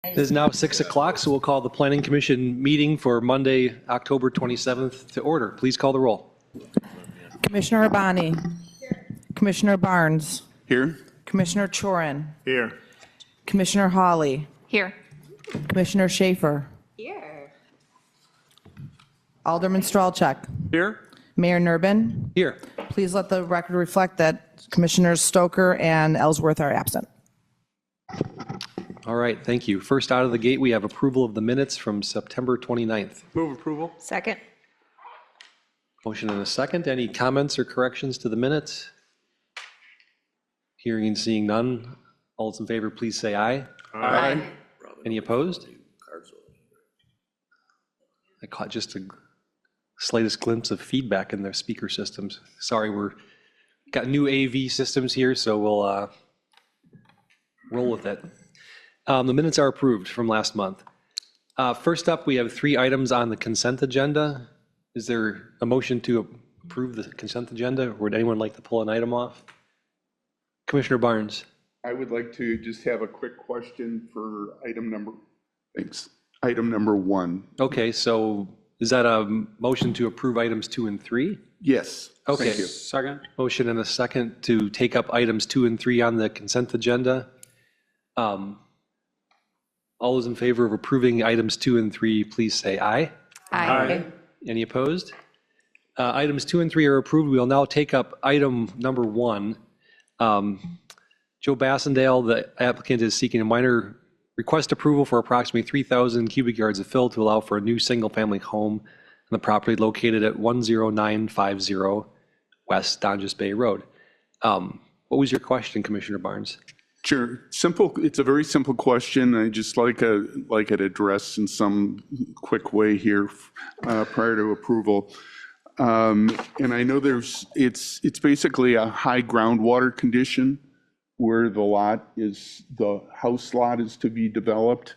It is now 6 o'clock, so we'll call the Planning Commission meeting for Monday, October 27th to order. Please call the roll. Commissioner Urbani. Commissioner Barnes. Here. Commissioner Chorin. Here. Commissioner Hawley. Here. Commissioner Schaefer. Here. Alderman Stralchuk. Here. Mayor Nurbin. Here. Please let the record reflect that Commissioners Stoker and Ellsworth are absent. All right, thank you. First out of the gate, we have approval of the minutes from September 29th. Move approval. Second. Motion and a second. Any comments or corrections to the minutes? Hearing and seeing none. All those in favor, please say aye. Aye. Any opposed? I caught just a slightest glimpse of feedback in their speaker systems. Sorry, we're got new AV systems here, so we'll roll with it. The minutes are approved from last month. First up, we have 3 items on the consent agenda. Is there a motion to approve the consent agenda, or would anyone like to pull an item off? Commissioner Barnes. I would like to just have a quick question for item number 1. Okay, so is that a motion to approve items 2 and 3? Yes. Okay. Thank you. Second. Motion and a second to take up items 2 and 3 on the consent agenda. All those in favor of approving items 2 and 3, please say aye. Aye. Any opposed? Items 2 and 3 are approved. We will now take up item number 1. Joe Bassendale, the applicant, is seeking a minor request approval for approximately 3,000 cubic yards of fill to allow for a new single-family home on the property located at 10950 West Donges Bay Road. What was your question, Commissioner Barnes? Sure. Simple. It's a very simple question. I just like it addressed in some quick way here prior to approval. And I know it's basically a high groundwater condition where the house lot is to be developed.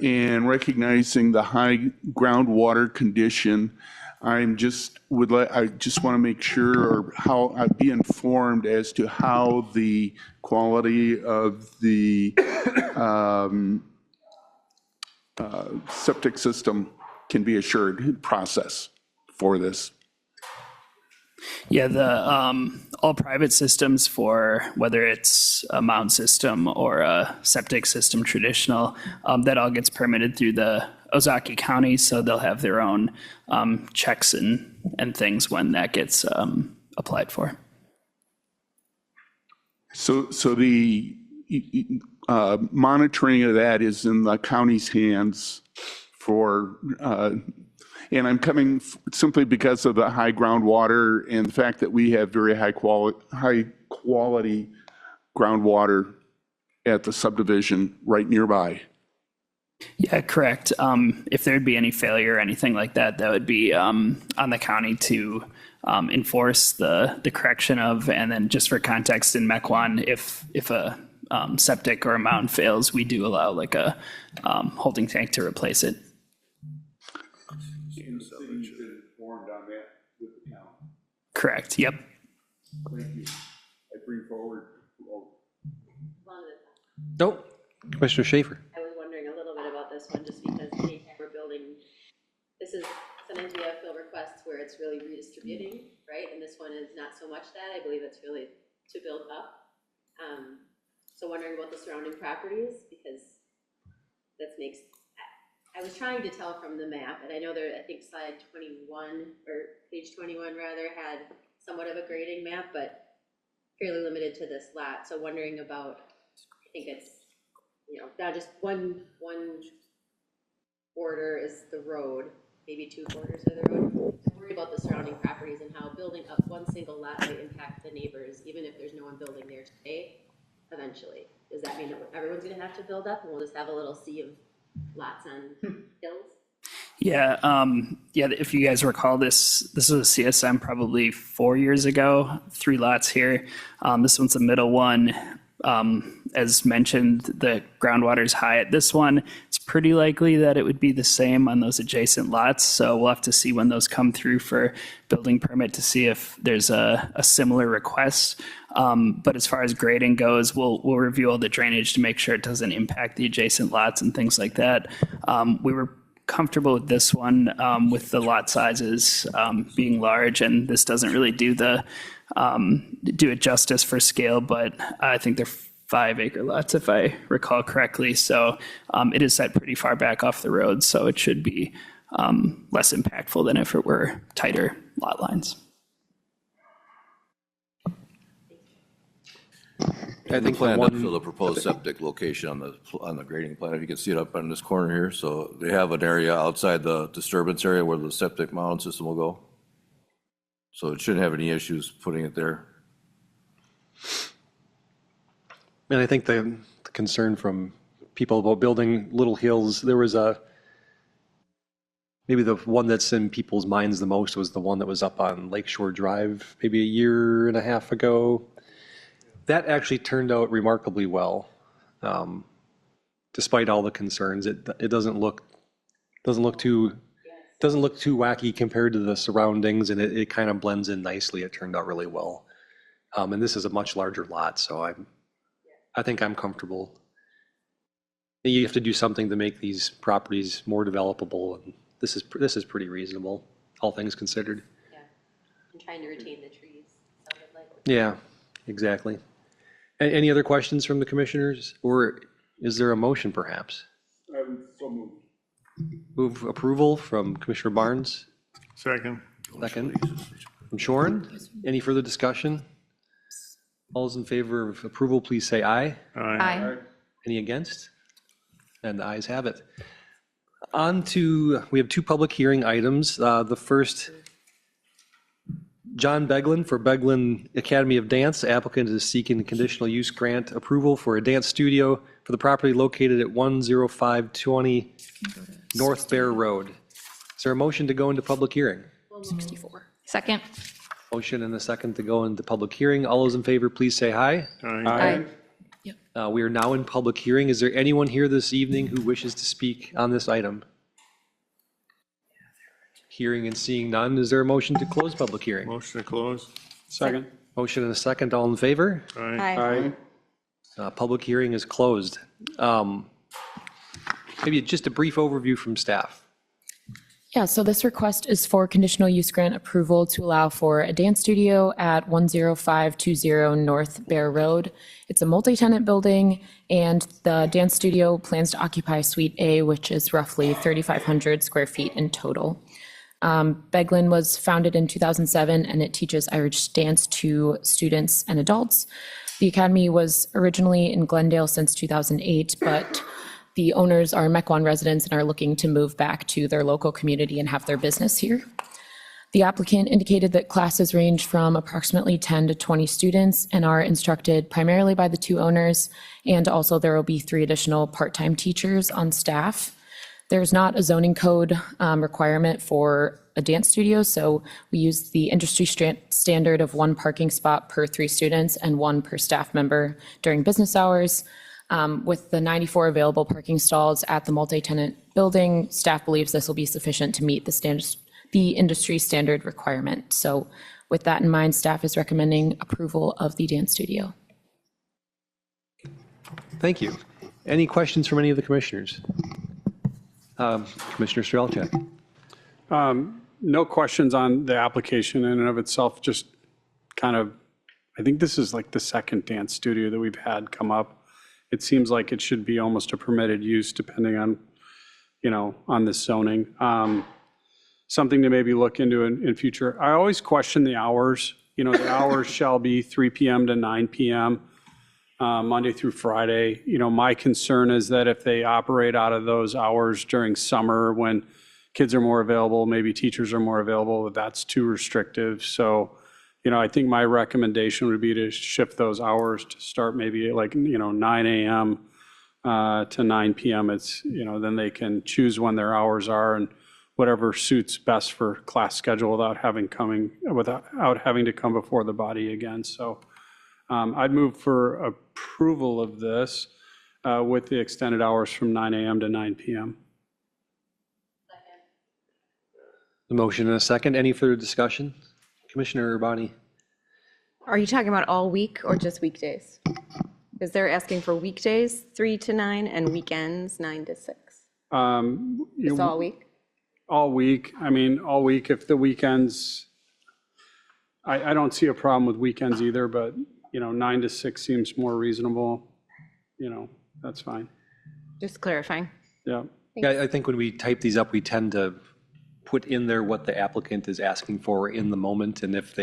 And recognizing the high groundwater condition, I just want to make sure, or how I'd be informed as to how the quality of the septic system can be assured process for this. Yeah, the all private systems, for whether it's a mound system or a septic system traditional, that all gets permitted through the Ozaukee County, so they'll have their own checks and things when that gets applied for. So the monitoring of that is in the county's hands for, and I'm coming simply because of the high groundwater and the fact that we have very high quality groundwater at the subdivision right nearby. Yeah, correct. If there'd be any failure or anything like that, that would be on the county to enforce the correction of. And then just for context, in Mequon, if a septic or a mound fails, we do allow like a holding tank to replace it. Correct. Yep. Thank you. I bring forward. Nope. Commissioner Schaefer. I was wondering a little bit about this one, just because anytime we're building, sometimes we have fill requests where it's really redistributing, right? And this one is not so much that. I believe it's really to build up. So wondering about the surrounding properties, because I was trying to tell from the map, and I know I think slide 21, or page 21 rather, had somewhat of a grading map, but fairly limited to this lot. So wondering about, I think it's, now just one border is the road, maybe 2 borders are the road. I'm worried about the surrounding properties and how building up one single lot might impact the neighbors, even if there's no one building there today, eventually. Does that mean that everyone's gonna have to build up and we'll just have a little sea of lots on hills? Yeah, if you guys recall, this was a CSM probably 4 years ago, 3 lots here. This one's the middle one. as mentioned, the groundwater is high at this one. It's pretty likely that it would be the same on those adjacent lots. So we'll have to see when those come through for building permit to see if there's a similar request. But as far as grading goes, we'll review all the drainage to make sure it doesn't impact the adjacent lots and things like that. We were comfortable with this one with the lot sizes being large, and this doesn't really do it justice for scale, but I think they're 5-acre lots if I recall correctly. So it is set pretty far back off the road, so it should be less impactful than if it were tighter lot lines. I think plan for to show the proposed septic location on the grading plan, if you can see it up on this corner here. So they have an area outside the disturbance area where the septic mound system will go. So it shouldn't have any issues putting it there. And I think the concern from people about building little hills, there was maybe the one that's in people's minds the most was the one that was up on Lakeshore Drive maybe a year and a half ago. That actually turned out remarkably well, despite all the concerns. It doesn't look too wacky compared to the surroundings, and it kind of blends in nicely. It turned out really well, and this is a much larger lot, so I think I'm comfortable. You have to do something to make these properties more developable, and this is pretty reasonable, all things considered. Yeah, I'm trying to retain the trees, sounded like. Yeah, exactly. Any other questions from the commissioners, or is there a motion perhaps? So moved. Move approval from Commissioner Barnes, Second. second from Shoren. Any further discussion? All those in favor of approval, please say aye. Aye. Any against? And the ayes have it. We have two public hearing items. The first, John Beglin for Beglin Academy of Dance. Applicant is seeking conditional use grant approval for a dance studio for the property located at 10520 North Bear Road. Is there a motion to go into public hearing? 64. Second. Motion and a second to go into public hearing. All those in favor, please say aye. Aye. We are now in public hearing. Is there anyone here this evening who wishes to speak on this item? Hearing and seeing none, is there a motion to close public hearing? Motion to close. Second. Motion and a second, all in favor? Aye. Public hearing is closed. Maybe just a brief overview from staff. Yeah, so this request is for conditional use grant approval to allow for a dance studio at 10520 North Bear Road. It's a multi-tenant building, and the dance studio plans to occupy Suite A, which is roughly 3,500 square feet in total. Beglin was founded in 2007, and it teaches Irish dance to students and adults. The academy was originally in Glendale since 2008, but the owners are Mequon residents and are looking to move back to their local community and have their business here. The applicant indicated that classes range from approximately 10 to 20 students and are instructed primarily by the two owners, and also there will be 3 additional part-time teachers on staff. There's not a zoning code requirement for a dance studio, so we use the industry standard of 1 parking spot per 3 students and 1 per staff member during business hours. With the 94 available parking stalls at the multi-tenant building, staff believes this will be sufficient to meet the industry standard requirement. So with that in mind, staff is recommending approval of the dance studio. Thank you. Any questions from any of the commissioners? Commissioner Strelchak. No questions on the application in and of itself, just kind of, I think this is like the second dance studio that we've had come up. It seems like it should be almost a permitted use depending on, on this zoning. Something to maybe look into in future. I always question the hours. The hours shall be 3 p.m. to 9 p.m. Monday through Friday. My concern is that if they operate out of those hours during summer when kids are more available, maybe teachers are more available, that's too restrictive. So, I think my recommendation would be to shift those hours to start maybe like, 9 a.m. To 9 p.m. It's, then they can choose when their hours are and whatever suits best for class schedule without having to come before the body again. So I'd move for approval of this with the extended hours from 9 a.m. to 9 p.m. The motion and a second. Any further discussion? Commissioner Urbani? Are you talking about all week or just weekdays? Because they're asking for weekdays, 3 to 9, and weekends, 9 to 6. It's all week? All week. I mean, all week. If the weekends, I don't see a problem with weekends either, but, 9 to 6 seems more reasonable. That's fine. Just clarifying. Yeah. Yeah, I think when we type these up, we tend to put in there what the applicant is asking for in the moment, and if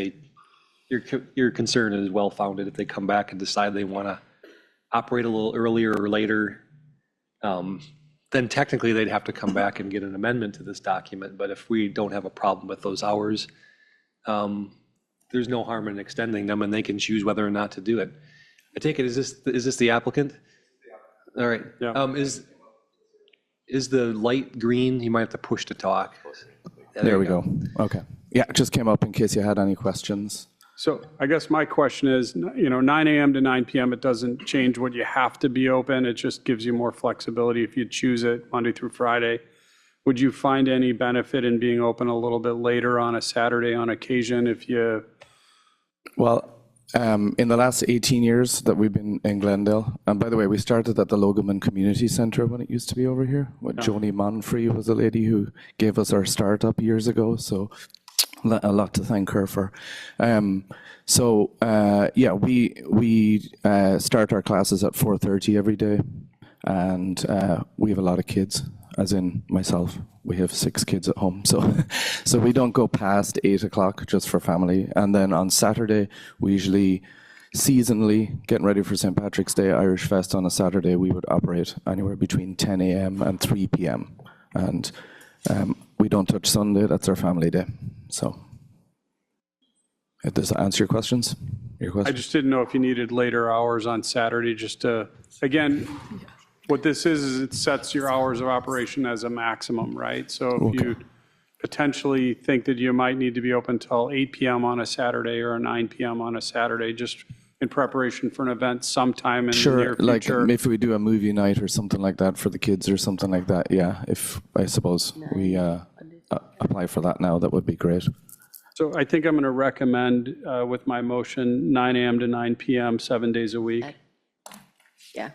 your concern is well-founded, if they come back and decide they want to operate a little earlier or later, then technically they'd have to come back and get an amendment to this document. But if we don't have a problem with those hours, there's no harm in extending them, and they can choose whether or not to do it. I take it, is this the applicant? All right. Yeah. Is the light green? You might have to push to talk. There we go. Okay. Yeah, it just came up in case you had any questions. So I guess my question is, 9 a.m. to 9 p.m., it doesn't change what you have to be open. It just gives you more flexibility if you choose it Monday through Friday. Would you find any benefit in being open a little bit later on a Saturday on occasion if you? Well, in the last 18 years that we've been in Glendale, and by the way, we started at the Logaman Community Center when it used to be over here. Joni Monfrey was a lady who gave us our startup years ago, so a lot to thank her for. We start our classes at 4:30 every day, and we have a lot of kids, as in myself. We have 6 kids at home, so we don't go past 8 o'clock just for family. And then on Saturday, we usually seasonally, getting ready for St. Patrick's Day, Irish Fest on a Saturday, we would operate anywhere between 10 a.m. and 3 p.m. And we don't touch Sunday, that's our family day. So, does that answer your questions? I just didn't know if you needed later hours on Saturday, just to, again, what this is it sets your hours of operation as a maximum, right? So if you potentially think that you might need to be open till 8 p.m. on a Saturday or 9 p.m. on a Saturday, just in preparation for an event sometime in the near future. Like if we do a movie night or something like that for the kids or something like that, yeah, if I suppose we apply for that now, that would be great. So I think I'm going to recommend with my motion 9 a.m. to 9 p.m. 7 days a week. Yeah,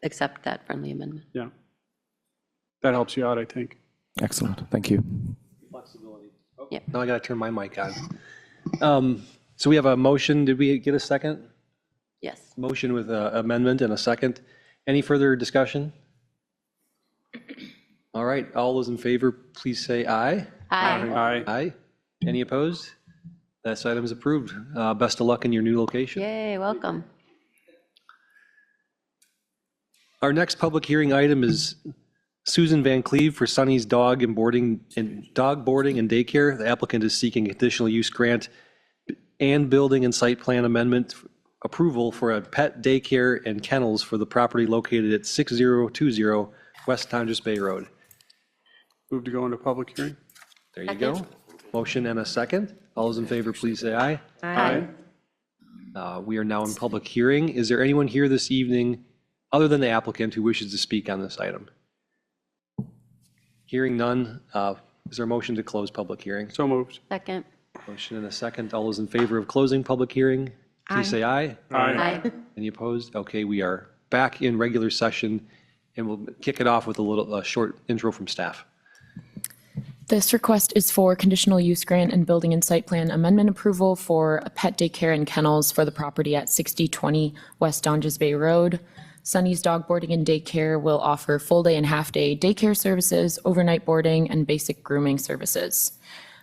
accept that friendly amendment. Yeah. That helps you out, I think. Excellent, thank you. Flexibility. Yep. Now I got to turn my mic on. So we have a motion. Did we get a second? Yes. Motion with an amendment and a second. Any further discussion? All right, all those in favor, please say aye. Aye. Aye. Any opposed? That item is approved. Best of luck in your new location. Yay, welcome. Our next public hearing item is Susan Van Cleve for Sunny's Dog Boarding and Daycare. The applicant is seeking a conditional use grant and building and site plan amendment approval for a pet daycare and kennels for the property located at 6020 West Tonjes Bay Road. Move to go into public hearing. There you go. Motion and a second. All those in favor, please say aye. Aye. We are now in public hearing. Is there anyone here this evening, other than the applicant, who wishes to speak on this item? Hearing none, is there a motion to close public hearing? So moved. Second. Motion and a second. All those in favor of closing public hearing, please say aye. Aye. Any opposed? Okay, we are back in regular session, and we'll kick it off with a short intro from staff. This request is for conditional use grant and building and site plan amendment approval for a pet daycare and kennels for the property at 6020 West Donges Bay Road. Sunny's Dog Boarding and Daycare will offer full day and half day daycare services, overnight boarding, and basic grooming services.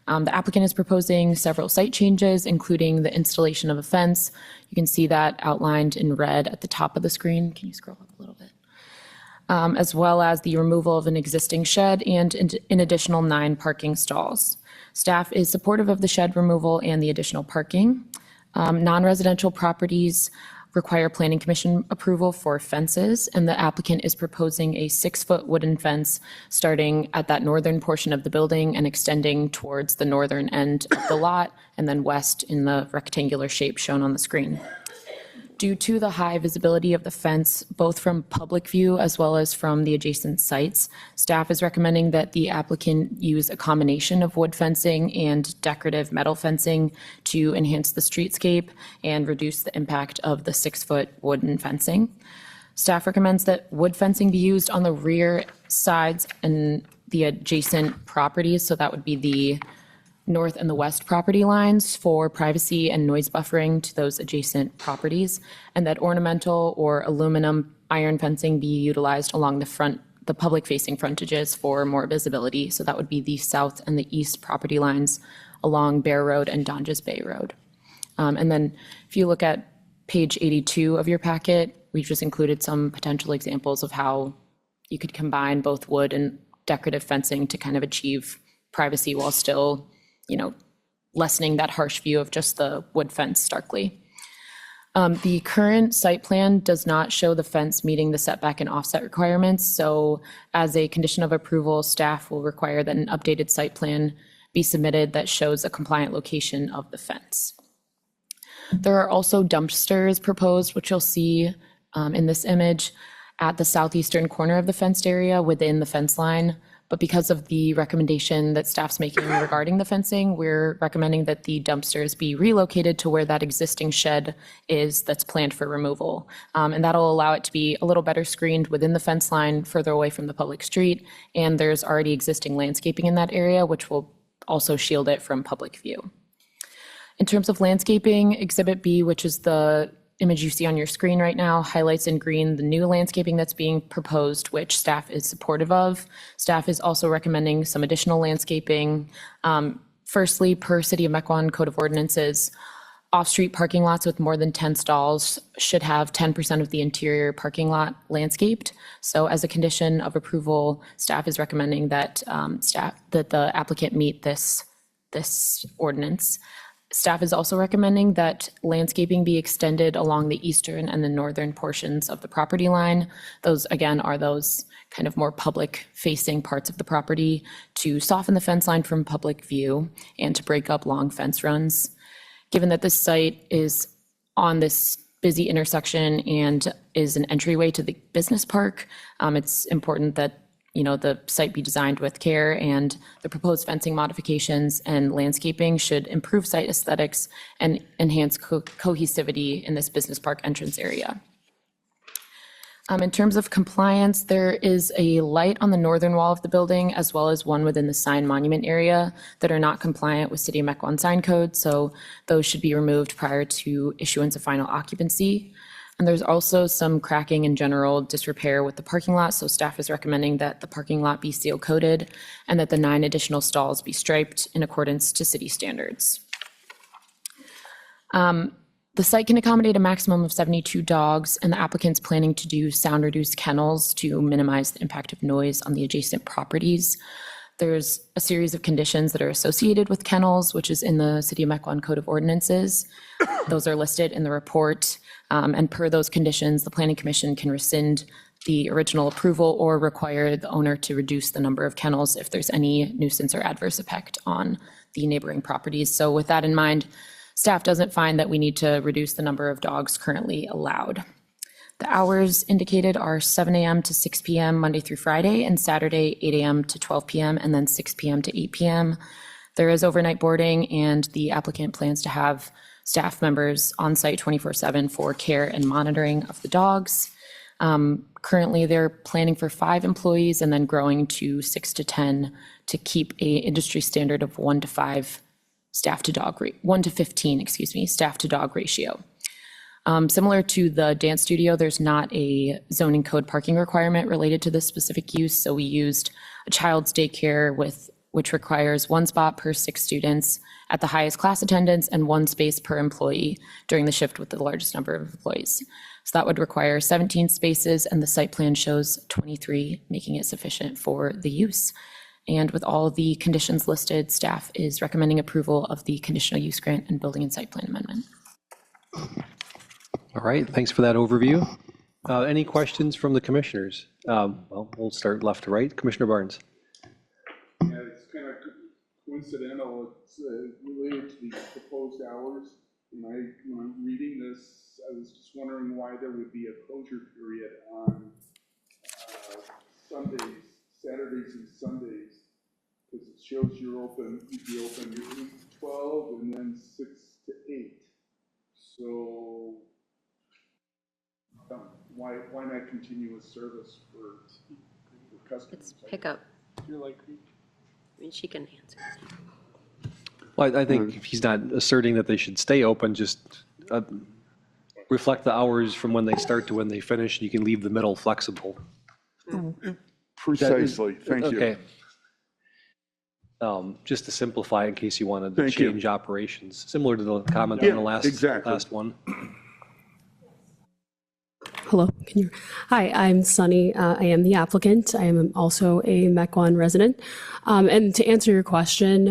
The applicant is proposing several site changes, including the installation of a fence. You can see that outlined in red at the top of the screen. Can you scroll up a little bit? As well as the removal of an existing shed and an additional 9 parking stalls. Staff is supportive of the shed removal and the additional parking. Non-residential properties require planning commission approval for fences, and the applicant is proposing a 6-foot wooden fence starting at that northern portion of the building and extending towards the northern end of the lot and then west in the rectangular shape shown on the screen. Due to the high visibility of the fence, both from public view as well as from the adjacent sites, staff is recommending that the applicant use a combination of wood fencing and decorative metal fencing to enhance the streetscape and reduce the impact of the 6-foot wooden fencing. Staff recommends that wood fencing be used on the rear sides and the adjacent properties, so that would be the north and the west property lines for privacy and noise buffering to those adjacent properties, and that ornamental or aluminum iron fencing be utilized along the public-facing frontages for more visibility. So that would be the south and the east property lines along Bear Road and Donges Bay Road. And then if you look at page 82 of your packet, we've just included some potential examples of how you could combine both wood and decorative fencing to kind of achieve privacy while still, lessening that harsh view of just the wood fence starkly. The current site plan does not show the fence meeting the setback and offset requirements. So as a condition of approval, staff will require that an updated site plan be submitted that shows a compliant location of the fence. There are also dumpsters proposed, which you'll see in this image at the southeastern corner of the fenced area within the fence line. But because of the recommendation that staff's making regarding the fencing, we're recommending that the dumpsters be relocated to where that existing shed is that's planned for removal. And that'll allow it to be a little better screened within the fence line, further away from the public street. And there's already existing landscaping in that area, which will also shield it from public view. In terms of landscaping, Exhibit B, which is the image you see on your screen right now, highlights in green the new landscaping that's being proposed, which staff is supportive of. Staff is also recommending some additional landscaping. Firstly, per City of Mequon Code of Ordinances, off-street parking lots with more than 10 stalls should have 10% of the interior parking lot landscaped. So as a condition of approval, staff is recommending that the applicant meet this ordinance. Staff is also recommending that landscaping be extended along the eastern and the northern portions of the property line. Those, again, are those kind of more public-facing parts of the property to soften the fence line from public view and to break up long fence runs. Given that this site is on this busy intersection and is an entryway to the business park, it's important that the site be designed with care, and the proposed fencing modifications and landscaping should improve site aesthetics and enhance cohesivity in this business park entrance area. In terms of compliance, there is a light on the northern wall of the building as well as one within the sign monument area that are not compliant with City of Mequon sign code, so those should be removed prior to issuance of final occupancy. And there's also some cracking and general disrepair with the parking lot, so staff is recommending that the parking lot be seal coated and that the 9 additional stalls be striped in accordance to city standards. The site can accommodate a maximum of 72 dogs, and the applicant's planning to do sound-reduced kennels to minimize the impact of noise on the adjacent properties. There's a series of conditions that are associated with kennels, which is in the City of Mequon Code of Ordinances. Those are listed in the report. And per those conditions, the Planning Commission can rescind the original approval or require the owner to reduce the number of kennels if there's any nuisance or adverse effect on the neighboring properties. So with that in mind, staff doesn't find that we need to reduce the number of dogs currently allowed. The hours indicated are 7 a.m. to 6 p.m. Monday through Friday, and Saturday 8 a.m. to 12 p.m. and then 6 p.m. to 8 p.m. There is overnight boarding, and the applicant plans to have staff members on site 24/7 for care and monitoring of the dogs. Currently, they're planning for 5 employees and then growing to 6 to 10 to keep a industry standard of 1 to 15 staff to dog ratio. Similar to the dance studio, there's not a zoning code parking requirement related to this specific use, so we used a child's daycare which requires 1 spot per 6 students at the highest class attendance and 1 space per employee during the shift with the largest number of employees. So that would require 17 spaces, and the site plan shows 23, making it sufficient for the use. And with all the conditions listed, staff is recommending approval of the conditional use grant and building and site plan amendment. All right, thanks for that overview. Any questions from the commissioners? Well, we'll start left to right. Commissioner Barnes. Yeah, it's kind of coincidental. It's related to the proposed hours. When I'm reading this, I was just wondering why there would be a closure period on Sundays, Saturdays and Sundays, because it shows you'd be open 8 to 12 and then 6 to 8. So why not continuous service for customers? It's pickup. You're like, I mean, she can answer. Well, I think if he's not asserting that they should stay open, just reflect the hours from when they start to when they finish. You can leave the middle flexible. precisely, thank you. Okay. Just to simplify in case you wanted to Thank you. change operations, similar to the comment Yeah, on the last exactly. one. Hello, can you? Hi, I'm Sunny. I am the applicant. I am also a Mequon resident. And to answer your question,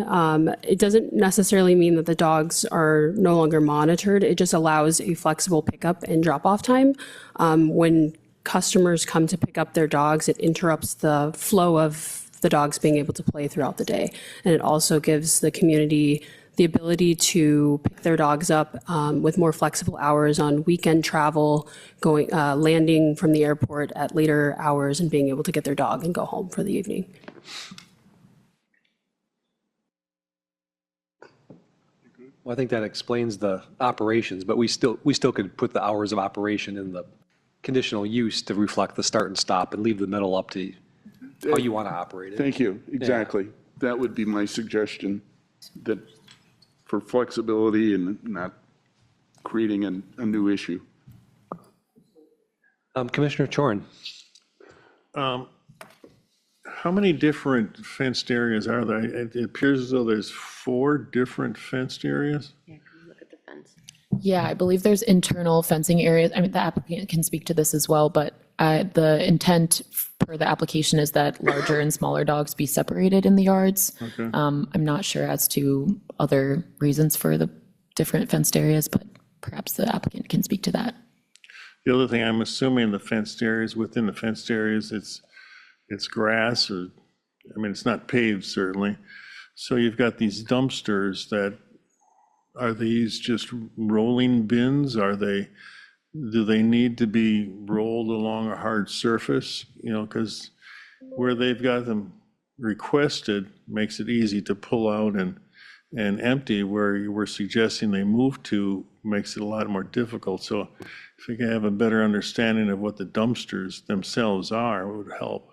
it doesn't necessarily mean that the dogs are no longer monitored. It just allows a flexible pickup and drop-off time. When customers come to pick up their dogs, it interrupts the flow of the dogs being able to play throughout the day. And it also gives the community the ability to pick their dogs up with more flexible hours on weekend travel, going landing from the airport at later hours and being able to get their dog and go home for the evening. Well, I think that explains the operations, but we still could put the hours of operation in the conditional use to reflect the start and stop and leave the middle up to how you want to operate it. Thank you, exactly. That would be my suggestion, that for flexibility and not creating a new issue. Commissioner Chorin. How many different fenced areas are there? It appears as though there's 4 different fenced areas. Yeah, can you look at the fence? Yeah, I believe there's internal fencing areas. I mean, the applicant can speak to this as well, but the intent for the application is that larger and smaller dogs be separated in the yards. Okay. I'm not sure as to other reasons for the different fenced areas, but perhaps the applicant can speak to that. The other thing, I'm assuming the fenced areas, within the fenced areas, it's grass, or, I mean, it's not paved certainly. So you've got these dumpsters that, are these just rolling bins? Do they need to be rolled along a hard surface? You know, because where they've got them requested makes it easy to pull out and empty. Where you were suggesting they move to makes it a lot more difficult. So if you can have a better understanding of what the dumpsters themselves are, it would help.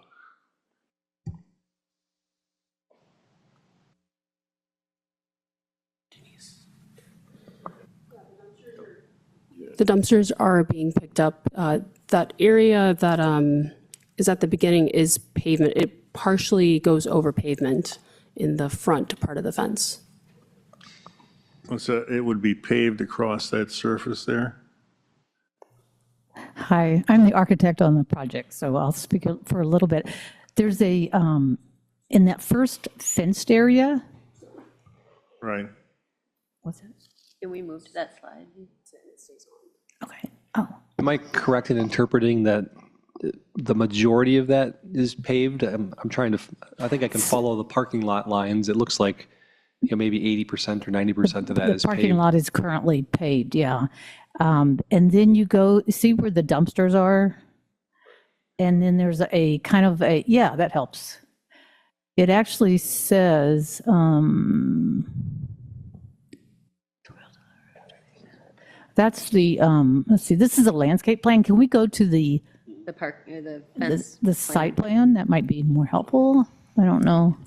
The dumpsters are being picked up. That area that is at the beginning is pavement. It partially goes over pavement in the front part of the fence. So it would be paved across that surface there? Hi, I'm the architect on the project, so I'll speak for a little bit. There's a, in that first fenced area. Right. What's it? Can we move to that slide? Okay. Oh, Am I correct in interpreting that the majority of that is paved? I'm trying to, I think I can follow the parking lot lines. It looks like, you know, maybe 80% or 90% of that is the parking paved. lot is currently paved, yeah. And then you go, see where the dumpsters are? And then there's a kind of a, yeah, that helps. It actually says, that's the, let's see, this is a landscape plan. Can we go to the fence. the site plan? That might be more helpful. I don't know.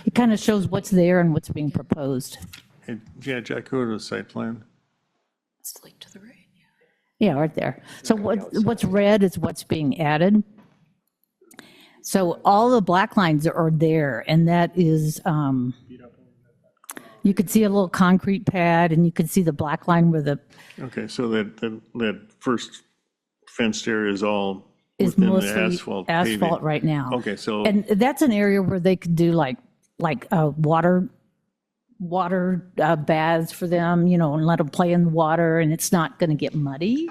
It kind of shows what's there and what's being proposed. Yeah, Jack, go to the site plan. It's like to the right. Yeah, right there. So what's red is what's being added. So all the black lines are there, and that is, you could see a little concrete pad, and you could see the black line where the Okay, so that first fenced area is all is within mostly the asphalt paving. right now. Okay, so And that's an area where they could do like water baths for them, you know, and let them play in the water, and it's not going to get muddy.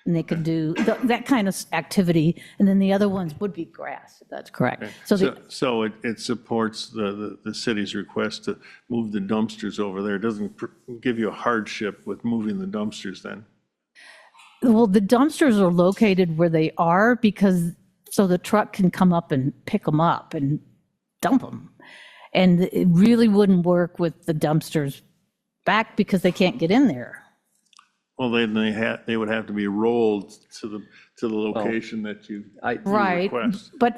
And they could do that kind of activity. And then the other ones would be grass, if that's correct. so it supports the city's request to move the dumpsters over there. It doesn't give you a hardship with moving the dumpsters then? Well, the dumpsters are located where they are because so the truck can come up and pick them up and dump them. And it really wouldn't work with the dumpsters back because they can't get in there. Well, then they would have to be rolled to the location that you Right. request. But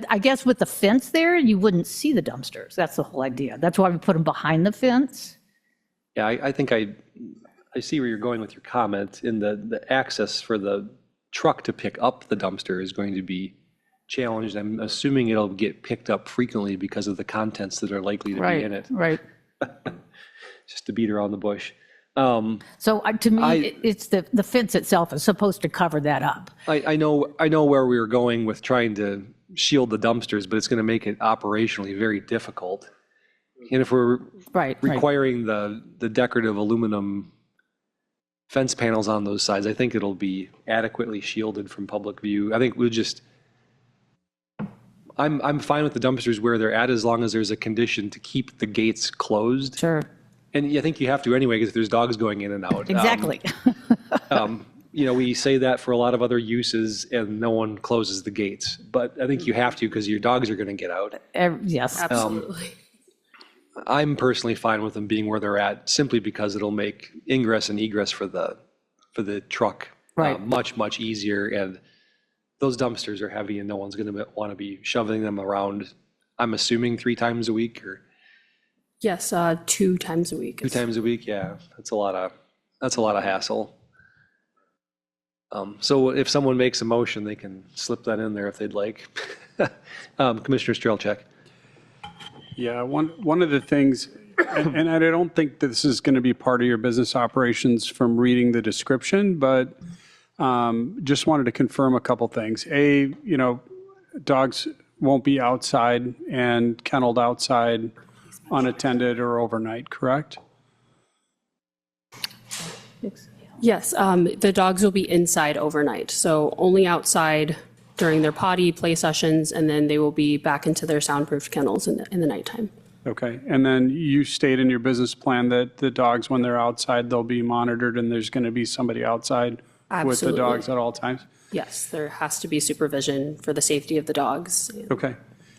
I guess with the fence there, you wouldn't see the dumpsters. That's the whole idea. That's why we put them behind the fence. Yeah, I think I see where you're going with your comment. In the access for the truck to pick up the dumpster is going to be challenged. I'm assuming it'll get picked up frequently because of the contents that are likely to be in it. Right. Just to beat around the bush. So to me, it's the fence itself is supposed to cover that up. I know where we were going with trying to shield the dumpsters, but it's going to make it operationally very difficult. And if we're requiring the decorative aluminum fence panels on those sides, I think it'll be adequately shielded from public view. I think we'll just, I'm fine with the dumpsters where they're at as long as there's a condition to keep the gates closed. Sure. And I think you have to anyway, because there's dogs going in and out. Exactly. We say that for a lot of other uses and no one closes the gates, but I think you have to because your dogs are going to get out. Yes. Absolutely. I'm personally fine with them being where they're at simply because it'll make ingress and egress for the truck much easier. And those dumpsters are heavy and no one's going to want to be shoving them around, I'm assuming 3 times a week or? Yes, 2 times a week. 2 times a week, yeah. That's a lot of hassle. So if someone makes a motion, they can slip that in there if they'd like. Commissioner Strelchak. Yeah, one of the things, and I don't think this is going to be part of your business operations from reading the description, but just wanted to confirm a couple things. Dogs won't be outside and kenneled outside unattended or overnight, correct? Yes, the dogs will be inside overnight, so only outside during their potty play sessions, and then they will be back into their soundproofed kennels in the nighttime. Okay, and then you state in your business plan that the dogs, when they're outside, they'll be monitored and there's going to be somebody outside with the dogs at all times? Yes, there has to be supervision for the safety of the dogs and Okay.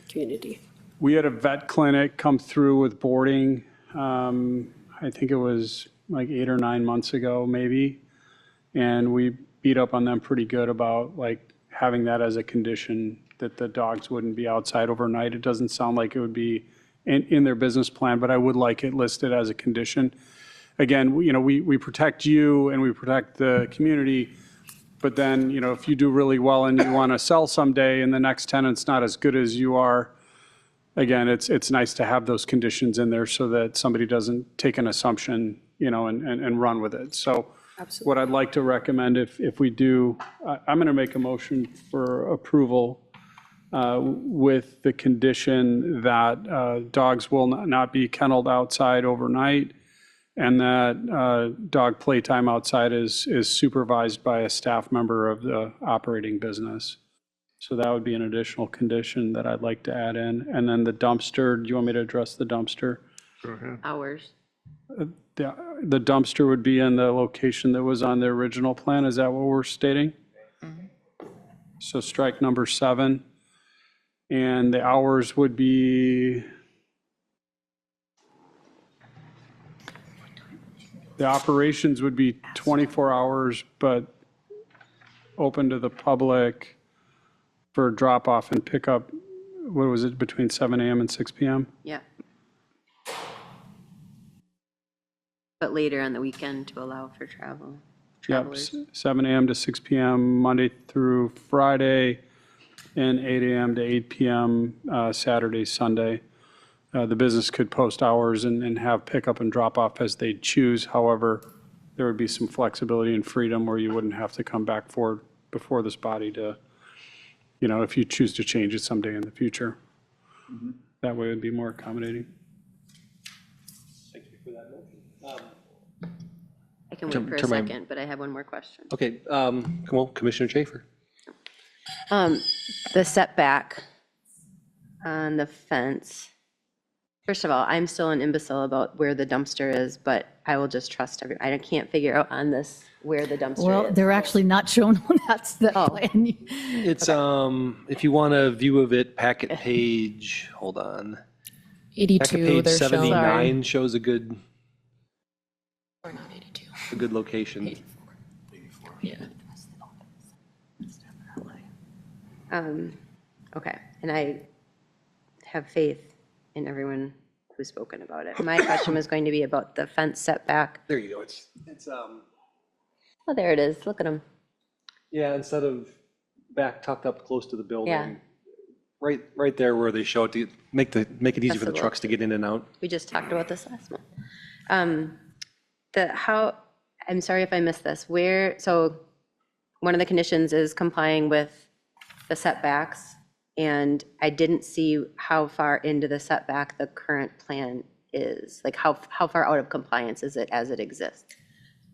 community. We had a vet clinic come through with boarding, I think it was like 8 or 9 months ago, maybe. And we beat up on them pretty good about like having that as a condition that the dogs wouldn't be outside overnight. It doesn't sound like it would be in their business plan, but I would like it listed as a condition. Again, we protect you and we protect the community, but then, if you do really well and you want to sell someday and the next tenant's not as good as you are, again, it's nice to have those conditions in there so that somebody doesn't take an assumption, and run with it. So Absolutely. what I'd like to recommend if we do, I'm going to make a motion for approval with the condition that dogs will not be kenneled outside overnight and that dog playtime outside is supervised by a staff member of the operating business. So that would be an additional condition that I'd like to add in. And then the dumpster, do you want me to address the dumpster? Go ahead. Hours. The dumpster would be in the location that was on the original plan. Is that what we're stating? So strike number 7. And the hours would be, the operations would be 24 hours, but open to the public for drop off and pickup. What was it, between 7 a.m. and 6 p.m.? Yeah. But later on the weekend to allow for Yep, travelers. 7 a.m. to 6 p.m. Monday through Friday, and 8 a.m. to 8 p.m. Saturday, Sunday. The business could post hours and have pickup and drop off as they choose. However, there would be some flexibility and freedom where you wouldn't have to come back before this body to, if you choose to change it someday in the future. That way it would be more accommodating. Thank you for that motion. I can wait for a second, but I have one more question. Okay, come on, Commissioner Schaefer. The setback on the fence, First of all, I'm still an imbecile about where the dumpster is, but I will just trust I can't figure out on this where the dumpster Well, is. they're actually not shown on that plan. It's, if you want a view of it, packet page, hold on. Packet 82, page they're shown. 79 shows a good, Or not 82. a good location. Yeah. Okay, and I have faith in everyone who's spoken about it. My question was going to be about the fence setback. There you go. It's, Oh, there it is. Look at them. yeah, instead of back tucked up close to the building. Yeah. Right there where they show it to make it easy for the trucks to get in and out. We just talked about this last month. I'm sorry if I missed this. So one of the conditions is complying with the setbacks, and I didn't see how far into the setback the current plan is. Like how far out of compliance is it as it exists?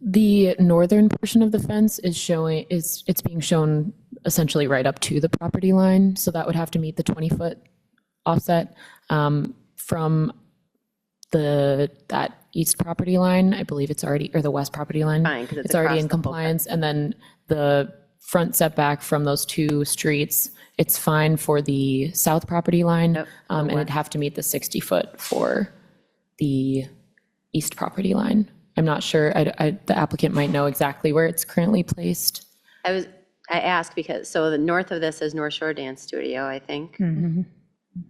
The northern portion of the fence it's being shown essentially right up to the property line, so that would have to meet the 20-foot offset from that east property line. I believe it's already, or the west property line. Fine, 'cause it's already across in the whole compliance, and then the front setback from those two streets, it's fine for the south property line, and it'd have to meet the 60-foot for the east property line. I'm not sure. The applicant might know exactly where it's currently placed. I asked because, so the north of this is North Shore Dance Studio, I think.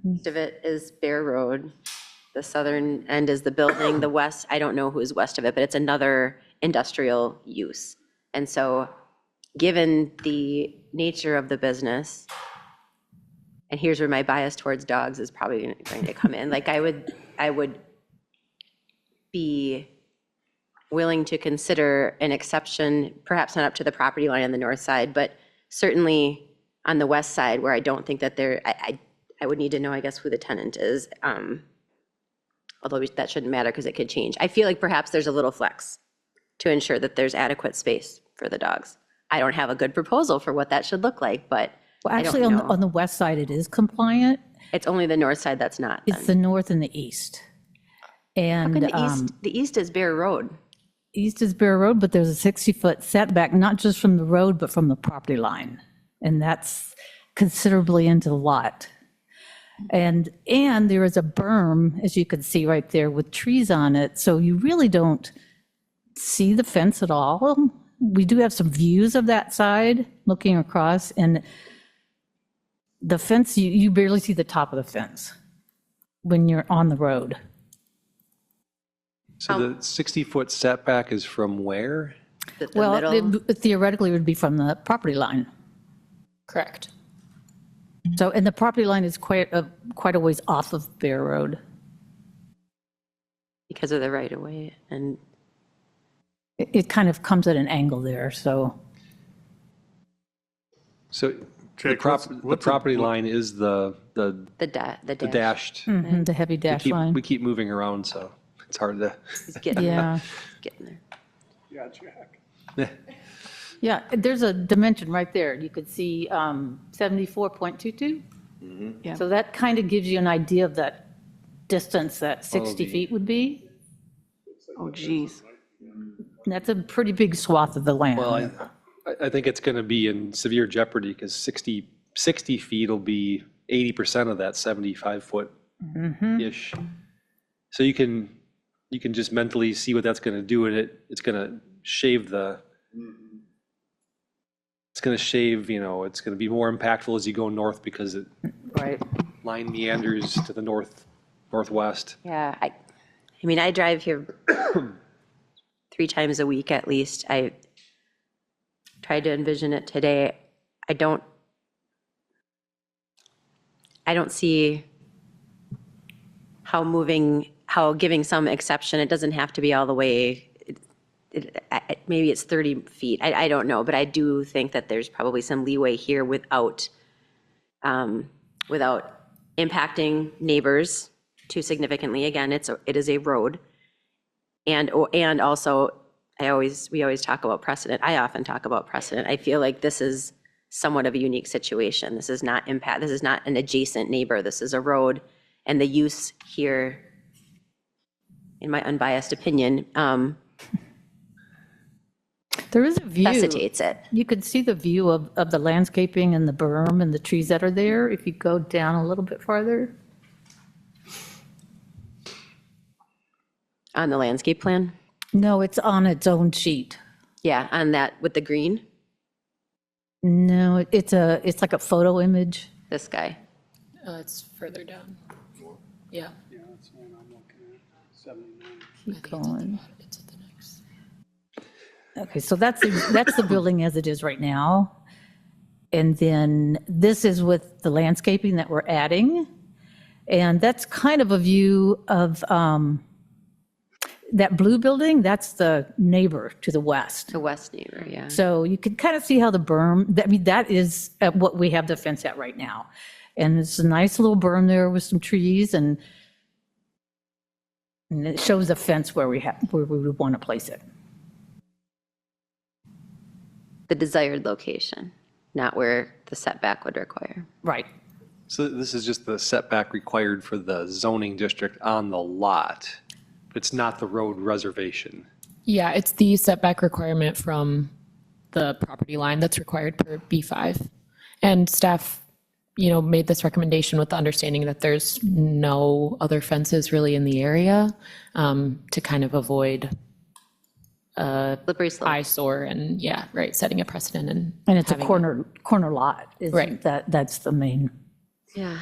East of it is Bear Road. The southern end is the building. The west, I don't know who's west of it, but it's another industrial use. And so, given the nature of the business, and here's where my bias towards dogs is probably going to come in. Like I would be willing to consider an exception, perhaps not up to the property line on the north side, but certainly on the west side where I don't think that I would need to know, I guess, who the tenant is. Although that shouldn't matter because it could change. I feel like perhaps there's a little flex to ensure that there's adequate space for the dogs. I don't have a good proposal for what that should look like, but Well, I don't actually, know. on the west side, it is compliant. It's only the north side that's not. It's the north and the east. And The east is Bear Road. east is Bear Road, but there's a 60-foot setback, not just from the road, but from the property line. And that's considerably into the lot. And there is a berm, as you can see right there, with trees on it. So you really don't see the fence at all. We do have some views of that side looking across, and the fence, you barely see the top of the fence when you're on the road. So the 60-foot setback is from where? Well, it theoretically would be from the property line. Correct. So, and the property line is quite a ways off of Bear Road. Because of the right of way and It kind of comes at an angle there, so. So the Jake, what's property line is the the dashed. The heavy dash line. We keep moving around, so it's hard to. It's getting Yeah. getting there. Yeah, Jack. Yeah, there's a dimension right there. You could see 74.22. Yeah. So that kind of gives you an idea of that distance that 60 feet would be. Oh, geez. And that's a pretty big swath of the land. Well, I think it's going to be in severe jeopardy because 60 feet will be 80% of that 75-foot-ish. So you can just mentally see what that's going to do, and it's going to shave it's going to shave, it's going to be more impactful as you go north because it Right. line meanders to the northwest. Yeah, I mean, I drive here 3 times a week at least. I tried to envision it today. I don't see how giving some exception, it doesn't have to be all the way, maybe it's 30 feet. I don't know, but I do think that there's probably some leeway here without impacting neighbors too significantly. Again, it is a road. And also, we always talk about precedent. I often talk about precedent. I feel like this is somewhat of a unique situation. This is not an adjacent neighbor. This is a road, and the use here in my unbiased opinion, There is a view. necessitates it. You could see the view of the landscaping and the berm and the trees that are there if you go down a little bit farther. On the landscape plan? No, it's on its own sheet. Yeah, on that with the green, No, it's like a photo image. this guy. It's further down. Yeah. Yeah, that's the one I'm looking at, 79. Keep going. Okay, so that's the building as it is right now. And then this is with the landscaping that we're adding. And that's kind of a view of that blue building, that's the neighbor to the west. The west neighbor, yeah. So you can kind of see how the berm, I mean, that is what we have the fence at right now. And it's a nice little berm there with some trees and it shows a fence where we would want to place it. The desired location, not where the setback would require. Right. So this is just the setback required for the zoning district on the lot. It's not the road reservation. Yeah, it's the setback requirement from the property line that's required per B5. And staff, made this recommendation with the understanding that there's no other fences really in the area to kind of avoid Slippery slope. eyesore and, setting a precedent and. And it's a having corner lot. Right. That's the main. Yeah.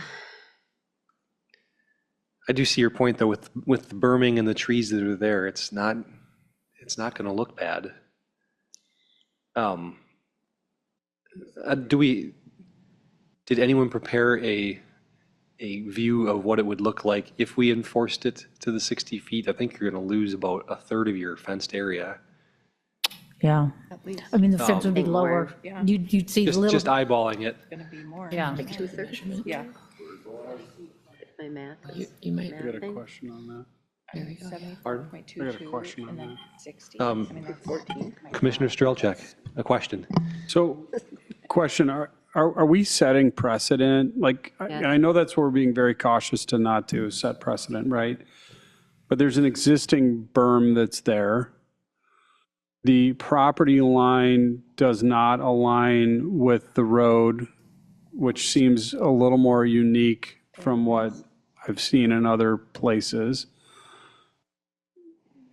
I do see your point though with the berming and the trees that are there. It's not going to look bad. Did anyone prepare a view of what it would look like if we enforced it to the 60 feet? I think you're going to lose about a third of your fenced area. Yeah. I mean, the fence would be Think lower. more, yeah. You'd see Just little. eyeballing it. Going to be more. Yeah. Like 2/3? Yeah. My math You, is you might. I got a mathing. question on that. There we go. Pardon? I got a question on that. 60. Um, I mean, that's 14. Commissioner Strelchak, a question. So, question, are we setting precedent? Like, and I know that's what we're being very cautious to not do, set precedent, right? But there's an existing berm that's there. The property line does not align with the road, which seems a little more unique from what I've seen in other places.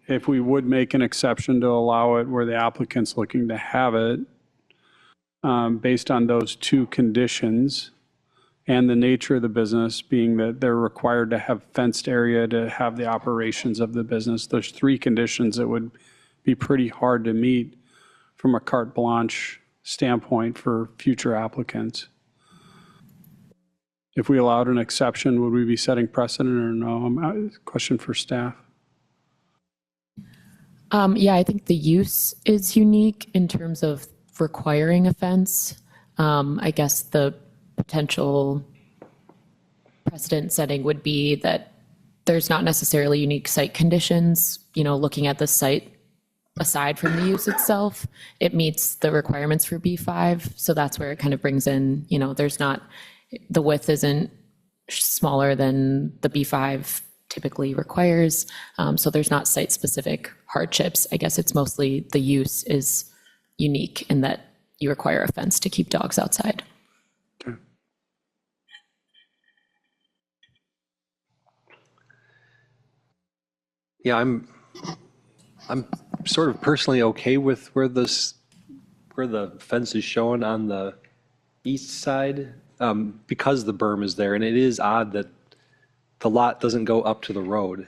If we would make an exception to allow it where the applicant's looking to have it, based on those two conditions and the nature of the business being that they're required to have fenced area to have the operations of the business, there's three conditions that would be pretty hard to meet from a carte blanche standpoint for future applicants. If we allowed an exception, would we be setting precedent or no? Question for staff. Yeah, I think the use is unique in terms of requiring a fence. I guess the potential precedent setting would be that there's not necessarily unique site conditions, looking at the site aside from the use itself, it meets the requirements for B5. So that's where it kind of brings in, there's not, the width isn't smaller than the B5 typically requires. So there's not site-specific hardships. I guess it's mostly the use is unique in that you require a fence to keep dogs outside. Okay. Yeah, I'm sort of personally okay with where the fence is shown on the east side, because the berm is there, and it is odd that the lot doesn't go up to the road.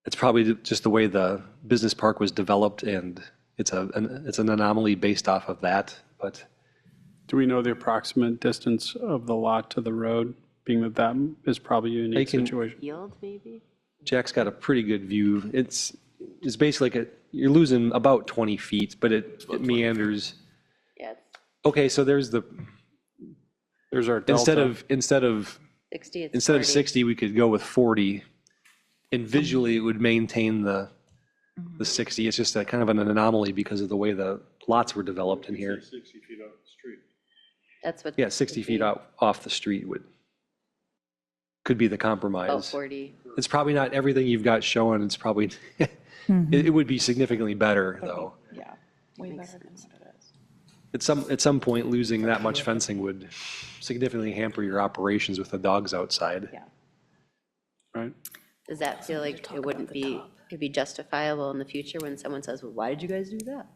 It's probably just the way the business park was developed, and it's an anomaly based off of that. But Do we know the approximate distance of the lot to the road, being that that is probably a unique situation? Field, maybe? Jack's got a pretty good view. It's basically like you're losing about 20 feet, but it meanders. Yeah, it's Okay, so there's our delta. instead of 60, it's Instead of 40. 60, we could go with 40, and visually it would maintain the 60. It's just a kind of an anomaly because of the way the lots were developed in here. 60 feet off the street. That's what. Yeah, 60 feet off the street would. could be the About compromise. 40. It's probably not everything you've got showing. It's probably, it would be significantly better, though. Yeah, way better than what it is. At some point, losing that much fencing would significantly hamper your operations with the dogs outside. Yeah. Right? Does that feel like it wouldn't be, it'd be justifiable in the future when someone says, well, why did you guys do that?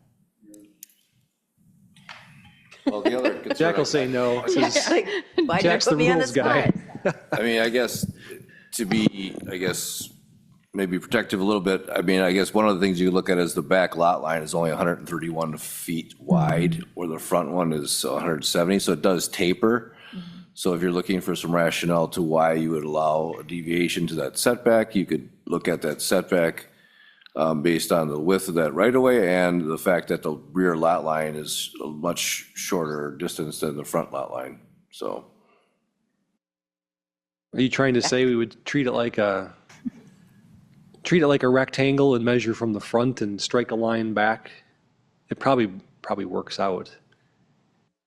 Well, the other concern. Jack will say no. Says, Like, why did you Jack's the put me on the rules guy. spot? I mean, I guess to be, maybe protective a little bit, I mean, I guess one of the things you look at is the back lot line is only 131 feet wide, where the front one is 170, so it does taper. So if you're looking for some rationale to why you would allow a deviation to that setback, you could look at that setback based on the width of that right-of-way and the fact that the rear lot line is a much shorter distance than the front lot line, so. Are you trying to say we would treat it like a rectangle and measure from the front and strike a line back? It probably works out.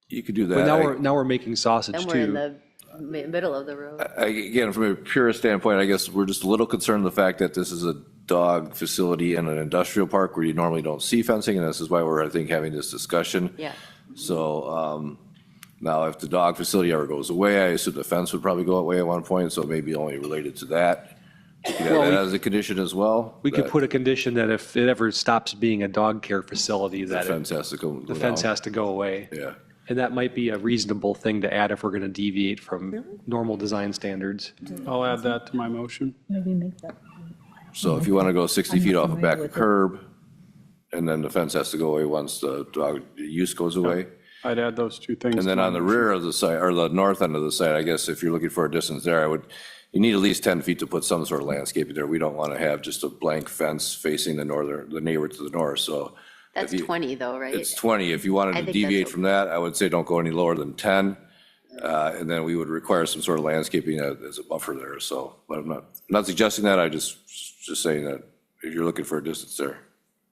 You could do that. But now we're making sausage Then we're in too. the middle of the road. Again, from a purist standpoint, I guess we're just a little concerned the fact that this is a dog facility in an industrial park where you normally don't see fencing, and this is why we're, I think, having this discussion. Yeah. So now if the dog facility ever goes away, I assume the fence would probably go away at one point, so maybe only related to that. You could have that as a condition as well. We could that put a condition that if it ever stops being a dog care facility, the that fence has to go. the fence has to go away. Yeah. And that might be a reasonable thing to add if we're going to deviate from normal design standards. I'll add that to my motion. Maybe make that. So if you want to go 60 feet off the back of the curb, and then the fence has to go away once the dog use goes away. I'd add those two things. And then to my on the motion. rear of the site, or the north end of the site, I guess if you're looking for a distance there, you need at least 10 feet to put some sort of landscaping there. We don't want to have just a blank fence facing the neighbor to the north, so. That's 20 though, right? It's 20. If you I wanted to think that's deviate okay. from that, I would say don't go any lower than 10. And then we would require some sort of landscaping as a buffer there, so, but I'm not suggesting that, I just saying that if you're looking for a distance there.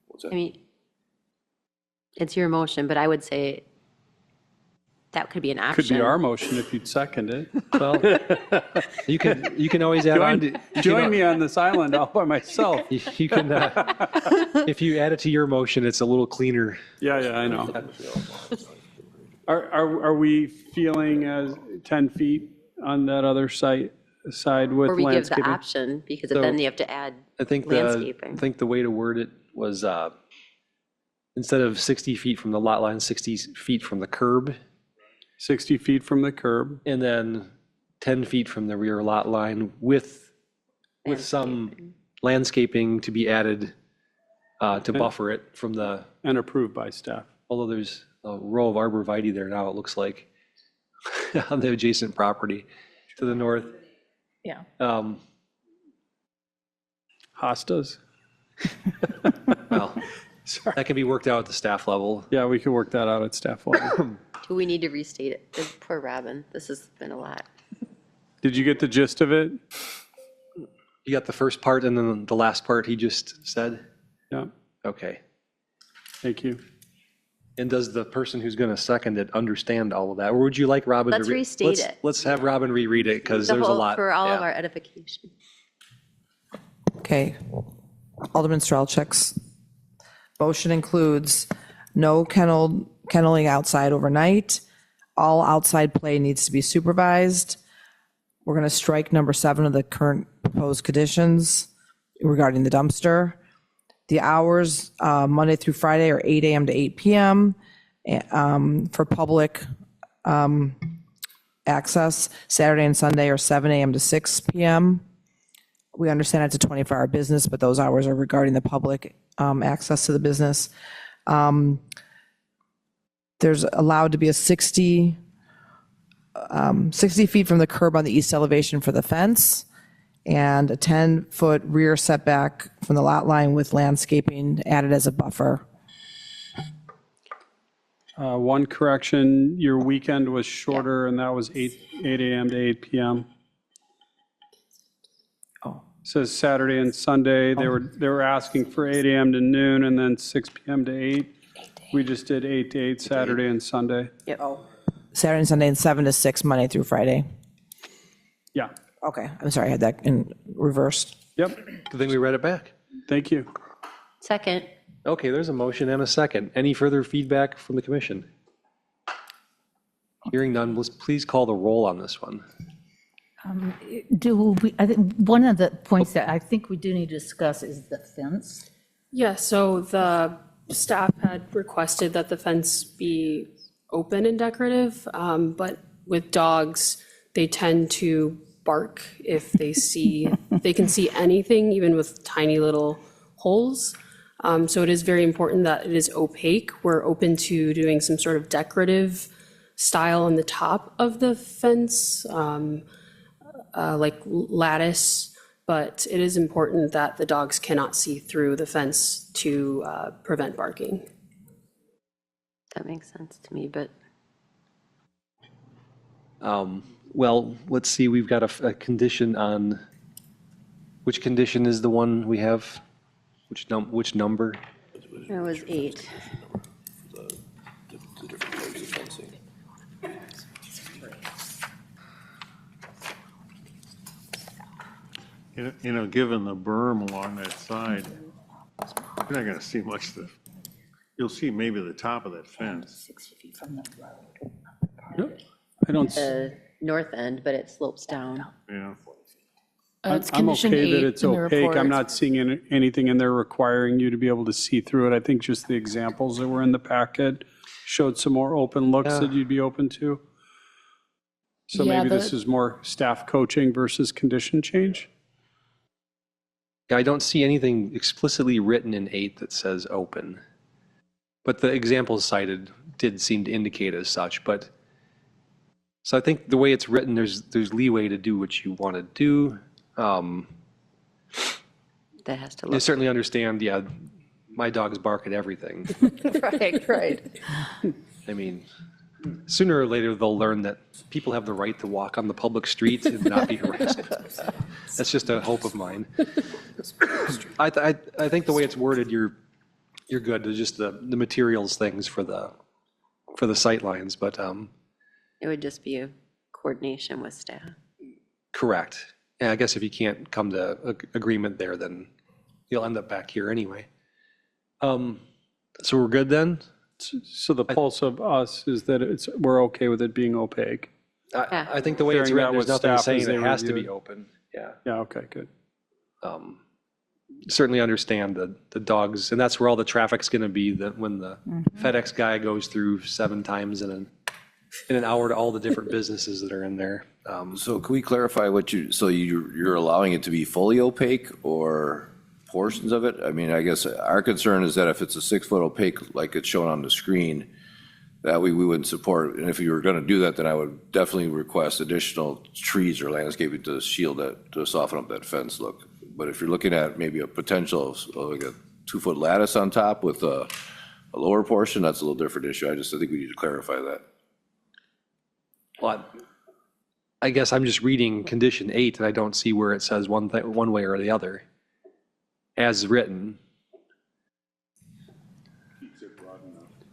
What's that? I mean, it's your motion, but I would say that could be an option. Could be our motion if you'd second it. Well, you can always add on to. Join me on this island all by myself. You can, if you add it to your motion, it's a little cleaner. Yeah, I know. Are we feeling as 10 feet on that other side with Or we give the landscaping? option, because So, then you have to add I think landscaping. the way to word it was instead of 60 feet from the lot line, 60 feet from the curb, 60 feet from the curb. and then 10 feet from the rear lot line with some landscaping to be added to buffer it from the, And approved by staff. although there's a row of arborvitae there now, it looks like, on the adjacent property to the north. Yeah. Hostas? Well, that can be worked out at the staff level. Yeah, we could work that out at staff level. Do we need to restate it? Poor Robin, this has been a lot. Did you get the gist of it? You got the first part and then the last part he just said? Yeah, Okay. thank you. And does the person who's going to second it understand all of that? Or would you like Robin to? Let's restate it. Let's have Robin reread it because The there's a whole, lot. for all of yeah. our edification. Okay. Alderman Strelchik's motion includes no kenneling outside overnight. All outside play needs to be supervised. We're going to strike number 7 of the current proposed conditions regarding the dumpster. The hours, Monday through Friday, are 8 a.m. to 8 p.m. For public access. Saturday and Sunday are 7 a.m. to 6 p.m. We understand it's a 24-hour business, but those hours are regarding the public access to the business. There's allowed to be a 60 feet from the curb on the east elevation for the fence, and a 10-foot rear setback from the lot line with landscaping added as a buffer. One correction, your weekend was shorter, and that was 8 a.m. to 8 p.m. Oh. Says Saturday and Sunday, they were asking for 8 a.m. to noon, and then 6 p.m. to 8. We just did 8 to 8 Saturday and Sunday. Saturday and Sunday, and 7 to 6 Monday through Friday. Yeah, Okay, I'm sorry, I had that in reversed. Yep, Good thing we read it back. thank you. Second. Okay, there's a motion and a second. Any further feedback from the commission? Hearing none, let's please call the roll on this one. I think one of the points that I think we do need to discuss is the fence. Yeah, so the staff had requested that the fence be open and decorative, but with dogs, they tend to bark if they see, they can see anything, even with tiny little holes. So it is very important that it is opaque. We're open to doing some sort of decorative style on the top of the fence, like lattice, but it is important that the dogs cannot see through the fence to prevent barking. That makes sense to me, but Well, let's see, we've got a condition on, which condition is the one we have? Which number? it was 8. The different types of fencing. You know, given the berm along that side, you're not gonna see much of you'll see maybe the top of that fence. 6 feet from the road. I don't, The north end, but it slopes down. Yeah. It's I'm condition okay that 8 it's in the opaque. report. I'm not seeing anything in there requiring you to be able to see through it. I think just the examples that were in the packet showed some more open looks that you'd be open to. So Yeah, maybe this is more staff coaching versus condition change? Yeah, I don't see anything explicitly written in 8 that says open. But the examples cited did seem to indicate as such, but so I think the way it's written, there's leeway to do what you want to do. That has to I look. certainly understand, yeah, my dogs bark at everything. Right. I mean, sooner or later, they'll learn that people have the right to walk on the public street and not be harassed. That's just a hope of mine. I think the way it's worded, you're good. There's just the materials things for the sight lines, but It would just be a coordination with staff. correct. And I guess if you can't come to agreement there, then you'll end up back here anyway. So we're good then? So the pulse of us is that we're okay with it being opaque. I think the way it's Sharing that written, there's with nothing staff saying as they it has to review be it. open. Yeah. Yeah, okay, good. Certainly understand the dogs, and that's where all the traffic's going to be, that when the FedEx guy goes through 7 times in an hour to all the different businesses that are in there. So can we clarify you're allowing it to be fully opaque or portions of it? I mean, I guess our concern is that if it's a 6-foot opaque, like it's shown on the screen, that we wouldn't support. And if you were going to do that, then I would definitely request additional trees or landscaping to shield that, to soften up that fence look. But if you're looking at maybe a potential of like a 2-foot lattice on top with a lower portion, that's a little different issue. I think we need to clarify that. Well, I guess I'm just reading condition 8, and I don't see where it says one way or the other, as written.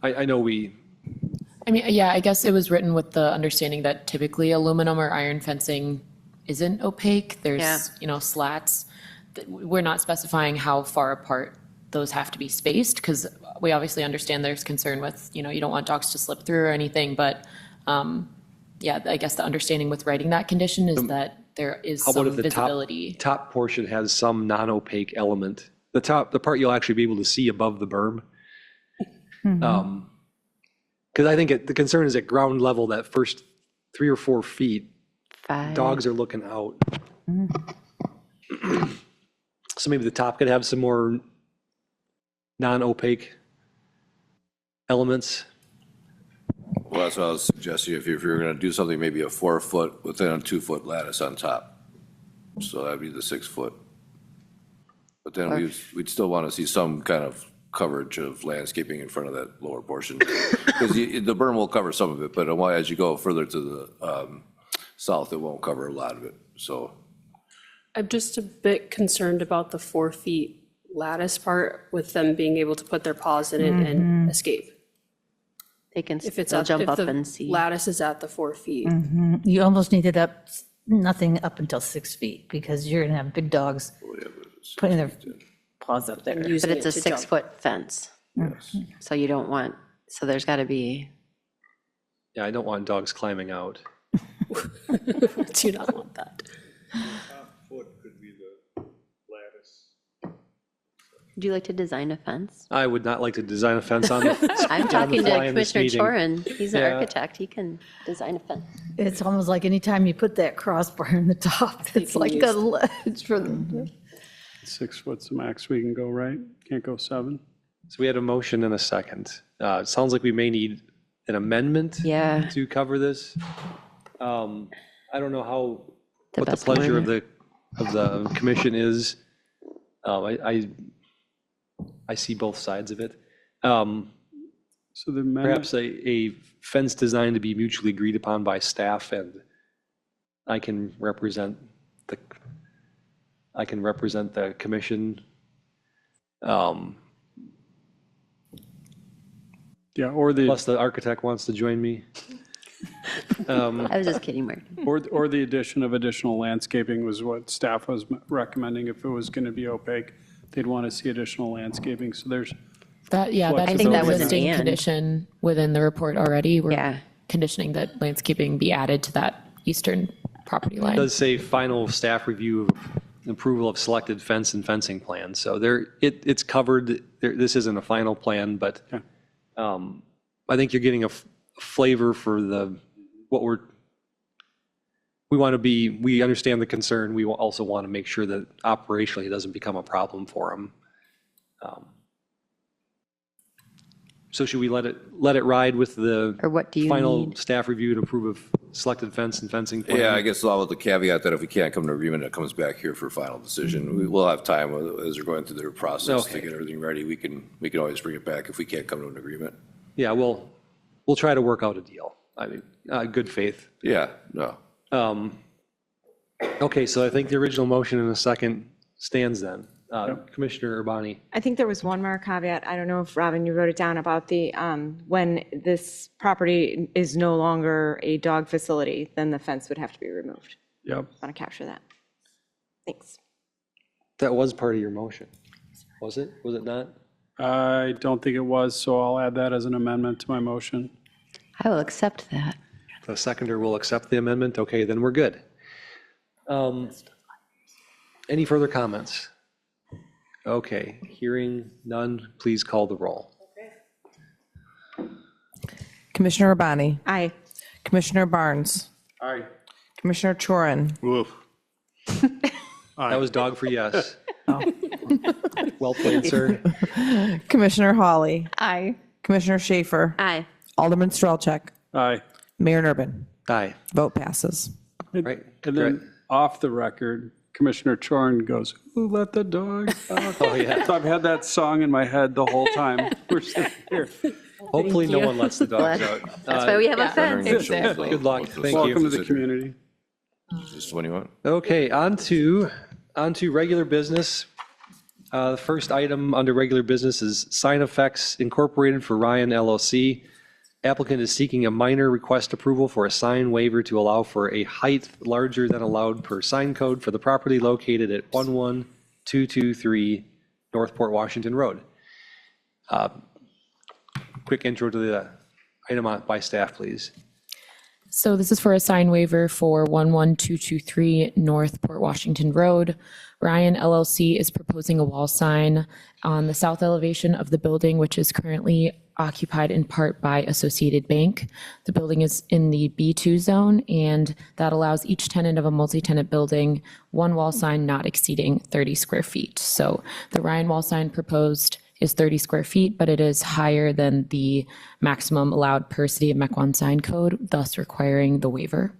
I know I mean, yeah, I guess it was written with the understanding that typically aluminum or iron fencing isn't opaque. There's, slats. We're not specifying how far apart those have to be spaced, because we obviously understand there's concern with, you don't want dogs to slip through or anything, but yeah, I guess the understanding with writing that condition is that there is How about some if the visibility. top portion has some non-opaque element? The part you'll actually be able to see above the berm. Because I think the concern is at ground level, that first 3 or 4 feet, 5. dogs are looking out. So maybe the top could have some more non-opaque elements. Well, that's what I was suggesting. If you're going to do something, maybe a 4-foot within a 2-foot lattice on top. So that'd be the 6-foot. But then we'd still want to see some kind of coverage of landscaping in front of that lower portion. Because the berm will cover some of it, but as you go further to the south, it won't cover a lot of it. So I'm just a bit concerned about the 4 feet lattice part, with them being able to put their paws in it and escape. They can If it's they'll up, jump if up the and see. lattice is at the 4 feet. You almost need it up nothing up until 6 feet, because you're gonna have big dogs putting their paws up there. But it's a 6-foot fence. So you don't want, so there's got to be, Yeah, I don't want dogs climbing out. Do not want that. Foot could be the lattice. would you like to design a fence? I would not like to design a fence on the. I'm on the talking fly to in this Commissioner meeting. Chorin. He's an Yeah. architect. He can design a fence. It's almost like anytime you put that crossbar in the top, it's like a ledge for them. 6 foot's the max we can go, right? Can't go 7? So we had a motion and a second. It sounds like we may need an amendment. Yeah. To cover this. I don't know what the best pleasure way. of the commission is. I see both sides of it. So the Perhaps a fence designed to be mutually agreed upon by staff, and I can represent the commission. yeah, or Plus the architect wants to join me. I was just kidding, Mark. or the addition of additional landscaping was what staff was recommending. If it was going to be opaque, they'd want to see additional landscaping. So there's That, yeah, that's I an think that was an existing and. condition within the report already. We're Yeah. conditioning that landscaping be added to that eastern property It line. does say final staff review of approval of selected fence and fencing plans. So it's covered. This isn't a final plan, but I think you're getting a flavor for we understand the concern. We also want to make sure that operationally it doesn't become a problem for them. So should we let it ride with the Or what do you final need? staff review and approve of selected fence and fencing plan? Yeah, I guess along with the caveat that if we can't come to agreement, it comes back here for final decision. We will have time as they're going through their process to Okay. get everything ready. We can always bring it back if we can't come to an agreement. Yeah, we'll try to work out a deal. I mean, good faith. Yeah, no. Okay, so I think the original motion in a second stands then. Commissioner Urbani. I think there was one more caveat. I don't know if, Robin, you wrote it down about the, when this property is no longer a dog facility, then the fence would have to be removed. Yep. Want to capture that. Thanks. That was part of your motion, was it? Was it not? I don't think it was, so I'll add that as an amendment to my motion. I will accept that. The seconder will accept the amendment. Okay, then we're good. Any further comments? Okay, hearing none, please call the roll. Commissioner Urbani. Aye. Commissioner Barnes. Aye. Commissioner Chorin. Woof. That was dog for yes. Well played, sir. Commissioner Hawley. Aye. Commissioner Schaefer. Aye. Alderman Strelcheck. Aye. Mayor Nurbin. Aye. Vote passes. Right. And then off the record, Commissioner Chorin goes, "Who let the dog out?" Oh, yeah. So I've had that song in my head the whole time. We're sitting here. Hopefully no one lets the dogs out. That's why we have a fence. Exactly. Good luck. Thank you. Welcome to the community. Is this the one you want? Okay, on to regular business. The first item under regular business is Sign Effects Incorporated for Ryan LLC. Applicant is seeking a minor request approval for a sign waiver to allow for a height larger than allowed per sign code for the property located at 11223 Northport Washington Road. Quick intro to the item by staff, please. So this is for a sign waiver for 11223 North Port Washington Road. Ryan LLC is proposing a wall sign on the south elevation of the building, which is currently occupied in part by Associated Bank. The building is in the B2 zone, and that allows each tenant of a multi-tenant building one wall sign not exceeding 30 square feet. So the Ryan wall sign proposed is 30 square feet, but it is higher than the maximum allowed per City of Mequon sign code, thus requiring the waiver.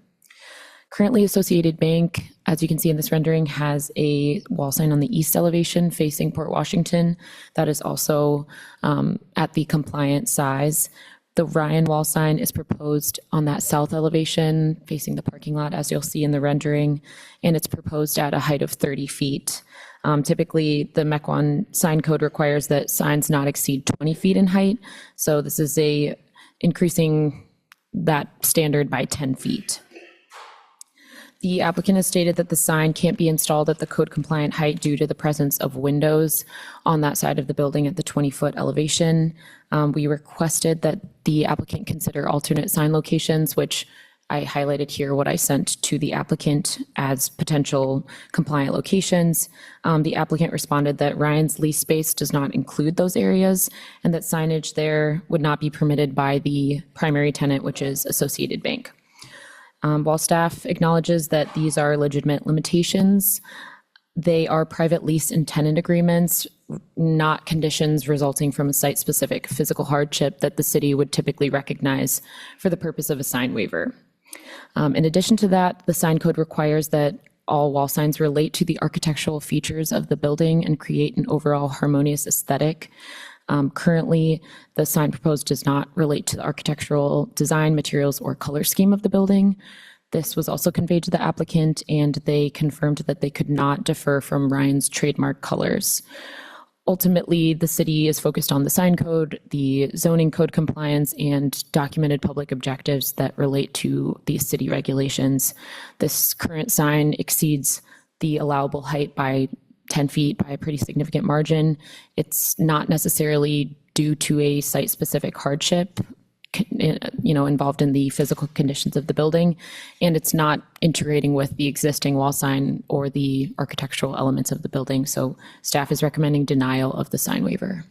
Currently, Associated Bank, as you can see in this rendering, has a wall sign on the east elevation facing Port Washington that is also at the compliant size. The Ryan wall sign is proposed on that south elevation facing the parking lot, as you'll see in the rendering, and it's proposed at a height of 30 feet. Typically, the Mequon sign code requires that signs not exceed 20 feet in height, so this is increasing that standard by 10 feet. The applicant has stated that the sign can't be installed at the code compliant height due to the presence of windows on that side of the building at the 20-foot elevation. We requested that the applicant consider alternate sign locations, which I highlighted here what I sent to the applicant as potential compliant locations. The applicant responded that Ryan's lease space does not include those areas and that signage there would not be permitted by the primary tenant, which is Associated Bank. While staff acknowledges that these are legitimate limitations, they are private lease and tenant agreements, not conditions resulting from a site-specific physical hardship that the city would typically recognize for the purpose of a sign waiver. In addition to that, the sign code requires that all wall signs relate to the architectural features of the building and create an overall harmonious aesthetic. Currently, the sign proposed does not relate to the architectural design, materials, or color scheme of the building. This was also conveyed to the applicant, and they confirmed that they could not differ from Ryan's trademark colors. Ultimately, the city is focused on the sign code, the zoning code compliance, and documented public objectives that relate to these city regulations. This current sign exceeds the allowable height by 10 feet by a pretty significant margin. It's not necessarily due to a site-specific hardship, involved in the physical conditions of the building, and it's not integrating with the existing wall sign or the architectural elements of the building. So staff is recommending denial of the sign waiver.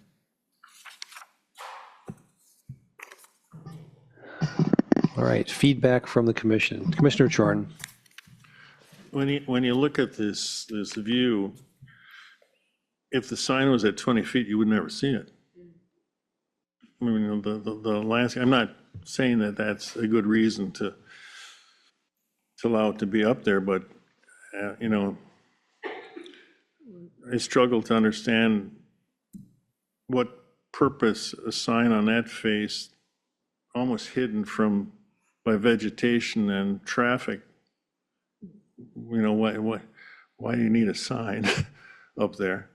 All right, feedback from the commission. Commissioner Chorn. When you look at this view, if the sign was at 20 feet, you would never see it. I mean, the landscape, I'm not saying that that's a good reason to allow it to be up there, but, I struggle to understand what purpose a sign on that face, almost hidden by vegetation and traffic, why do you need a sign up there?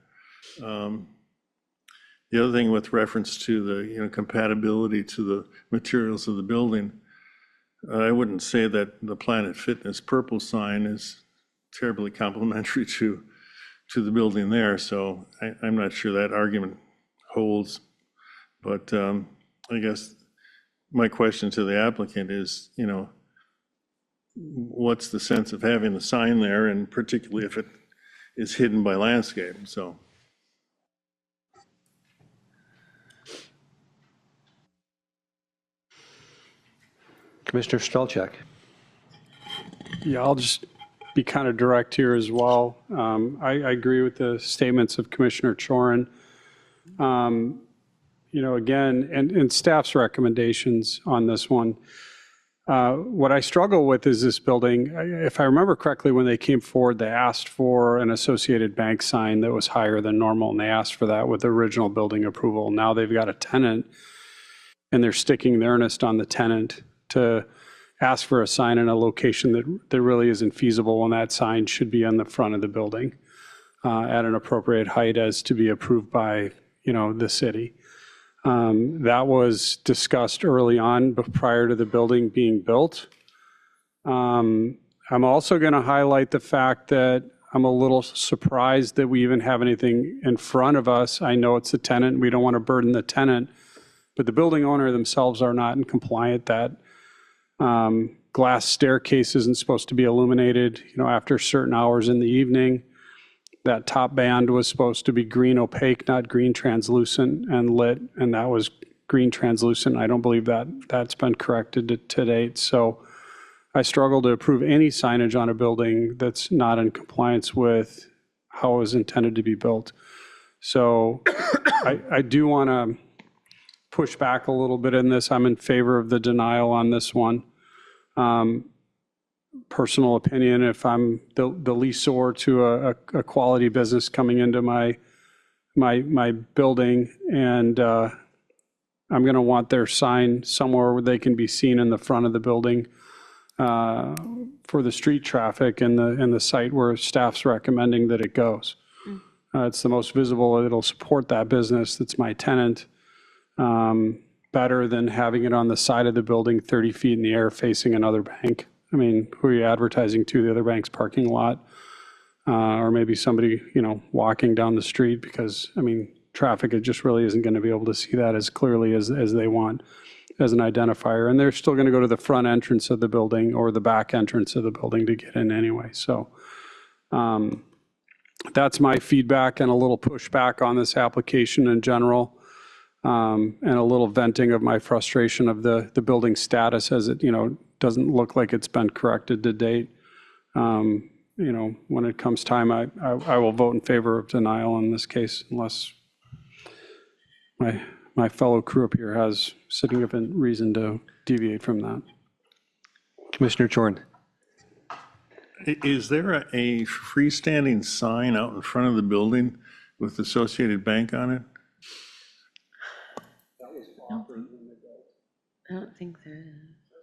The other thing with reference to the compatibility to the materials of the building, I wouldn't say that the Planet Fitness purple sign is terribly complementary to the building there. So I'm not sure that argument holds. But I guess my question to the applicant is, what's the sense of having the sign there, and particularly if it is hidden by landscape? So. Commissioner Strelchak. Yeah, I'll just be kind of direct here as well. I agree with the statements of Commissioner Chorin. Again, and staff's recommendations on this one. What I struggle with is this building. If I remember correctly, when they came forward, they asked for an Associated Bank sign that was higher than normal, and they asked for that with the original building approval. Now they've got a tenant, and they're sticking their earnest on the tenant to ask for a sign in a location that really isn't feasible, when that sign should be on the front of the building at an appropriate height as to be approved by, the city. That was discussed early on prior to the building being built. I'm also going to highlight the fact that I'm a little surprised that we even have anything in front of us. I know it's a tenant. We don't want to burden the tenant, but the building owner themselves are not in compliant. That glass staircase isn't supposed to be illuminated, after certain hours in the evening. That top band was supposed to be green opaque, not green translucent and lit, and that was green translucent. I don't believe that that's been corrected to date. So I struggle to approve any signage on a building that's not in compliance with how it was intended to be built. So I do want to push back a little bit in this. I'm in favor of the denial on this one. Personal opinion, if I'm the leaseor to a quality business coming into my building, and I'm going to want their sign somewhere where they can be seen in the front of the building for the street traffic and the site where staff's recommending that it goes. It's the most visible. It'll support that business that's my tenant better than having it on the side of the building 30 feet in the air facing another bank. I mean, who are you advertising to? The other bank's parking lot? Or maybe somebody, walking down the street, because, I mean, traffic, it just really isn't going to be able to see that as clearly as they want as an identifier. And they're still going to go to the front entrance of the building or the back entrance of the building to get in anyway. So that's my feedback and a little pushback on this application in general, and a little venting of my frustration of the building status as it, doesn't look like it's been corrected to date. When it comes time, I will vote in favor of denial in this case, unless my fellow crew up here has significant reason to deviate from that. Commissioner Chorn. Is there a freestanding sign out in front of the building with Associated Bank on it? I don't think there is.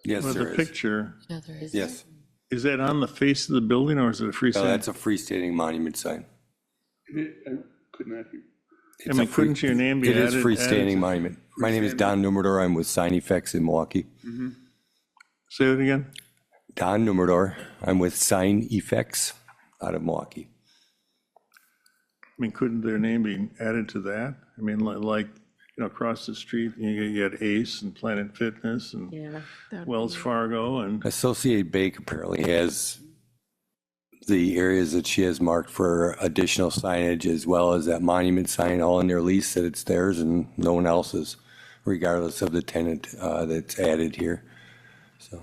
Yes, Well, there the is. picture, Yeah, there is. Yes. is that on the face of the building or is it a No, freestanding? that's a freestanding monument sign. I could not hear. I mean, couldn't your name be It is added? freestanding monument. My name is Don Numador. I'm with Sign Effects in Milwaukee. Say that again? Don Numador. I'm with Sign Effects out of Milwaukee. I mean, couldn't their name be added to that? I mean, like, across the street, you had Ace and Planet Fitness and Yeah. Wells Fargo and, Associated Bank apparently has the areas that she has marked for additional signage, as well as that monument sign, all in their lease that it's theirs and no one else's, regardless of the tenant that's added here. So.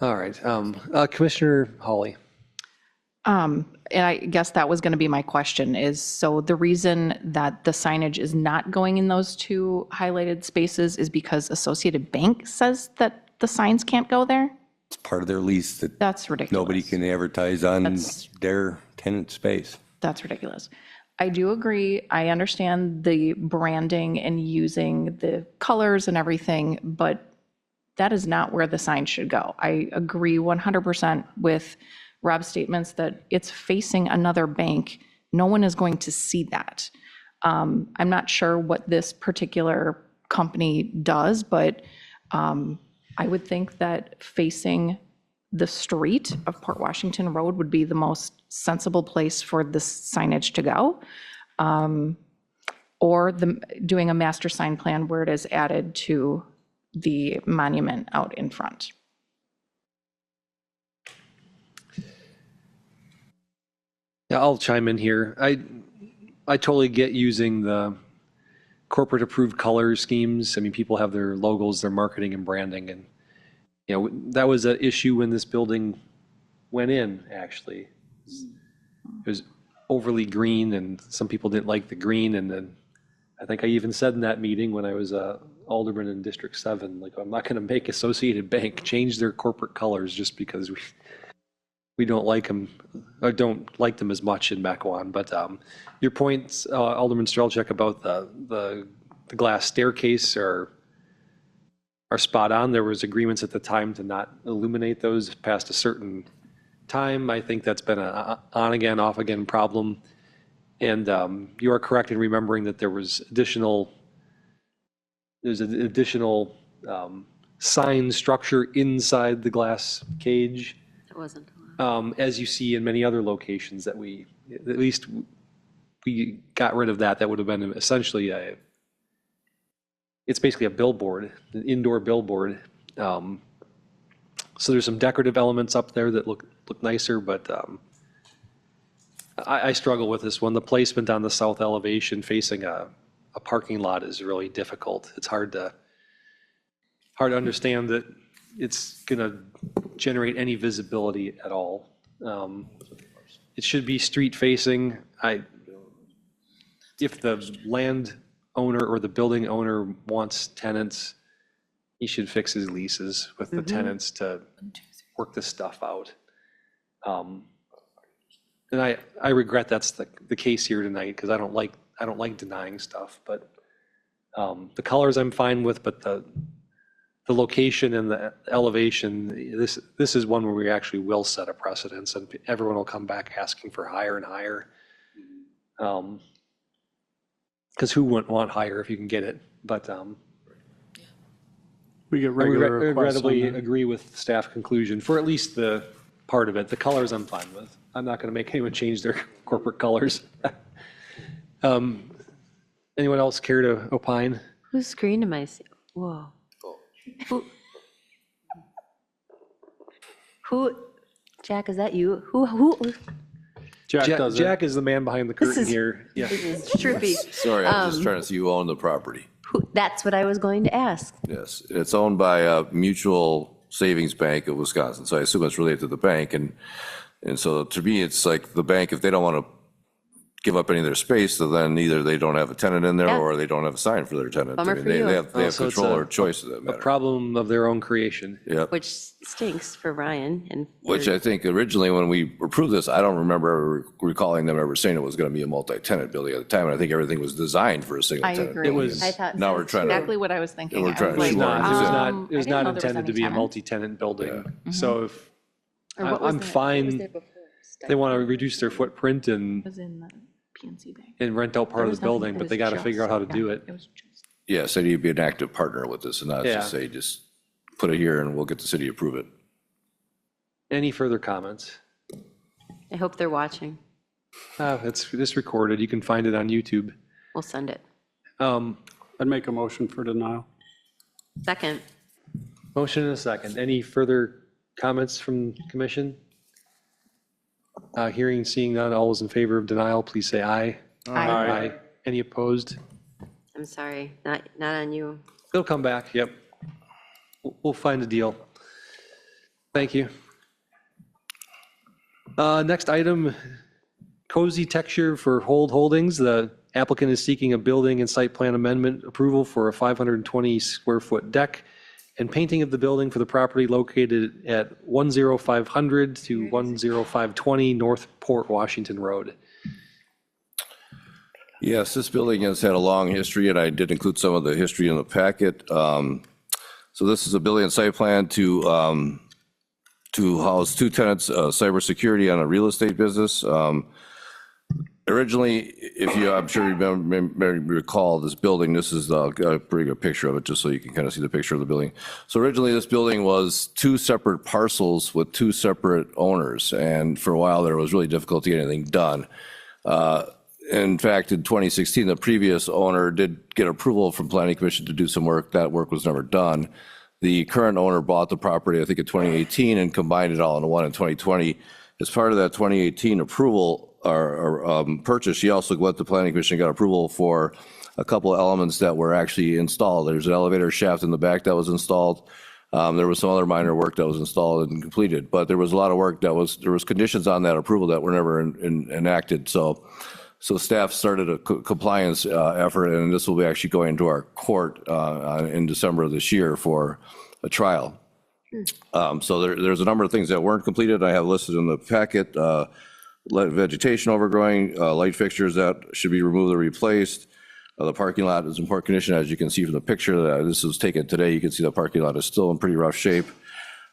All right. Commissioner Hawley. And I guess that was going to be my question is, so the reason that the signage is not going in those two highlighted spaces is because Associated Bank says that the signs can't go there? It's part of their lease that That's ridiculous. nobody can advertise on That's- their tenant space. That's ridiculous. I do agree. I understand the branding and using the colors and everything, but that is not where the sign should go. I agree 100% with Rob's statements that it's facing another bank. No one is going to see that. I'm not sure what this particular company does, but I would think that facing the street of Port Washington Road would be the most sensible place for this signage to go. Or doing a master sign plan where it is added to the monument out in front. Yeah, I'll chime in here. I totally get using the corporate approved color schemes. I mean, people have their logos, their marketing and branding, and that was an issue when this building went in, actually. It was overly green and some people didn't like the green, and then I think I even said in that meeting when I was alderman in District 7, like, I'm not going to make Associated Bank change their corporate colors just because we don't like them, or don't like them as much in Mequon. But your points, Alderman Strelchuk, about the glass staircase are spot on. There was agreements at the time to not illuminate those past a certain time. I think that's been an on again, off again problem. And you are correct in remembering that there's an additional sign structure inside the glass cage. It wasn't. As you see in many other locations that at least we got rid of that. That would have been essentially it's basically a billboard, an indoor billboard. So there's some decorative elements up there that look nicer, but I struggle with this one. The placement on the south elevation facing a parking lot is really difficult. It's hard to understand that it's going to generate any visibility at all. It should be street facing. If the land owner or the building owner wants tenants, he should fix his leases with the tenants to work this stuff out. And I regret that's the case here tonight, because I don't like denying stuff. But the colors I'm fine with, but the location and the elevation, this is one where we actually will set a precedence, and everyone will come back asking for higher and higher. Because who wouldn't want higher if you can get it? But We get I regular requests on regrettably that. agree with staff conclusion for at least the part of it. The colors I'm fine with. I'm not going to make anyone change their corporate colors. Anyone else care to opine? Whose screen am I seeing? Whoa. Who, Jack, is that you? Who? Jack does it. Jack is the man behind the curtain is- here. Yeah. This is trippy. Sorry, I'm just trying to see who owned the property. That's what I was going to ask. Yes, it's owned by a Mutual Savings Bank of Wisconsin, so I assume it's related to the bank. And so to me, it's like the bank, if they don't want to give up any of their space, so then either they don't have a tenant in there Yeah. or they don't have a sign for their tenant. Bummer I mean, for they you. they have So it's control a- or choice of that A matter. problem of their own creation. Yep. Which stinks for Ryan and. Which I think originally when we approved this, I don't remember recalling them ever saying it was going to be a multi-tenant building at the time. And I think everything was designed for a single I tenant. agree. It was- I thought Now so we're trying to- Exactly what I was thinking. we're I trying was to like, shore It it. was not, I it was didn't not know there was intended to any be a tenant. multi-tenant building. So if, Or what was I'm that? What was fine, there before? they want to reduce their footprint It and was in the PNC Bank. rent out part There of was the nothing. building, It but was they got to just- figure out how to do yeah, it. It was just. Yeah, so you'd be an active partner with this and not Yeah. just say, just put it here and we'll get the city to approve it. Any further comments? I hope they're watching. It's this recorded. You can find it on YouTube. We'll send it. I'd make a motion for denial. Second. Motion and a second. Any further comments from commission? Hearing, seeing none, all those in favor of denial, please say aye. Aye. Any opposed? I'm sorry, not on you. It'll come back, yep. We'll find a deal. Thank you. Next item, Cozy Texture for Hold Holdings. The applicant is seeking a building and site plan amendment approval for a 520 square foot deck and painting of the building for the property located at 10500 to 10520 North Port Washington Road. Yes, this building has had a long history, and I did include some of the history in the packet. So this is a building and site plan to house two tenants, cybersecurity on a real estate business. Originally, if you, I'm sure you recall this building, this is I'll bring a picture of it just so you can kind of see the picture of the building. So originally, this building was two separate parcels with two separate owners, and for a while there was really difficult to get anything done. In fact, in 2016, the previous owner did get approval from Planning Commission to do some work. That work was never done. The current owner bought the property, I think, in 2018 and combined it all into one in 2020. As part of that 2018 approval or purchase, she also went to Planning Commission and got approval for a couple of elements that were actually installed. There's an elevator shaft in the back that was installed. There was some other minor work that was installed and completed, but there was a lot of work there was conditions on that approval that were never enacted. So staff started a compliance effort, and this will be actually going to our court in December of this year for a trial. So there's a number of things that weren't completed. I have listed in the packet, vegetation overgrowing, light fixtures that should be removed or replaced. The parking lot is in poor condition, as you can see from the picture. This was taken today. You can see the parking lot is still in pretty rough shape.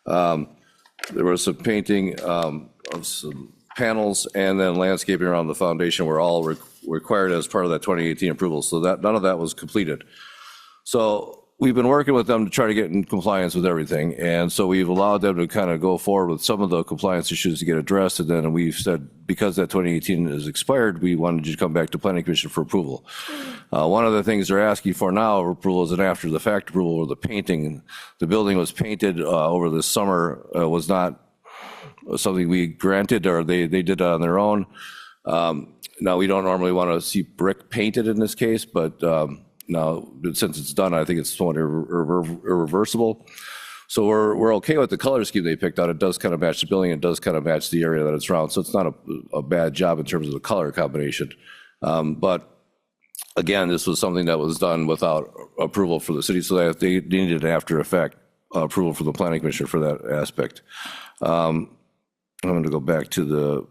There was some painting of some panels and then landscaping around the foundation were all required as part of that 2018 approval. So that none of that was completed. So we've been working with them to try to get in compliance with everything. And so we've allowed them to kind of go forward with some of the compliance issues to get addressed. And then we've said, because that 2018 is expired, we wanted you to come back to Planning Commission for approval. One of the things they're asking for now of approval is an after the fact approval of the painting. The building was painted over the summer, was not something we granted, or they did it on their own. Now, we don't normally want to see brick painted in this case, but now, since it's done, I think it's somewhat irreversible. So we're okay with the color scheme they picked out. It does kind of match the building. It does kind of match the area that it's around. So it's not a bad job in terms of the color combination. But again, this was something that was done without approval for the city, so that they needed an after effect approval from the Planning Commission for that aspect. I'm going to go back to the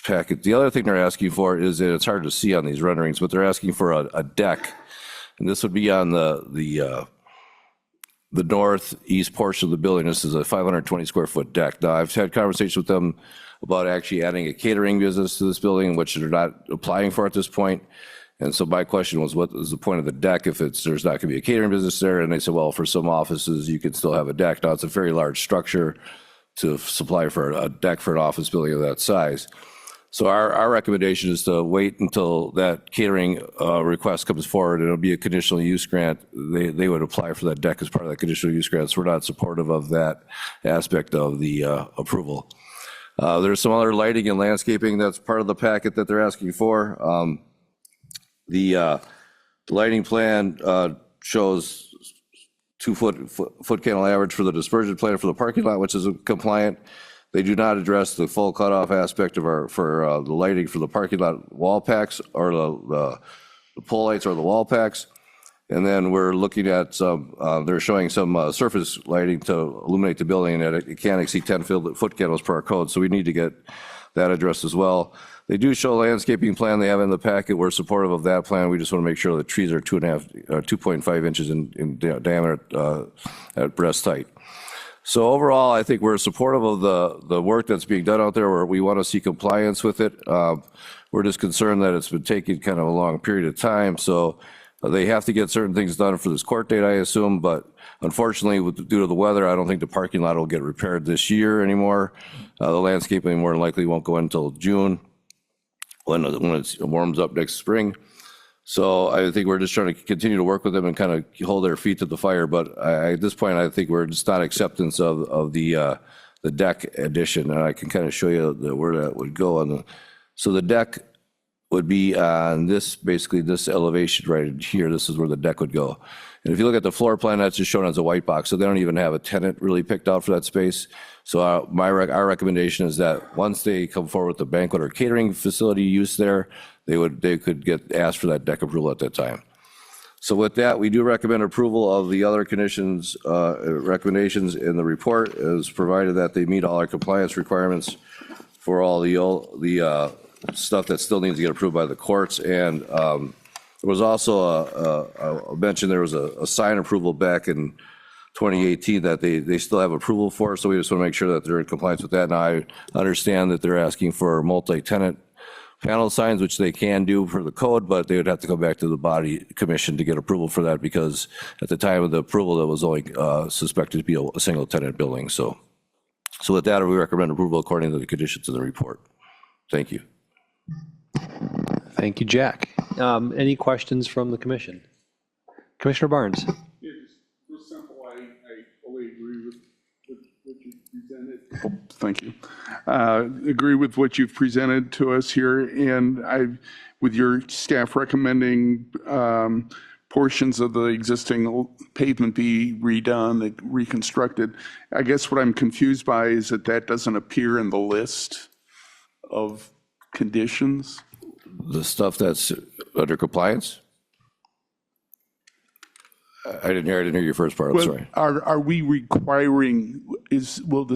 packet. The other thing they're asking for is, that it's hard to see on these renderings, but they're asking for a deck, and this would be on the northeast portion of the building. This is a 520 square foot deck. Now, I've had conversations with them about actually adding a catering business to this building, which they're not applying for at this point. And so my question was, what is the point of the deck if there's not going to be a catering business there? And they said, well, for some offices, you can still have a deck. Now, it's a very large structure to supply for a deck for an office building of that size. So our recommendation is to wait until that catering request comes forward, and it'll be a conditional use grant. They would apply for that deck as part of that conditional use grant, so we're not supportive of that aspect of the approval. There's some other lighting and landscaping that's part of the packet that they're asking for. The lighting plan shows 2-foot candle average for the dispersion plan for the parking lot, which is compliant. They do not address the full cutoff aspect of the lighting for the parking lot wall packs or the pole lights or the wall packs. And then we're looking at they're showing some surface lighting to illuminate the building, and it can't exceed 10-foot candles per our code. So we need to get that addressed as well. They do show a landscaping plan they have in the packet. We're supportive of that plan. We just want to make sure the trees are 2.5 inches in diameter at breast height. So overall, I think we're supportive of the work that's being done out there, where we want to see compliance with it. We're just concerned that it's been taking kind of a long period of time. So they have to get certain things done for this court date, I assume. But unfortunately, due to the weather, I don't think the parking lot will get repaired this year anymore. The landscaping more than likely won't go in until June when it warms up next spring. So I think we're just trying to continue to work with them and kind of hold their feet to the fire. But at this point, I think we're just not acceptance of the deck addition. And I can kind of show you where that would go on so the deck would be on basically this elevation right here. This is where the deck would go. And if you look at the floor plan, that's just shown as a white box. So they don't even have a tenant really picked out for that space. So our recommendation is that once they come forward with the banquet or catering facility use there, they could get asked for that deck approval at that time. So with that, we do recommend approval of the other conditions, recommendations in the report, as provided that they meet all our compliance requirements for all the stuff that still needs to get approved by the courts. And there was also I mentioned there was a sign approval back in 2018 that they still have approval for, so we just want to make sure that they're in compliance with that. Now, I understand that they're asking for multi-tenant panel signs, which they can do for the code, but they would have to go back to the body commission to get approval for that, because at the time of the approval, that was only suspected to be a single tenant building. So with that, we recommend approval according to the conditions of the report. Thank you. Thank you, Jack. Any questions from the commission? Commissioner Barnes. Real simple, I fully agree with what you presented. Oh, thank you. Agree with what you've presented to us here, and with your staff recommending portions of the existing pavement be redone, reconstructed. I guess what I'm confused by is that doesn't appear in the list of conditions. The stuff that's under compliance? I didn't hear your first part, I'm sorry. Are we requiring, is the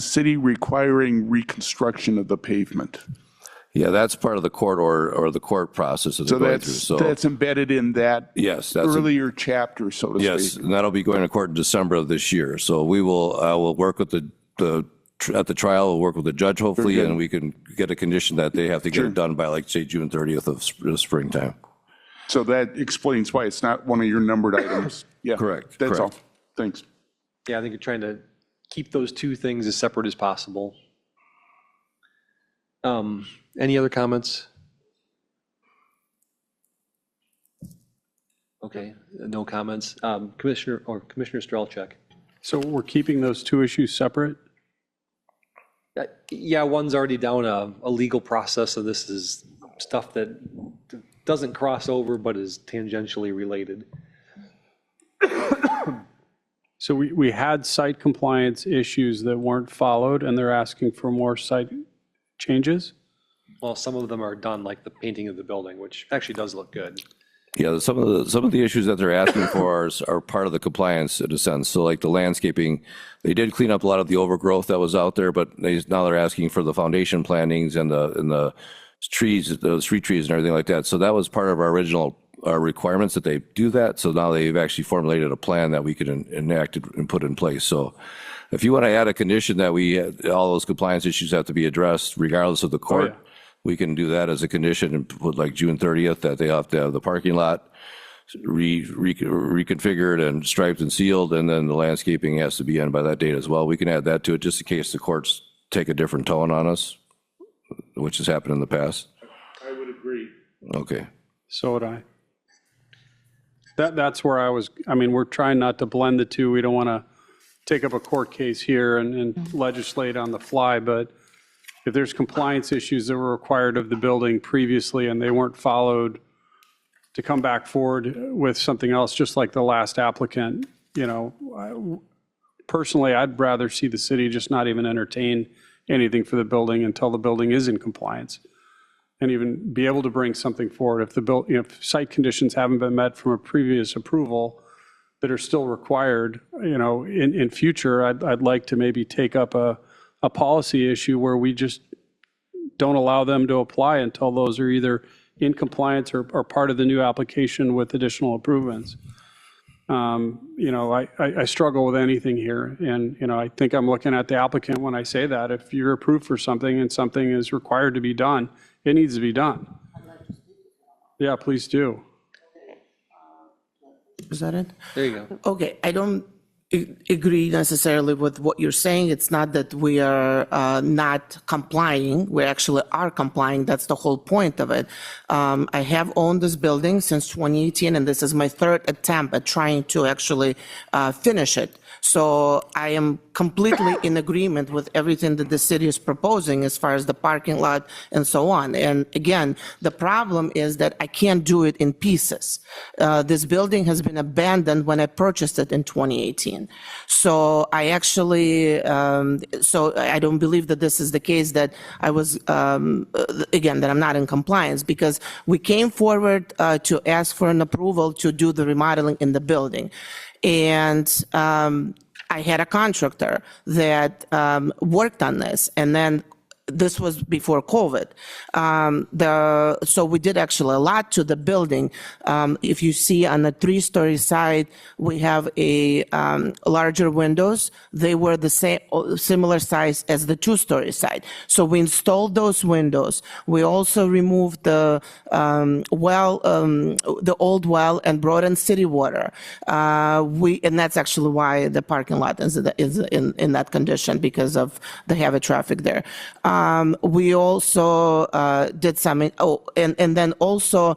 city requiring reconstruction of the pavement? Yeah, that's part of the court or the court process that they're going through. So that's embedded in that earlier chapter, so to speak. Yes, and that'll be going to court in December of this year. So we'll work with at the trial, we'll work with the judge hopefully, and we can get a condition that they have to get it done by, like, say, June 30th of springtime. So that explains why it's not one of your numbered items. Yeah, correct. That's all. Thanks. Yeah, I think you're trying to keep those two things as separate as possible. Any other comments? Okay, no comments. Commissioner Strelchuk. So we're keeping those two issues separate? Yeah, one's already down a legal process, so this is stuff that doesn't cross over but is tangentially related. So we had site compliance issues that weren't followed, and they're asking for more site changes? Well, some of them are done, like the painting of the building, which actually does look good. Yeah, some of the issues that they're asking for are part of the compliance in a sense. So like the landscaping, they did clean up a lot of the overgrowth that was out there, but now they're asking for the foundation plantings and the trees, the street trees and everything like that. So that was part of our original requirements that they do that. So now they've actually formulated a plan that we could enact and put in place. So if you want to add a condition that all those compliance issues have to be addressed regardless of the court, we can do that as a condition and put like June 30th, that they have to have the parking lot reconfigured and striped and sealed, and then the landscaping has to be in by that date as well. We can add that to it just in case the courts take a different tone on us, which has happened in the past. I would agree. Okay. So would I. That's where I was, I mean, we're trying not to blend the two. We don't want to take up a court case here and legislate on the fly, but if there's compliance issues that were required of the building previously and they weren't followed, to come back forward with something else, just like the last applicant, personally, I'd rather see the city just not even entertain anything for the building until the building is in compliance, and even be able to bring something forward if site conditions haven't been met from a previous approval that are still required. In future, I'd like to maybe take up a policy issue where we just don't allow them to apply until those are either in compliance or part of the new application with additional improvements. I struggle with anything here, and I think I'm looking at the applicant when I say that. If you're approved for something and something is required to be done, it needs to be done. Yeah, please do. Is that it? There you go. Okay, I don't agree necessarily with what you're saying. It's not that we are not complying. We actually are complying. That's the whole point of it. I have owned this building since 2018, and this is my third attempt at trying to actually finish it. So I am completely in agreement with everything that the city is proposing as far as the parking lot and so on. And again, the problem is that I can't do it in pieces. This building has been abandoned when I purchased it in 2018. So I actually, so I don't believe that this is the case, that I was, again, that I'm not in compliance, because we came forward to ask for an approval to do the remodeling in the building. And I had a contractor that worked on this, and then this was before COVID. So we did actually a lot to the building. If you see on the 3-story side, we have a larger windows. They were the same, similar size as the 2-story side. So we installed those windows. We also removed the the old well, and brought in city water. And that's actually why the parking lot is in that condition, because of the heavy traffic there. We also did some, and then also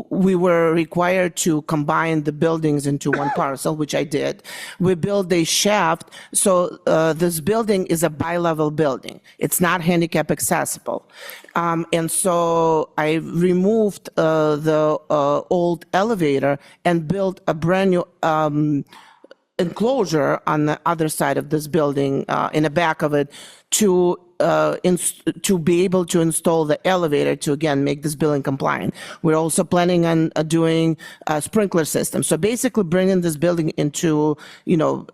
we were required to combine the buildings into one parcel, which I did. We built a shaft. So this building is a bi-level building. It's not handicap accessible. And so I removed the old elevator and built a brand new enclosure on the other side of this building, in the back of it, to be able to install the elevator to, again, make this building compliant. We're also planning on doing a sprinkler system. So basically bringing this building into,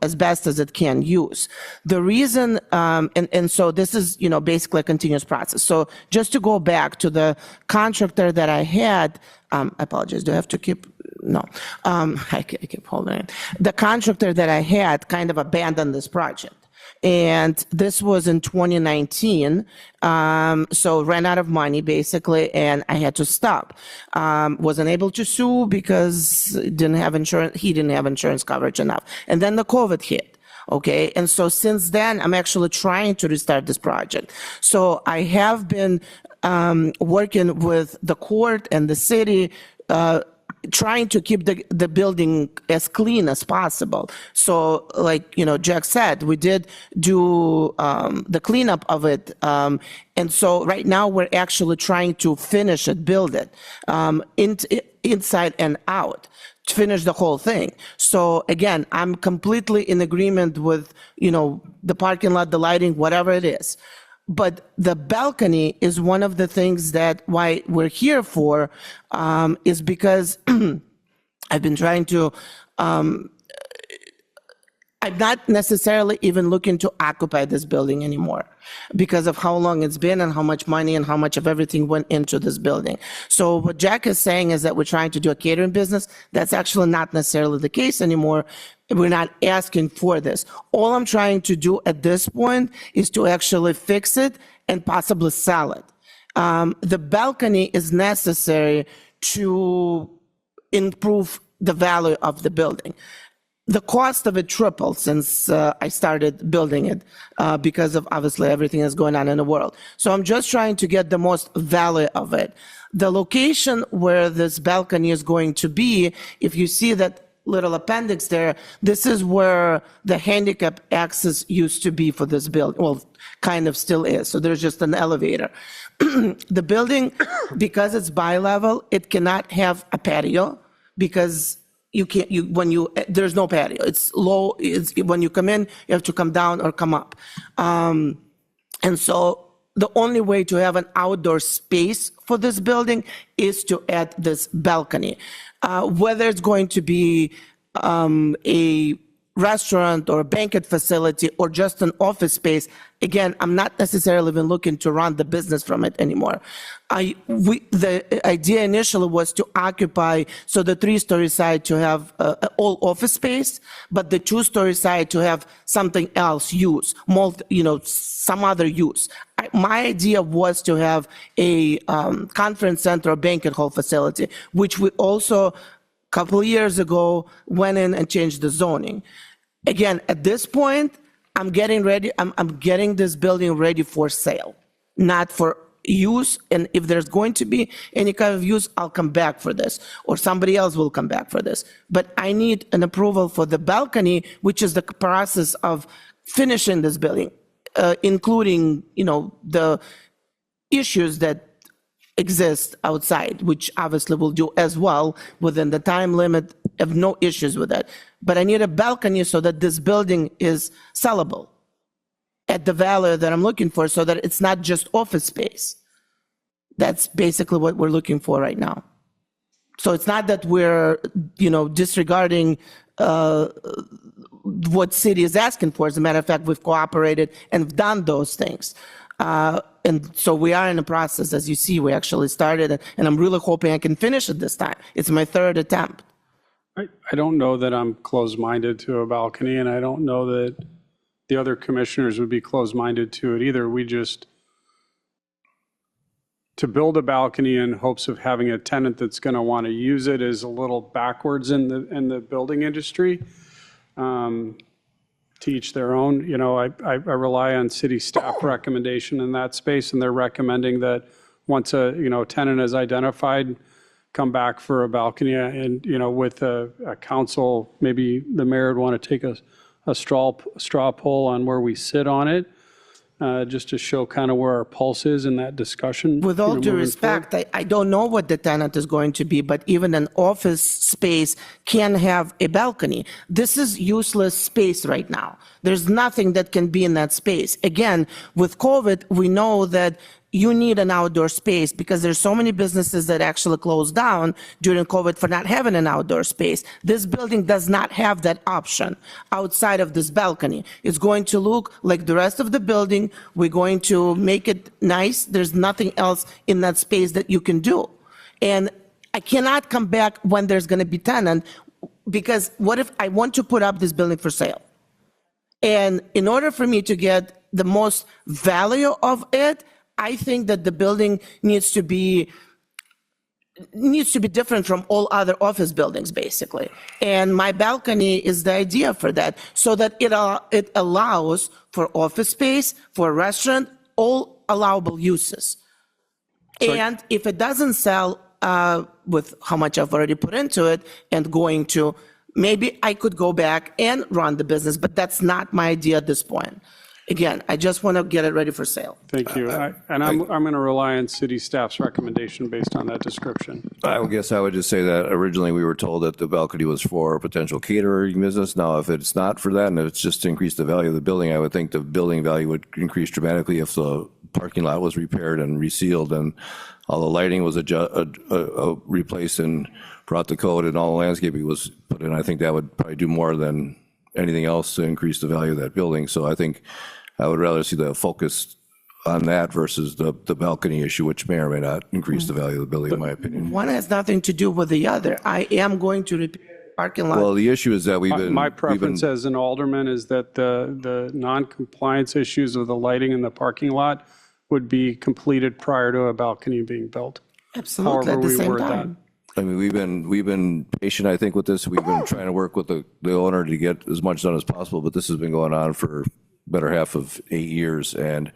as best as it can use. The reason, and so this is, basically a continuous process. So just to go back to the contractor that I had, I apologize, do I have to keep? No, I keep holding it. The contractor that I had kind of abandoned this project. And this was in 2019, so ran out of money basically, and I had to stop. Wasn't able to sue because didn't have insurance. He didn't have insurance coverage enough. And then the COVID hit. Okay, and so since then, I'm actually trying to restart this project. So I have been working with the court and the city, trying to keep the building as clean as possible. So like, Jack said, we did do the cleanup of it. And so right now we're actually trying to finish it, build it, inside and out, to finish the whole thing. So again, I'm completely in agreement with, the parking lot, the lighting, whatever it is. But the balcony is one of the things that why we're here for, is because I've been trying to, I'm not necessarily even looking to occupy this building anymore because of how long it's been and how much money and how much of everything went into this building. So what Jack is saying is that we're trying to do a catering business. That's actually not necessarily the case anymore. We're not asking for this. All I'm trying to do at this point is to actually fix it and possibly sell it. The balcony is necessary to improve the value of the building. The cost of it tripled since I started building it because of obviously everything that's going on in the world. So I'm just trying to get the most value of it. The location where this balcony is going to be, if you see that little appendix there, this is where the handicap access used to be for this building. Well, kind of still is. So there's just an elevator. The building, because it's bi-level, it cannot have a patio because you can't, there's no patio. It's low, when you come in, you have to come down or come up. And so the only way to have an outdoor space for this building is to add this balcony. Whether it's going to be a restaurant or a banquet facility or just an office space, again, I'm not necessarily even looking to run the business from it anymore. The idea initially was to occupy, so the 3-story side to have all office space, but the 2-story side to have something else use, some other use. My idea was to have a conference center or banquet hall facility, which we also, a couple of years ago, went in and changed the zoning. Again, at this point, I'm getting ready, I'm getting this building ready for sale, not for use. And if there's going to be any kind of use, I'll come back for this, or somebody else will come back for this. But I need an approval for the balcony, which is the process of finishing this building, including, the issues that exist outside, which obviously we'll do as well within the time limit. I have no issues with that. But I need a balcony so that this building is sellable at the value that I'm looking for, so that it's not just office space. That's basically what we're looking for right now. So it's not that we're, disregarding what city is asking for. As a matter of fact, we've cooperated and done those things. And so we are in the process. As you see, we actually started, and I'm really hoping I can finish it this time. It's my 3rd attempt. I don't know that I'm closed-minded to a balcony, and I don't know that the other commissioners would be closed-minded to it either. To build a balcony in hopes of having a tenant that's going to want to use it is a little backwards in the building industry. To each their own. I rely on city staff recommendation in that space, and they're recommending that once a tenant is identified, come back for a balcony. And with a council, maybe the mayor would want to take a straw poll on where we sit on it, just to show kind of where our pulse is in that discussion. With all due respect, I don't know what the tenant is going to be, but even an office space can have a balcony. This is useless space right now. There's nothing that can be in that space. Again, with COVID, we know that you need an outdoor space because there's so many businesses that actually closed down during COVID for not having an outdoor space. This building does not have that option outside of this balcony. It's going to look like the rest of the building. We're going to make it nice. There's nothing else in that space that you can do. And I cannot come back when there's going to be tenant, because what if I want to put up this building for sale? And in order for me to get the most value of it, I think that the building needs to be different from all other office buildings, basically. And my balcony is the idea for that, so that it allows for office space, for a restaurant, all allowable uses. And if it doesn't sell with how much I've already put into it and going to, maybe I could go back and run the business, but that's not my idea at this point. Again, I just want to get it ready for sale. Thank you. I'm going to rely on city staff's recommendation based on that description. I guess I would just say that originally we were told that the balcony was for a potential catering business. Now, if it's not for that, and if it's just to increase the value of the building, I would think the building value would increase dramatically if the parking lot was repaired and resealed, and all the lighting was replaced and brought to code, and all the landscaping was put in. I think that would probably do more than anything else to increase the value of that building. So I think I would rather see the focus on that versus the balcony issue, which may or may not increase the value of the building, in my opinion. One has nothing to do with the other. I am going to repair the parking lot. Well, the issue is that My preference as an alderman is that the non-compliance issues of the lighting in the parking lot would be completed prior to a balcony being built. Absolutely, However at the we same word that. time. I mean, we've been patient, I think, with this. We've been trying to work with the owner to get as much done as possible, but this has been going on for better half of 8 years. And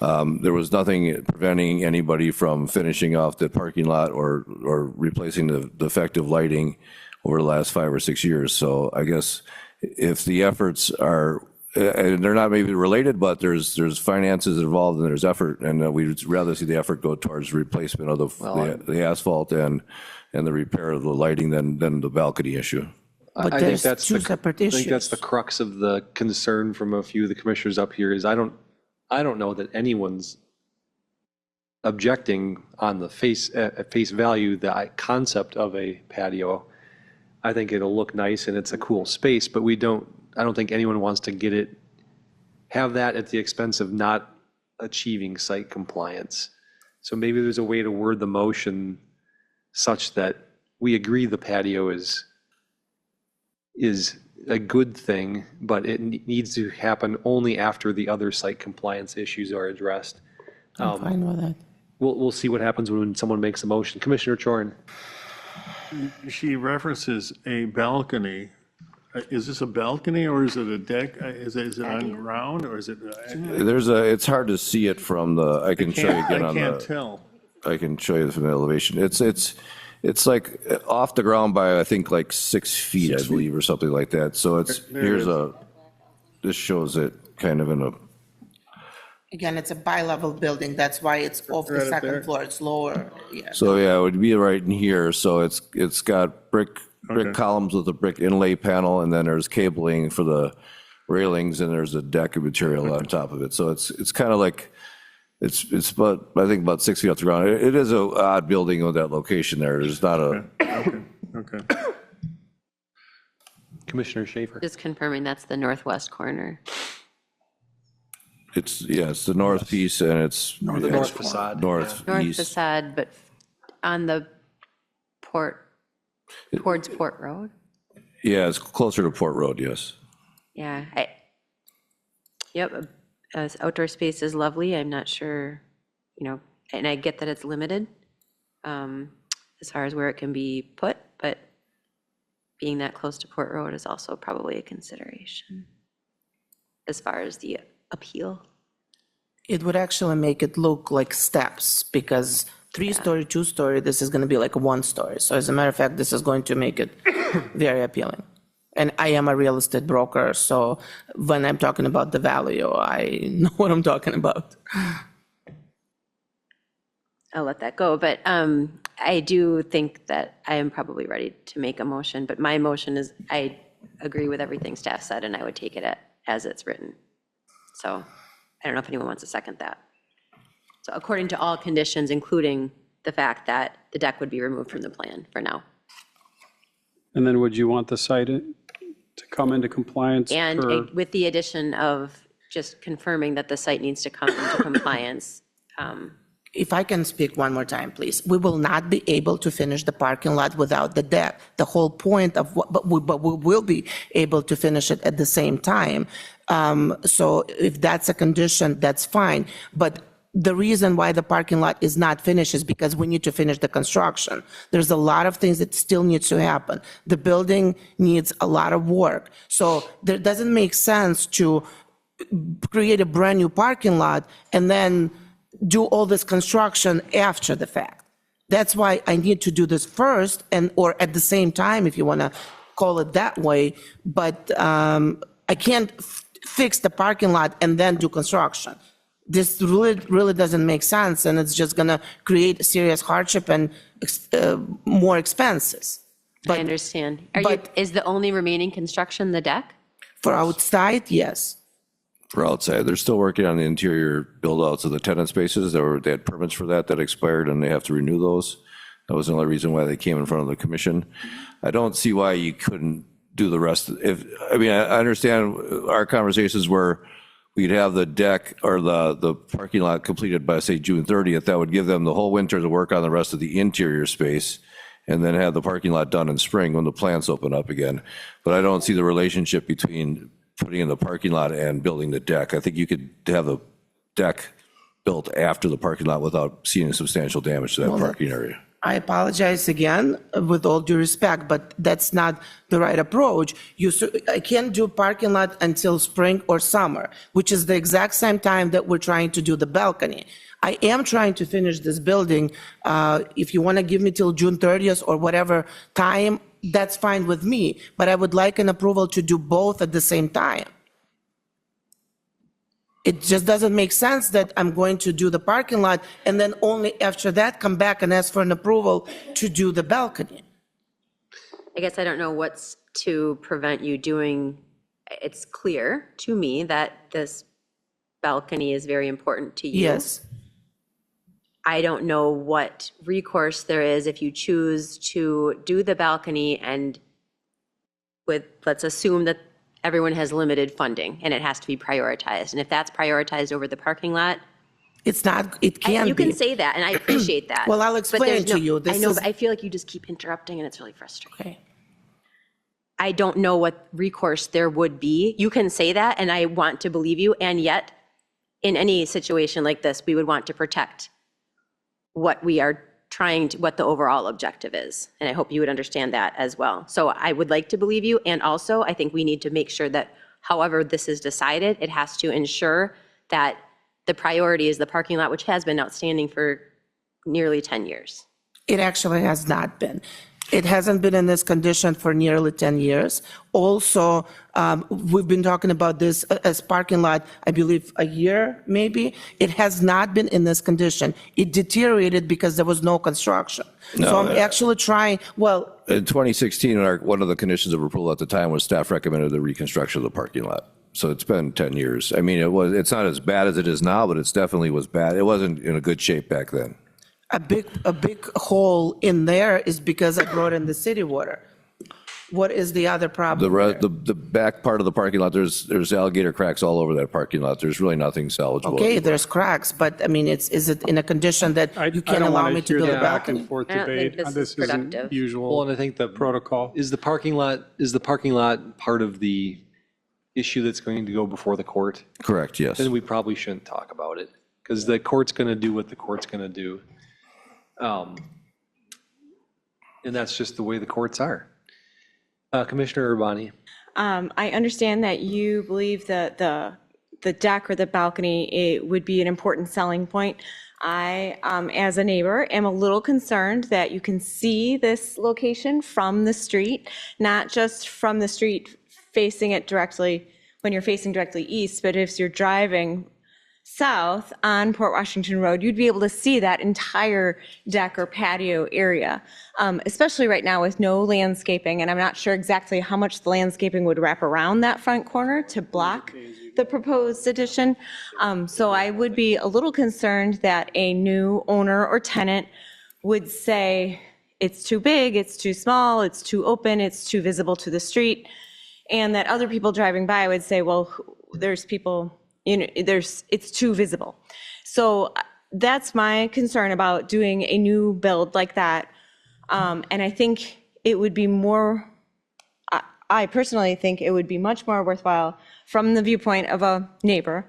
there was nothing preventing anybody from finishing off the parking lot or replacing the defective lighting over the last 5 or 6 years. So I guess if the efforts are, and they're not maybe related, but there's finances involved and there's effort, and we'd rather see the effort go towards replacement of the asphalt and the repair of the lighting than the balcony issue. But I think there's that's two separate I think that's issues. the crux of the concern from a few of the commissioners up here is I don't know that anyone's objecting on the face value, the concept of a patio. I think it'll look nice and it's a cool space, but I don't think anyone wants to have that at the expense of not achieving site compliance. So maybe there's a way to word the motion such that we agree the patio is a good thing, but it needs to happen only after the other site compliance issues are addressed. I'm fine with that. We'll see what happens when someone makes a motion. Commissioner Chorin. She references a balcony. Is this a balcony or is it a deck? Is it on ground or is it? It's hard to see it from I can show you again I on can't tell. I can show you from the elevation. It's like off the ground by, I think, like 6 feet, I believe, or something like that. So this shows it kind of in a. Again, it's a bi-level building, that's why it's off the Right up second there. floor, it's lower, yeah. So yeah, it would be right in here. So it's got brick columns with a brick inlay panel, and then there's cabling for the railings, and there's a deck of material on top of it. So it's kind of like it's about, I think, about 6 feet off the ground. It is a odd building with that location there. There's not a. Okay. Commissioner Schaefer. Just confirming that's the northwest corner. It's the north piece, and it's The north facade. North northeast. facade, but on the towards Port Road? Yeah, it's closer to Port Road. Yes. Yeah, yep, outdoor space is lovely. I'm not sure, and I get that it's limited as far as where it can be put, but being that close to Port Road is also probably a consideration as far as the appeal. It would actually make it look like steps, because 3-story, 2-story, this is gonna be like a 1-story. So as a matter of fact, this is going to make it very appealing. And I am a real estate broker, so when I'm talking about the value, I know what I'm talking about. I'll let that go, but I do think that I am probably ready to make a motion, but my motion is, I agree with everything staff said, and I would take it as it's written. So I don't know if anyone wants to second that. So according to all conditions, including the fact that the deck would be removed from the plan for now. And then would you want the site to come into compliance? And with the addition of just confirming that the site needs to come into compliance. If I can speak one more time, please. We will not be able to finish the parking lot without the deck. The whole point of but we will be able to finish it at the same time. So if that's a condition, that's fine. But the reason why the parking lot is not finished is because we need to finish the construction. There's a lot of things that still needs to happen. The building needs a lot of work. So there doesn't make sense to create a brand new parking lot and then do all this construction after the fact. That's why I need to do this first or at the same time, if you want to call it that way. But I can't fix the parking lot and then do construction. This really doesn't make sense, and it's just going to create serious hardship and more expenses. I understand. Is the only remaining construction the deck? For outside, yes. For outside, they're still working on the interior build-outs of the tenant spaces. They had permits for that expired, and they have to renew those. That was another reason why they came in front of the commission. I don't see why you couldn't do the rest. I understand our conversations where we'd have the deck or the parking lot completed by, say, June 30th. That would give them the whole winter to work on the rest of the interior space, and then have the parking lot done in spring when the plants open up again. But I don't see the relationship between putting in the parking lot and building the deck. I think you could have the deck built after the parking lot without seeing substantial damage to that parking area. I apologize again, with all due respect, but that's not the right approach. I can't do parking lot until spring or summer, which is the exact same time that we're trying to do the balcony. I am trying to finish this building. If you want to give me till June 30th or whatever time, that's fine with me, but I would like an approval to do both at the same time. It just doesn't make sense that I'm going to do the parking lot and then only after that come back and ask for an approval to do the balcony. I guess I don't know what's to prevent you doing, it's clear to me that this balcony is very important to you. Yes. I don't know what recourse there is if you choose to do the balcony and let's assume that everyone has limited funding and it has to be prioritized. And if that's prioritized over the parking lot. It's not, it can be. You can say that and I appreciate that. Well, I'll explain to you. I know, but I feel like you just keep interrupting and it's really frustrating. Okay. I don't know what recourse there would be. You can say that and I want to believe you. And yet in any situation like this, we would want to protect what we are what the overall objective is. And I hope you would understand that as well. So I would like to believe you. And also I think we need to make sure that however this is decided, it has to ensure that the priority is the parking lot, which has been outstanding for nearly 10 years. It actually has not been. It hasn't been in this condition for nearly 10 years. Also, we've been talking about this as parking lot, I believe a year maybe. It has not been in this condition. It deteriorated because there was no construction. So I'm actually trying, well. In 2016, one of the conditions of approval at the time was staff recommended the reconstruction of the parking lot. So it's been 10 years. I mean, it's not as bad as it is now, but it definitely was bad. It wasn't in a good shape back then. A big hole in there is because I brought in the city water. What is the other problem? The back part of the parking lot, there's alligator cracks all over that parking lot. There's really nothing salvageable. Okay, there's cracks, but I mean, is it in a condition that you can't allow me to build a back and balcony? forth I don't think debate. this is productive. Usual Well, and I think the protocol. Is the parking lot part of the issue that's going to go before the court? Correct, yes. Then we probably shouldn't talk about it because the court's going to do what the court's going to do. And that's just the way the courts are. Commissioner Urbani. I understand that you believe that the deck or the balcony, it would be an important selling point. I, as a neighbor, am a little concerned that you can see this location from the street, not just from the street facing it directly, when you're facing directly east, but if you're driving south on Port Washington Road, you'd be able to see that entire deck or patio area, especially right now with no landscaping. And I'm not sure exactly how much the landscaping would wrap around that front corner to block the proposed addition. So I would be a little concerned that a new owner or tenant would say, it's too big, it's too small, it's too open, it's too visible to the street. And that other people driving by would say, well, there's people, it's too visible. So that's my concern about doing a new build like that. And I think it would be I personally think it would be much more worthwhile from the viewpoint of a neighbor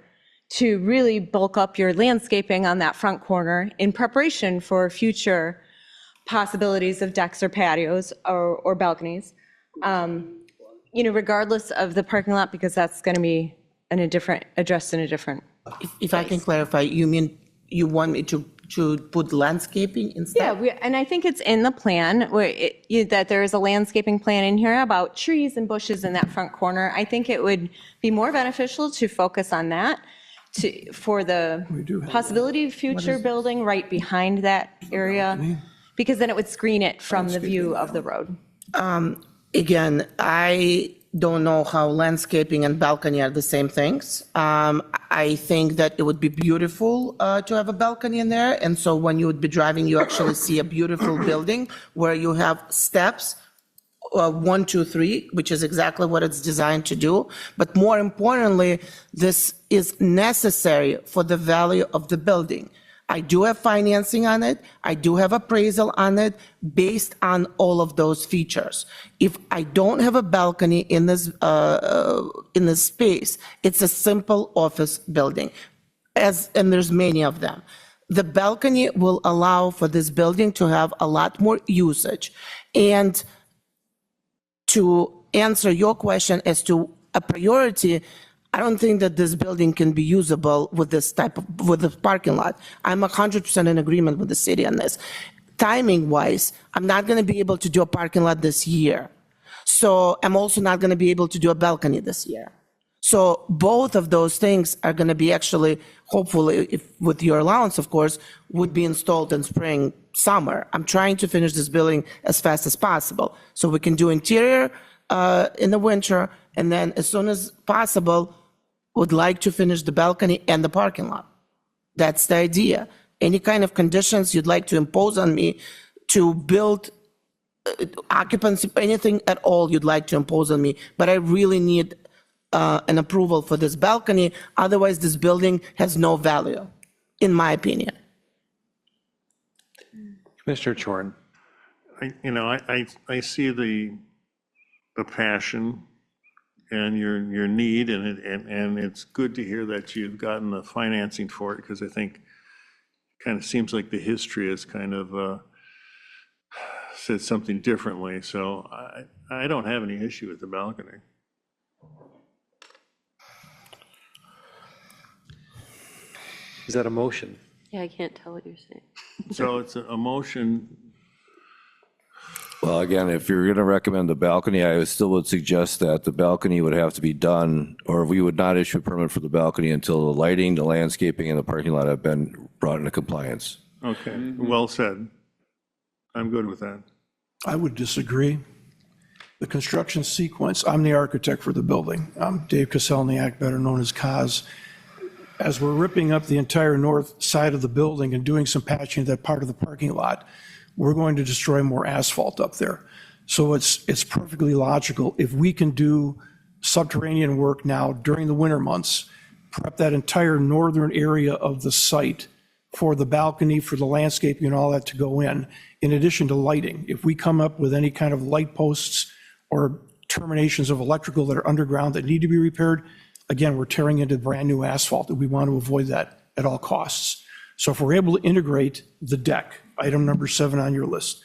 to really bulk up your landscaping on that front corner in preparation for future possibilities of decks or patios or balconies, regardless of the parking lot, because that's going to be addressed in a different. If I can clarify, you mean you want me to put landscaping instead? Yeah, and I think it's in the plan that there is a landscaping plan in here about trees and bushes in that front corner. I think it would be more beneficial to focus on that for the possibility of future building right behind that area, because then it would screen it from the view of the road. Again, I don't know how landscaping and balcony are the same things. I think that it would be beautiful to have a balcony in there. And so when you would be driving, you actually see a beautiful building where you have steps, 1, 2, 3, which is exactly what it's designed to do. But more importantly, this is necessary for the value of the building. I do have financing on it. I do have appraisal on it based on all of those features. If I don't have a balcony in this space, it's a simple office building. and there's many of them. The balcony will allow for this building to have a lot more usage. And to answer your question as to a priority, I don't think that this building can be usable with this with the parking lot. I'm 100% in agreement with the city on this. Timing wise, I'm not going to be able to do a parking lot this year. So I'm also not going to be able to do a balcony this year. So both of those things are going to be actually, hopefully, if with your allowance, of course, would be installed in spring, summer. I'm trying to finish this building as fast as possible. So we can do interior in the winter, and then as soon as possible, would like to finish the balcony and the parking lot. That's the idea. Any kind of conditions you'd like to impose on me to build occupancy, anything at all you'd like to impose on me, but I really need an approval for this balcony. Otherwise, this building has no value, in my opinion. Commissioner Chorin. I see the passion and your need, and it's good to hear that you've gotten the financing for it, because I think it kind of seems like the history has kind of said something differently. So I don't have any issue with the balcony. Is that a motion? Yeah, I can't tell what you're saying. So it's a motion. Well, again, if you're going to recommend the balcony, I still would suggest that the balcony would have to be done, or we would not issue a permit for the balcony until the lighting, the landscaping, and the parking lot have been brought into compliance. Okay, well said. I'm good with that. I would disagree. The construction sequence, I'm the architect for the building. I'm Dave Koselniak, better known as Kaz. As we're ripping up the entire north side of the building and doing some patching of that part of the parking lot, we're going to destroy more asphalt up there. So it's perfectly logical. If we can do subterranean work now during the winter months, prep that entire northern area of the site for the balcony, for the landscaping and all that to go in addition to lighting. If we come up with any kind of light posts or terminations of electrical that are underground that need to be repaired, again, we're tearing into brand new asphalt, and we want to avoid that at all costs. So if we're able to integrate the deck, item number 7 on your list,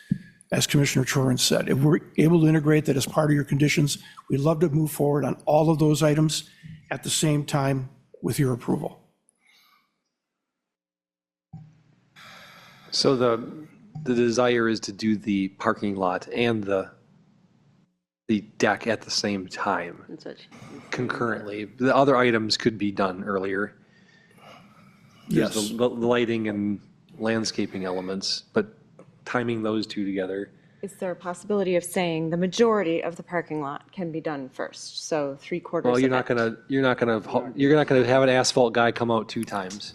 as Commissioner Chorin said, if we're able to integrate that as part of your conditions, we'd love to move forward on all of those items at the same time with your approval. So the desire is to do the parking lot and the deck at the same time, concurrently. The other items could be done earlier. There's Yes. the lighting and landscaping elements, but timing those two together. Is there a possibility of saying the majority of the parking lot can be done first? So 3/4 Well, of you're not gonna have an asphalt guy come out 2 times.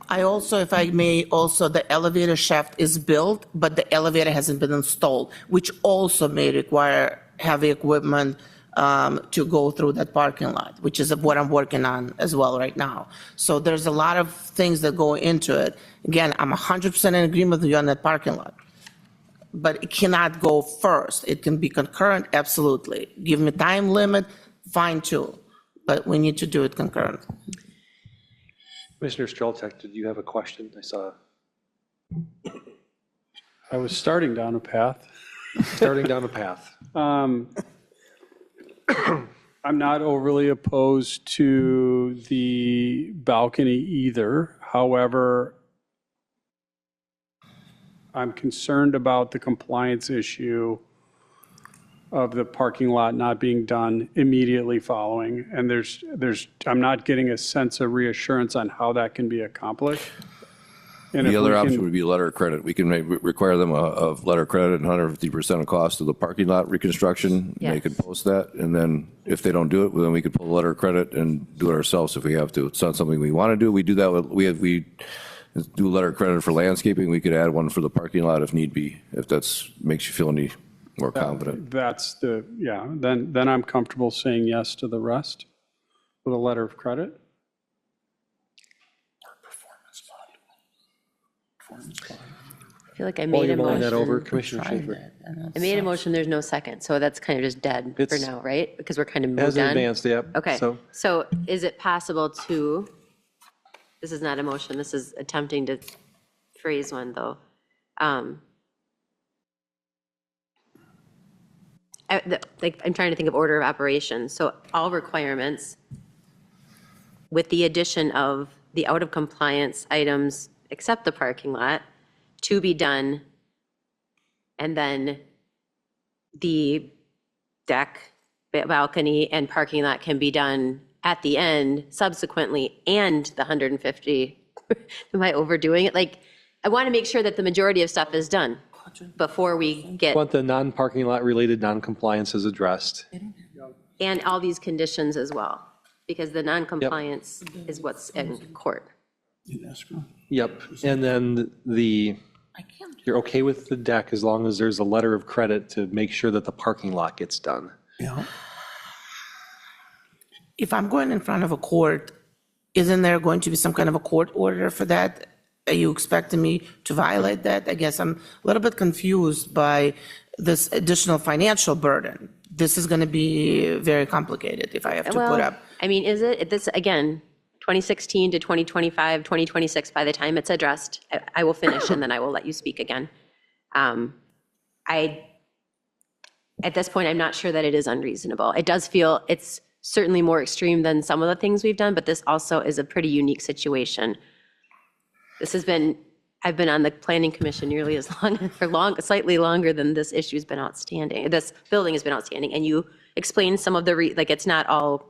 I also, if I may, also the elevator shaft is built, but the elevator hasn't been installed, which also may require heavy equipment to go through that parking lot, which is what I'm working on as well right now. So there's a lot of things that go into it. Again, I'm 100% in agreement with you on that parking lot. But it cannot go first. It can be concurrent, absolutely. Give me time limit, fine too. But we need to do it concurrent. Commissioner Streltek, did you have a question? I saw. I was starting down a path. Starting down a path. I'm not overly opposed to the balcony either. However, I'm concerned about the compliance issue of the parking lot not being done immediately following. And I'm not getting a sense of reassurance on how that can be accomplished. And The other option would be letter of credit. We can require them a letter of credit and 150% of cost of the parking lot reconstruction. Yes. They could post that, and then if they don't do it, well, then we could pull a letter of credit and do it ourselves if we have to. It's not something we want to do. We do that with, we do a letter of credit for landscaping. We could add one for the parking lot if need be, if that's makes you feel any more confident. Then I'm comfortable saying yes to the rest with a letter of credit. I feel like I made a mulling that over, motion. Commissioner Schaefer. I made a motion, there's no second, so that's kind of just dead for It's- now, right? Because we're kind of It moved hasn't on. advanced yet. Okay, so is it possible to this is not a motion, this is attempting to phrase one, though. I'm trying to think of order of operations. So all requirements with the addition of the out of compliance items, except the parking lot, to be done. And then the deck, balcony, and parking lot can be done at the end subsequently, and the 150. Am I overdoing it? Like, I want to make sure that the majority of stuff is done before we get, Want the non-parking lot related non-compliance is addressed. and all these conditions as well, because the non-compliance is what's in court. Yep, and then you're okay with the deck as long as there's a letter of credit to make sure that the parking lot gets done. Yeah. If I'm going in front of a court, isn't there going to be some kind of a court order for that? Are you expecting me to violate that? I guess I'm a little bit confused by this additional financial burden. This is going to be very complicated if I have to put up. I mean, is it, this, again, 2016 to 2025, 2026, by the time it's addressed, I will finish and then I will let you speak again. At this point, I'm not sure that it is unreasonable. It does feel, it's certainly more extreme than some of the things we've done, but this also is a pretty unique situation. This has been, I've been on the planning commission nearly as long, slightly longer than this issue's been outstanding. This building has been outstanding, and you explained some of the, like, it's not all,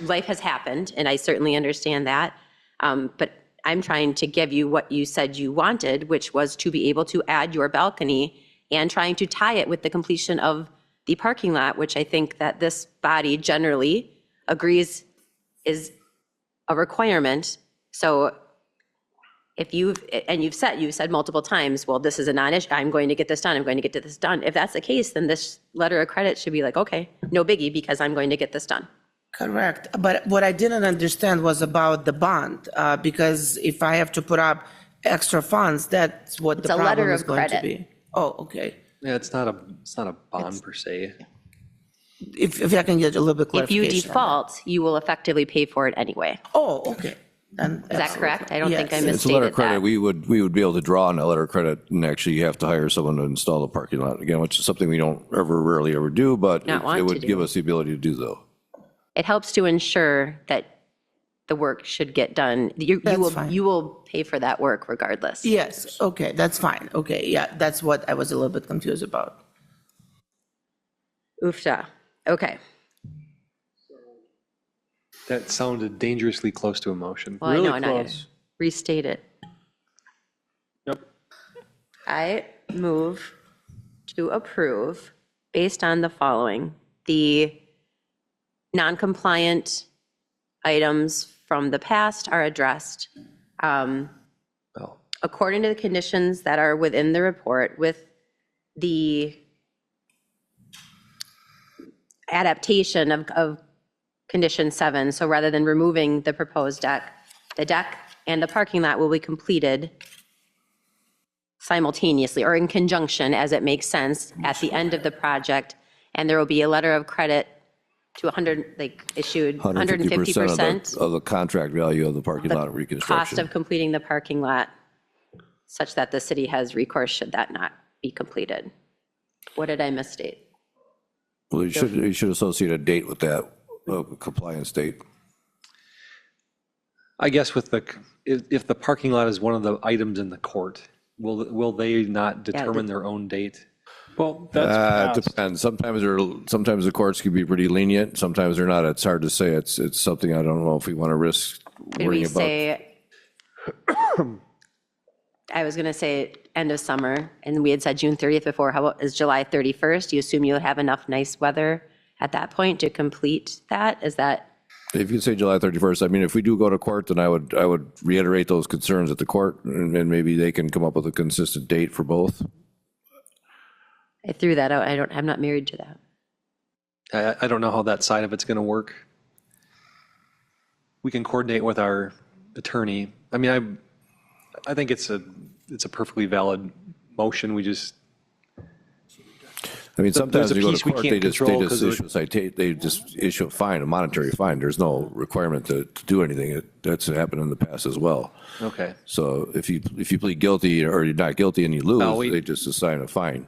life has happened, and I certainly understand that. But I'm trying to give you what you said you wanted, which was to be able to add your balcony and trying to tie it with the completion of the parking lot, which I think that this body generally agrees is a requirement. So if you've said multiple times, well, this is a non-issue, I'm going to get this done, I'm going to get this done. If that's the case, then this letter of credit should be like, okay, no biggie, because I'm going to get this done. Correct. But what I didn't understand was about the bond, because if I have to put up extra funds, that's what the problem is going to be. Oh, okay. Yeah, it's not a bond per se. If I can get a little bit If clarification. you default, you will effectively pay for it anyway. Oh, okay. Then Is that correct? I don't think I It's a letter misstated of credit. that. We would be able to draw on a letter of credit, and actually you have to hire someone to install the parking lot again, which is something we don't rarely ever do, but Not want it to would do. give us the ability to do though. It helps to ensure that the work should get done. You will pay for that work regardless. Yes, okay, that's fine. Okay, yeah, that's what I was a little bit confused about. Oofda. Okay. That sounded dangerously close to a motion. Well, I know, and I restate it. Yep. I move to approve based on the following: the non-compliant items from the past are addressed according to the conditions that are within the report, with the adaptation of condition 7. So rather than removing the proposed deck, the deck and the parking lot will be completed simultaneously or in conjunction as it makes sense at the end of the project. And there will be a letter of credit to 100, issued 150% of the contract value of the parking lot cost reconstruction. of completing the parking lot, such that the city has recourse should that not be completed. What did I misstate? Well, you should associate a date with that, compliance date. I guess if the parking lot is one of the items in the court, will they not determine their own date? Well, that's It depends. Sometimes the courts can be pretty lenient. Sometimes they're not. It's hard to say. It's something I don't know if we want to risk Could we worrying about. say, I was going to say end of summer, and we had said June 30th before. How about, is July 31st? You assume you'll have enough nice weather at that point to complete that? Is that? If you say July 31st, I mean, if we do go to court, then I would reiterate those concerns at the court, and maybe they can come up with a consistent date for both. I threw that out. I'm not married to that. I don't know how that side of it's going to work. We can coordinate with our attorney. I mean, I think it's a perfectly valid motion. We just. I mean, sometimes there's a you go piece to we court, can't they just control 'cause issue a citation, they just issue a fine, a monetary fine. There's no requirement to do anything. That's happened in the past as well. Okay. So if you plead guilty or you're not guilty and you lose, they just assign a fine.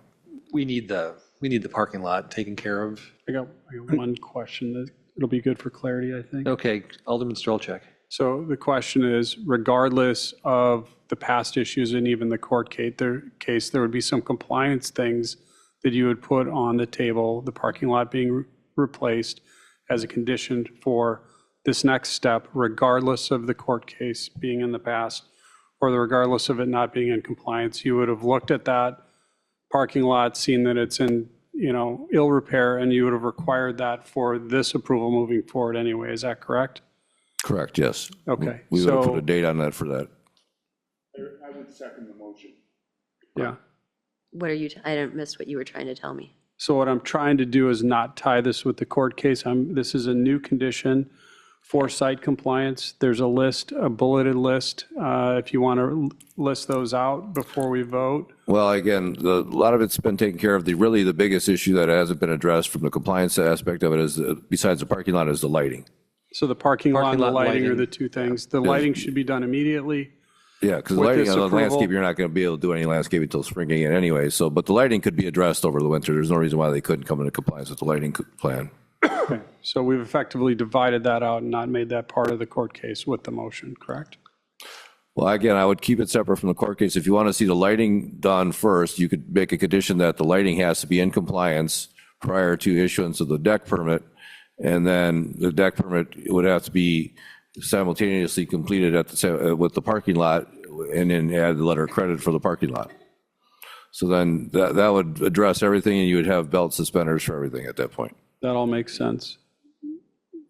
We need the parking lot taken care of. I got one question that it'll be good for clarity, I think. Okay, Alderman Strelchak. So the question is, regardless of the past issues and even the court case, there would be some compliance things that you would put on the table, the parking lot being replaced as a condition for this next step, regardless of the court case being in the past, or regardless of it not being in compliance. You would have looked at that parking lot, seen that it's in, ill repair, and you would have required that for this approval moving forward anyway. Is that correct? Correct, yes. Okay. We would have put a date on that for that. I would second the motion. Yeah. What are you, I didn't miss what you were trying to tell me. So what I'm trying to do is not tie this with the court case. This is a new condition for site compliance. There's a list, a bulleted list, if you want to list those out before we vote. Well, again, a lot of it's been taken care of. The biggest issue that hasn't been addressed from the compliance aspect of it is, besides the parking lot, is the lighting. So the parking lot and the lighting are lighting. the two things. The lighting should be done immediately. Yeah, because the With lighting this on the approval- landscape, you're not going to be able to do any landscaping until spring again anyway. So, but the lighting could be addressed over the winter. There's no reason why they couldn't come into compliance with the lighting plan. Okay. So we've effectively divided that out and not made that part of the court case with the motion, correct? Well, again, I would keep it separate from the court case. If you want to see the lighting done first, you could make a condition that the lighting has to be in compliance prior to issuance of the deck permit. And then the deck permit would have to be simultaneously completed with the parking lot, and then add the letter of credit for the parking lot. So then that would address everything, and you would have belt suspenders for everything at that point. That all makes sense.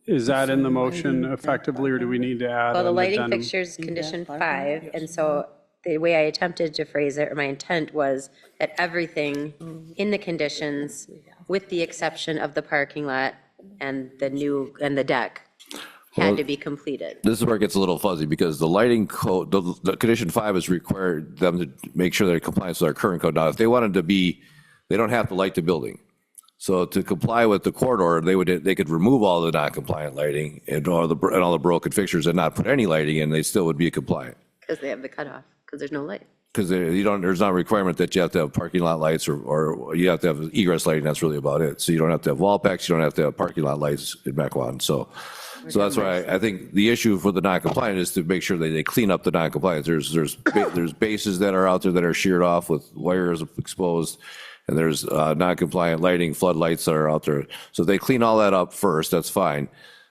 Is that in the motion effectively, or do we need to add? Well, the an lighting addendum? fixtures, condition 5, and so the way I attempted to phrase it, or my intent was that everything in the conditions, with the exception of the parking lot and the deck, had to be completed. This is where it gets a little fuzzy, because the lighting code, the condition 5 is required them to make sure they're in compliance with our current code. Now, if they wanted to be, they don't have to light the building. So to comply with the court order, they could remove all the non-compliant lighting and all the broken fixtures and not put any lighting in, they still would be compliant. Because they have the cutoff, because there's no light. Because there's not a requirement that you have to have parking lot lights or you have to have egress lighting, that's really about it. So you don't have to have wall packs, you don't have to have parking lot lights in Mequon. So that's why I think the issue for the non-compliant is to make sure that they clean up the non-compliance. There's bases that are out there that are sheared off with wires exposed, and there's non-compliant lighting, floodlights that are out there. So if they clean all that up first, that's fine.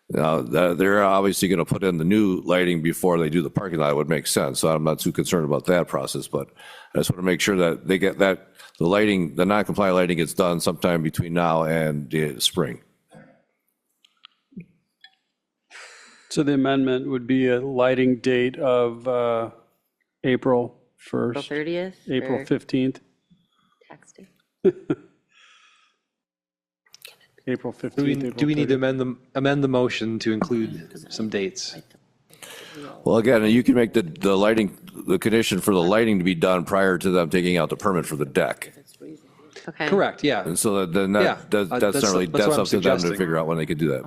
Now, they're obviously going to put in the new lighting before they do the parking lot. It would make sense. So I'm not too concerned about that process, but I just want to make sure that they get that, the lighting, the non-compliant lighting gets done sometime between now and the spring. So the amendment would be a lighting date of April 1st. April 30th? April or 15th. tax day? April 15th. Do we need to amend the motion to include some dates? Well, again, you can make the lighting, the condition for the lighting to be done prior to them taking out the permit for the deck. Okay. Correct, yeah. And so then Yeah, that's not that's really, what I'm that's up to them to suggesting. figure out when they could do that.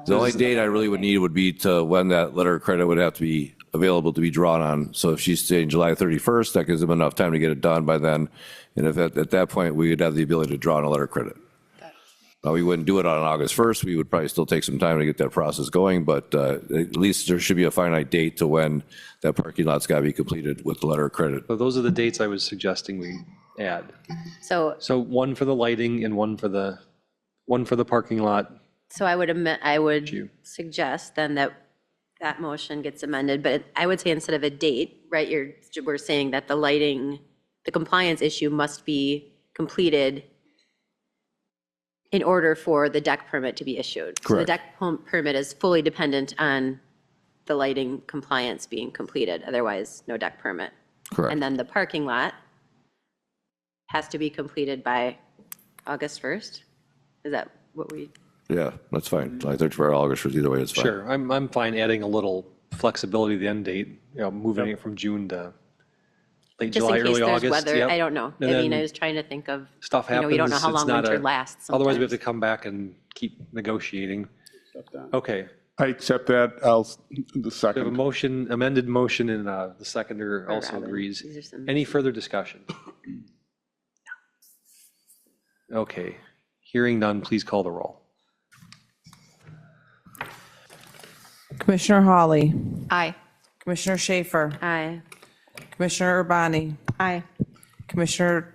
The only date I really would need would be to when that letter of credit would have to be available to be drawn on. So if she's saying July 31st, that gives them enough time to get it done by then. And if at that point, we would have the ability to draw on a letter of credit. Now, we wouldn't do it on August 1st. We would probably still take some time to get that process going, but at least there should be a finite date to when that parking lot's got to be completed with the letter of credit. So those are the dates I was suggesting we add. So one for the lighting and one for the parking lot. So I would you. suggest then that that motion gets amended, but I would say instead of a date, right, we're saying that the lighting, the compliance issue must be completed in order for the deck permit to be issued. So the Correct. deck permit is fully dependent on the lighting compliance being completed, otherwise no deck permit. Correct. And then the parking lot has to be completed by August 1st? Is that what we? Yeah, that's fine. July 31st or August 1st, either way, it's fine. Sure, I'm fine adding a little flexibility to the end date, moving it from June to late Just July, in case early there's August. weather, Yep. I don't know. I And mean, I then was trying to think of, stuff you happens. know, you don't know how it's long not winter lasts Otherwise, we have to sometimes. come back and keep negotiating. Okay. I accept that. I'll, the We have a second. motion, amended motion, and the seconder also Robin. agrees. These are some- Any further discussion? Okay. Hearing none, please call the roll. Commissioner Hawley, Aye. Commissioner Schaefer, Aye. Commissioner Urbani, Aye. Commissioner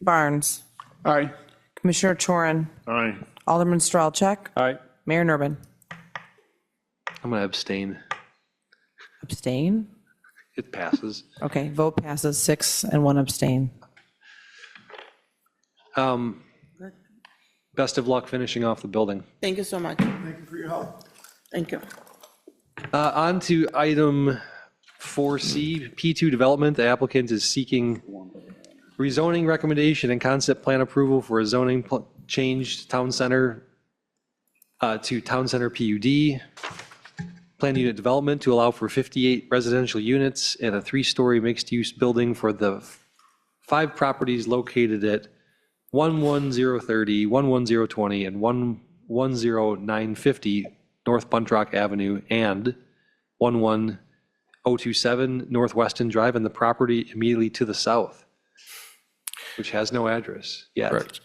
Barnes, Aye. Commissioner Chorin, Aye. Alderman Strelchak, Aye. Mayor Nurbin. I'm going to abstain. Abstain? It passes. Okay, vote passes 6 and 1 abstain. Best of luck finishing off the building. Thank you so much. Thank you for your help. Thank you. On to item 4C, P2 development. The applicant is seeking rezoning recommendation and concept plan approval for a zoning change town center to town center PUD. Planned unit development to allow for 58 residential units and a 3-story mixed-use building for the 5 properties located at 11030, 11020, and 110950 North Buntrock Avenue and 11027 North Weston Drive, and the property immediately to the south, which has no address yet. Correct.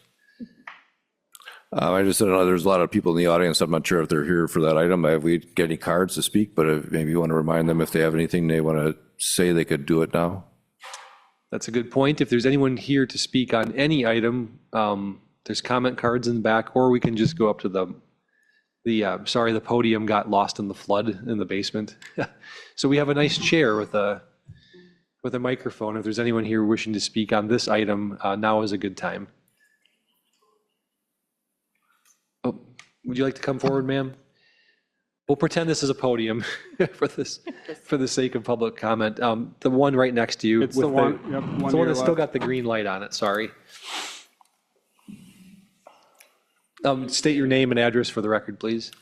I just said, there's a lot of people in the audience. I'm not sure if they're here for that item. Have we get any cards to speak? But if maybe you want to remind them if they have anything they want to say, they could do it now. That's a good point. If there's anyone here to speak on any item, there's comment cards in the back, or we can just go up to the podium got lost in the flood in the basement. So we have a nice chair with a microphone. If there's anyone here wishing to speak on this item, now is a good time. Oh, would you like to come forward, ma'am? We'll pretend this is a podium for the sake of public comment. The one right next to you. It's the one, yep, It's one the to one your that's still left. got the green light on it, sorry. State your name and address for the record, please.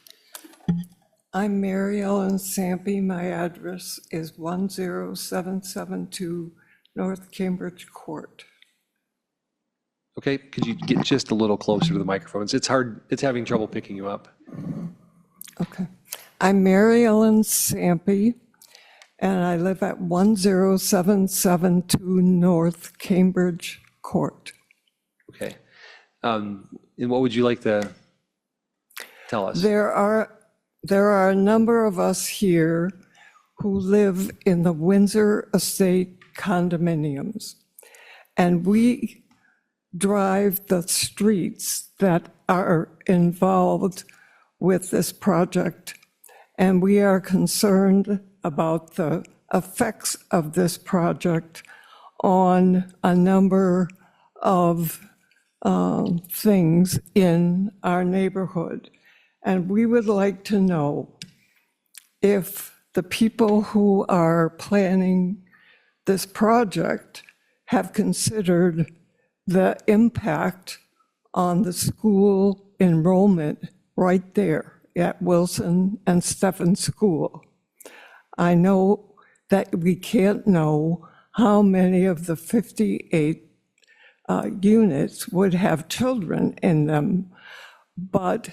I'm Mary Ellen Sampy. My address is 10772 North Cambridge Court. Okay, could you get just a little closer to the microphones? It's hard, it's having trouble picking you up. Okay. I'm Mary Ellen Sampy, and I live at 10772 North Cambridge Court. Okay. And what would you like to tell us? There are a number of us here who live in the Windsor Estate condominiums, and we drive the streets that are involved with this project, and we are concerned about the effects of this project on a number of things in our neighborhood. And we would like to know if the people who are planning this project have considered the impact on the school enrollment right there at Wilson and Stephen School. I know that we can't know how many of the 58 units would have children in them, but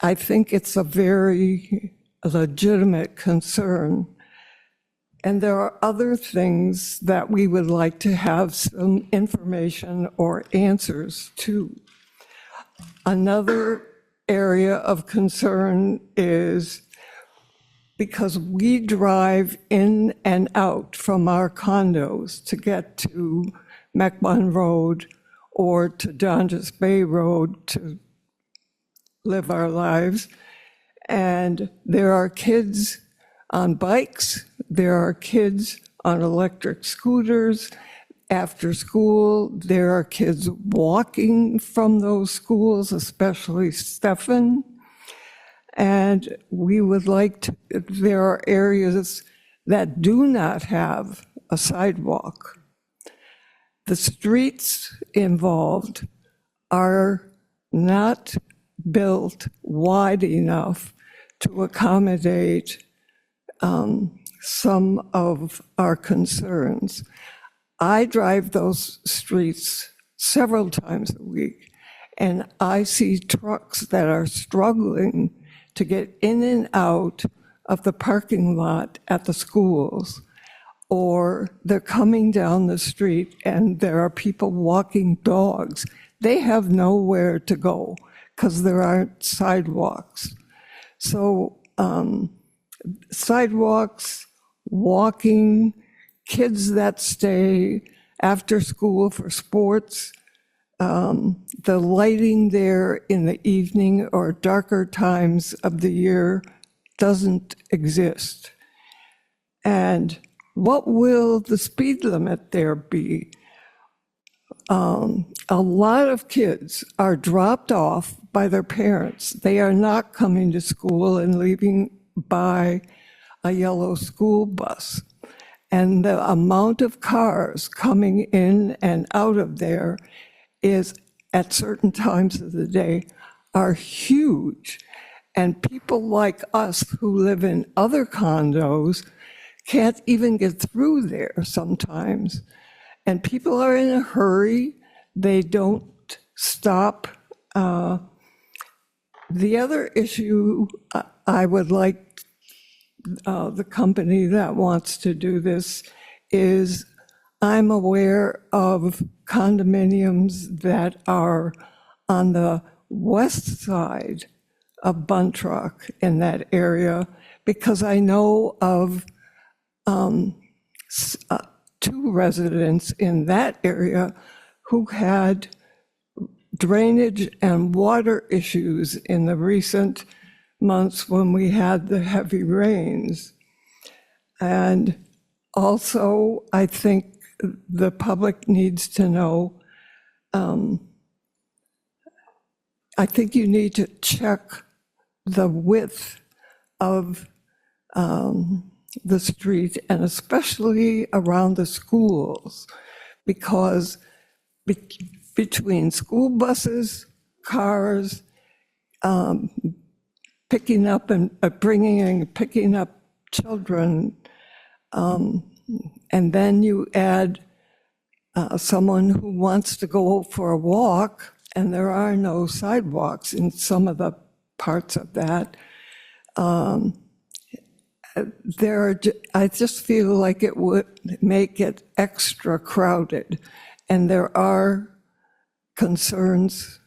I think it's a very legitimate concern. And there are other things that we would like to have some information or answers to. Another area of concern is because we drive in and out from our condos to get to Mequon Road or to Dungeness Bay Road to live our lives. And there are kids on bikes, there are kids on electric scooters. After school, there are kids walking from those schools, especially Stephen. And we would like to, there are areas that do not have a sidewalk. The streets involved are not built wide enough to accommodate some of our concerns. I drive those streets several times a week, and I see trucks that are struggling to get in and out of the parking lot at the schools, or they're coming down the street and there are people walking dogs. They have nowhere to go because there aren't sidewalks. So sidewalks, walking, kids that stay after school for sports, the lighting there in the evening or darker times of the year doesn't exist. And what will the speed limit there be? A lot of kids are dropped off by their parents. They are not coming to school and leaving by a yellow school bus. And the amount of cars coming in and out of there is, at certain times of the day, are huge. And people like us who live in other condos can't even get through there sometimes. And people are in a hurry. They don't stop. The other issue I would like the company that wants to do this is, I'm aware of condominiums that are on the west side of Buntrock in that area, because I know of 2 residents in that area who had drainage and water issues in the recent months when we had the heavy rains. And also, I think the public needs to know, I think you need to check the width of the street, and especially around the schools, because between school buses, cars, picking up and picking up children, and then you add someone who wants to go for a walk, and there are no sidewalks in some of the parts of that. I just feel like it would make it extra crowded, and there are concerns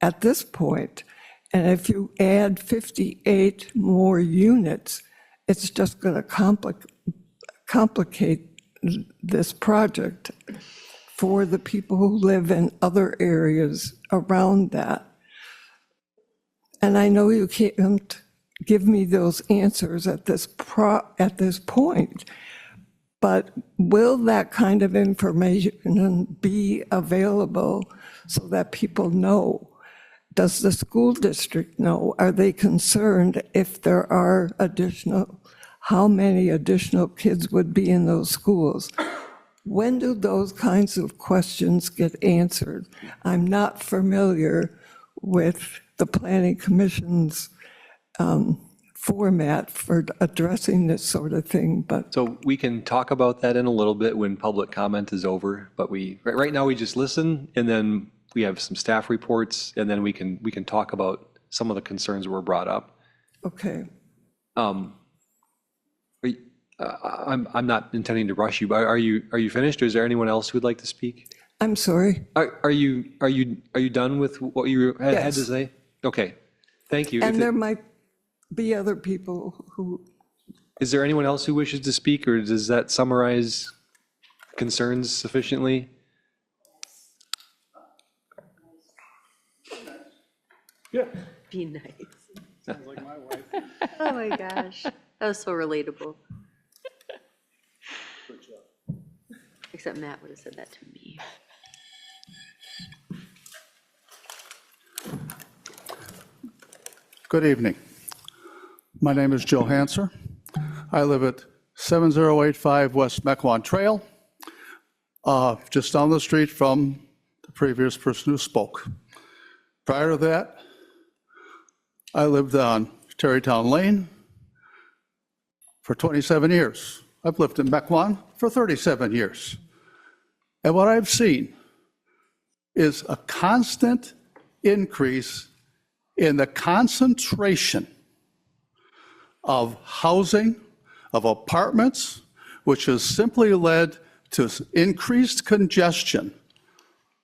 at this point. And if you add 58 more units, it's just going to complicate this project for the people who live in other areas around that. And I know you can't give me those answers at this point, but will that kind of information be available so that people know? Does the school district know? Are they concerned if there are how many additional kids would be in those schools? When do those kinds of questions get answered? I'm not familiar with the Planning Commission's format for addressing this sort of thing, but. So we can talk about that in a little bit when public comment is over, but right now we just listen, and then we have some staff reports, and then we can talk about some of the concerns that were brought up. Okay. I'm not intending to rush you, but are you finished, or is there anyone else who would like to speak? I'm sorry. Are you done with what you had Yes. to say? Okay, thank you. And there might be other people who. Is there anyone else who wishes to speak, or does that summarize concerns sufficiently? Yeah. Be nice. Sounds like my wife. Oh my gosh, that was so relatable. Except Matt would have said that to me. Good evening. My name is Joe Hanser. I live at 7085 West Mequon Trail, just down the street from the previous person who spoke. Prior to that, I lived on Terrytown Lane, for 27 years. I've lived in Mequon for 37 years. And what I've seen is a constant increase in the concentration of housing, of apartments, which has simply led to increased congestion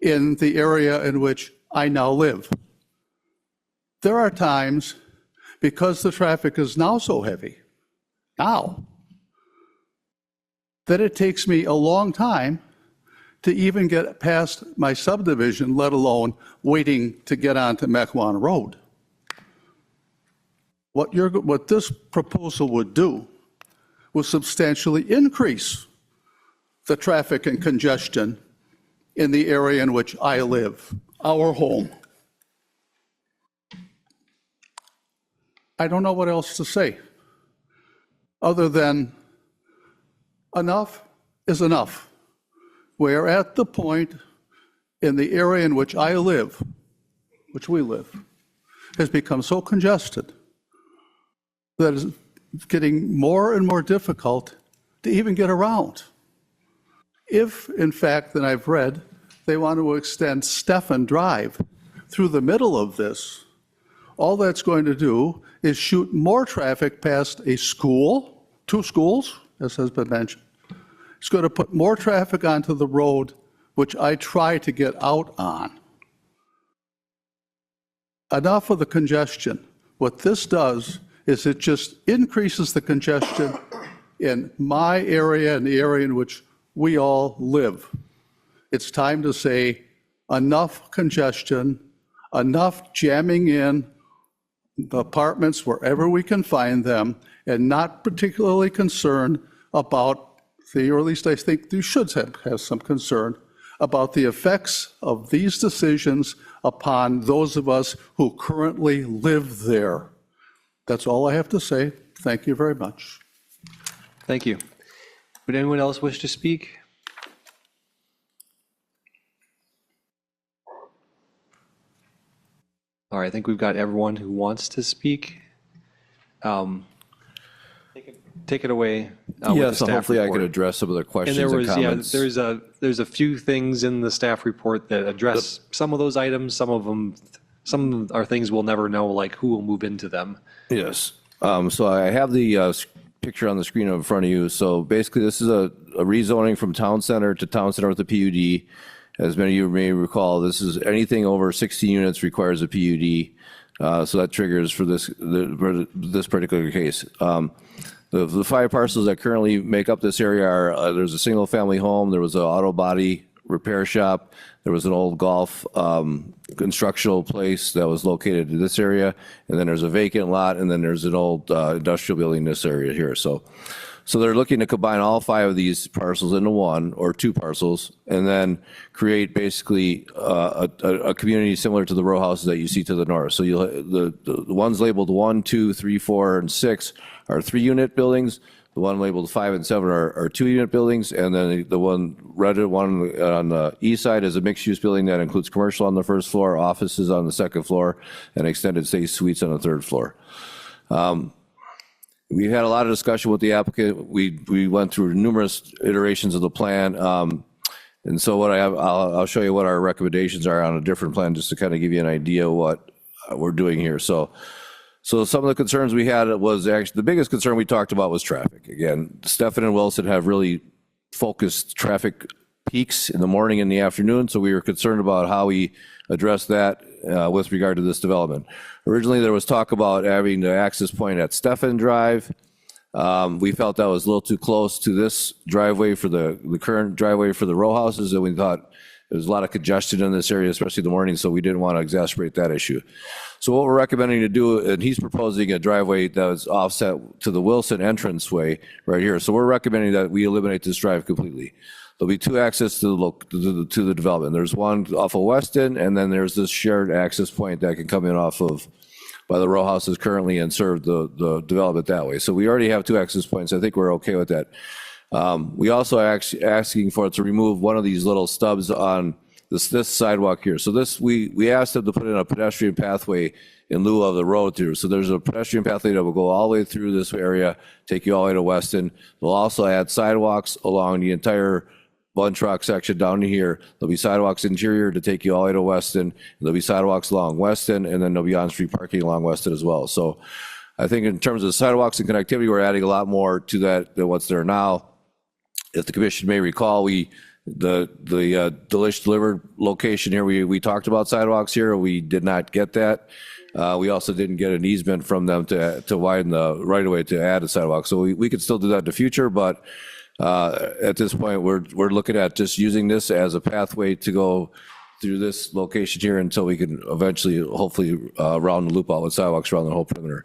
in the area in which I now live. There are times, because the traffic is now so heavy, that it takes me a long time to even get past my subdivision, let alone waiting to get onto Mequon Road. What this proposal would do was substantially increase the traffic and congestion in the area in which I live, our home. I don't know what else to say other than enough is enough. We're at the point in the area in which I live, which we live, has become so congested that it's getting more and more difficult to even get around. If, in fact, then I've read, they want to extend Stephan Drive through the middle of this, all that's going to do is shoot more traffic past a school, 2 schools, as has been mentioned. It's going to put more traffic onto the road, which I try to get out on. Enough of the congestion. What this does is it just increases the congestion in my area and the area in which we all live. It's time to say enough congestion, enough jamming in the apartments wherever we can find them, and not particularly concerned about or at least I think you should have some concern about the effects of these decisions upon those of us who currently live there. That's all I have to say. Thank you very much. Thank you. Would anyone else wish to speak? All right, I think we've got everyone who wants to speak. Take it away. Yeah, so hopefully I could address some of the questions and comments. There's a few things in the staff report that address some of those items. Some are things we'll never know, like who will move into them. Yes. So I have the picture on the screen in front of you. So basically, this is a rezoning from town center to town center with a PUD. As many of you may recall, this is anything over 16 units requires a PUD. So that triggers for this particular case. The 5 parcels that currently make up this area are, there's a single family home, there was an auto body repair shop, there was an old golf constructional place that was located in this area, and then there's a vacant lot, and then there's an old industrial building in this area here. So they're looking to combine all 5 of these parcels into one or 2 parcels, and then create basically a community similar to the row houses that you see to the north. So the ones labeled 1, 2, 3, 4, and 6 are 3-unit buildings. The one labeled 5 and 7 are 2-unit buildings, and then the one red one on the east side is a mixed-use building that includes commercial on the first floor, offices on the second floor, and extended stay suites on the third floor. We had a lot of discussion with the applicant. We went through numerous iterations of the plan, and so what I'll show you what our recommendations are on a different plan, just to kind of give you an idea of what we're doing here. So some of the concerns we had was actually the biggest concern we talked about was traffic. Again, Stephan and Wilson have really focused traffic peaks in the morning and the afternoon, so we were concerned about how we address that with regard to this development. Originally, there was talk about having the access point at Stephan Drive. We felt that was a little too close to this driveway for the current driveway for the row houses, and we thought there's a lot of congestion in this area, especially in the morning, so we didn't want to exacerbate that issue. So what we're recommending to do, and he's proposing a driveway that is offset to the Wilson entranceway right here. So we're recommending that we eliminate this drive completely. There'll be 2 access to the development. There's one off of Weston, and then there's this shared access point that can come in off of by the row houses currently and serve the development that way. So we already have 2 access points. I think we're okay with that. We also are asking for it to remove one of these little stubs on this sidewalk here. So this, we asked them to put in a pedestrian pathway in lieu of the road through. So there's a pedestrian pathway that will go all the way through this area, take you all the way to Weston. They'll also add sidewalks along the entire Bun Truck section down to here. There'll be sidewalks interior to take you all the way to Weston. There'll be sidewalks along Weston, and then there'll be on-street parking along Weston as well. So I think in terms of sidewalks and connectivity, we're adding a lot more to that than what's there now. If the commission may recall, the Delish Delivered location here, we talked about sidewalks here. We did not get that. We also didn't get an easement from them to widen the right of way to add a sidewalk. So we could still do that in the future, but at this point, we're looking at just using this as a pathway to go through this location here until we can eventually, hopefully, round the loop out with sidewalks around the whole perimeter.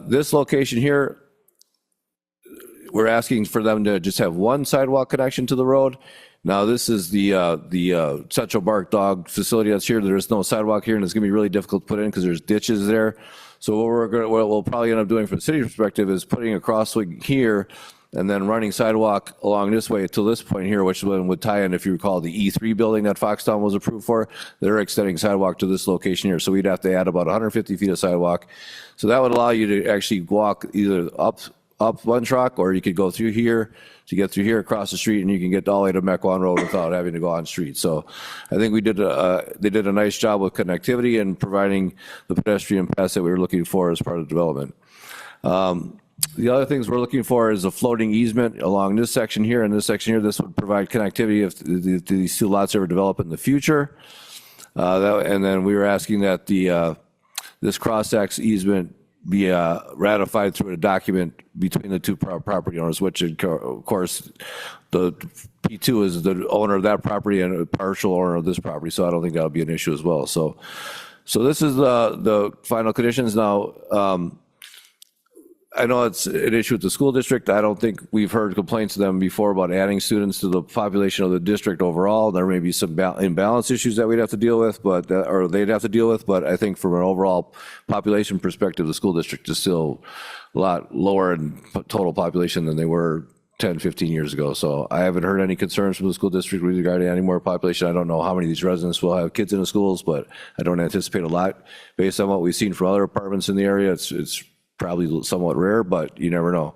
This location here, we're asking for them to just have one sidewalk connection to the road. Now, this is the Central Bark Dog facility that's here. There's no sidewalk here, and it's going to be really difficult to put in because there's ditches there. So what we'll probably end up doing from the city perspective is putting a crosswalk here and then running sidewalk along this way to this point here, which would tie in, if you recall, the E3 building that Foxtown was approved for. They're extending sidewalk to this location here. So we'd have to add about 150 feet of sidewalk. So that would allow you to actually walk either up one truck, or you could go through here to get through here across the street, and you can get all the way to Mequon Road without having to go on street. So I think they did a nice job with connectivity and providing the pedestrian paths that we were looking for as part of the development. The other things we're looking for is a floating easement along this section here and this section here. This would provide connectivity if these two lots ever develop in the future. And then we were asking that this cross-access easement be ratified through a document between the two property owners, which of course the P2 is the owner of that property and a partial owner of this property. So I don't think that'll be an issue as well. So this is the final conditions. Now, I know it's an issue with the school district. I don't think we've heard complaints to them before about adding students to the population of the district overall. There may be some imbalance issues that we'd have to deal with, or they'd have to deal with. But I think from an overall population perspective, the school district is still a lot lower in total population than they were 10, 15 years ago. So I haven't heard any concerns from the school district with regard to any more population. I don't know how many of these residents will have kids in the schools, but I don't anticipate a lot based on what we've seen from other apartments in the area. It's probably somewhat rare, but you never know.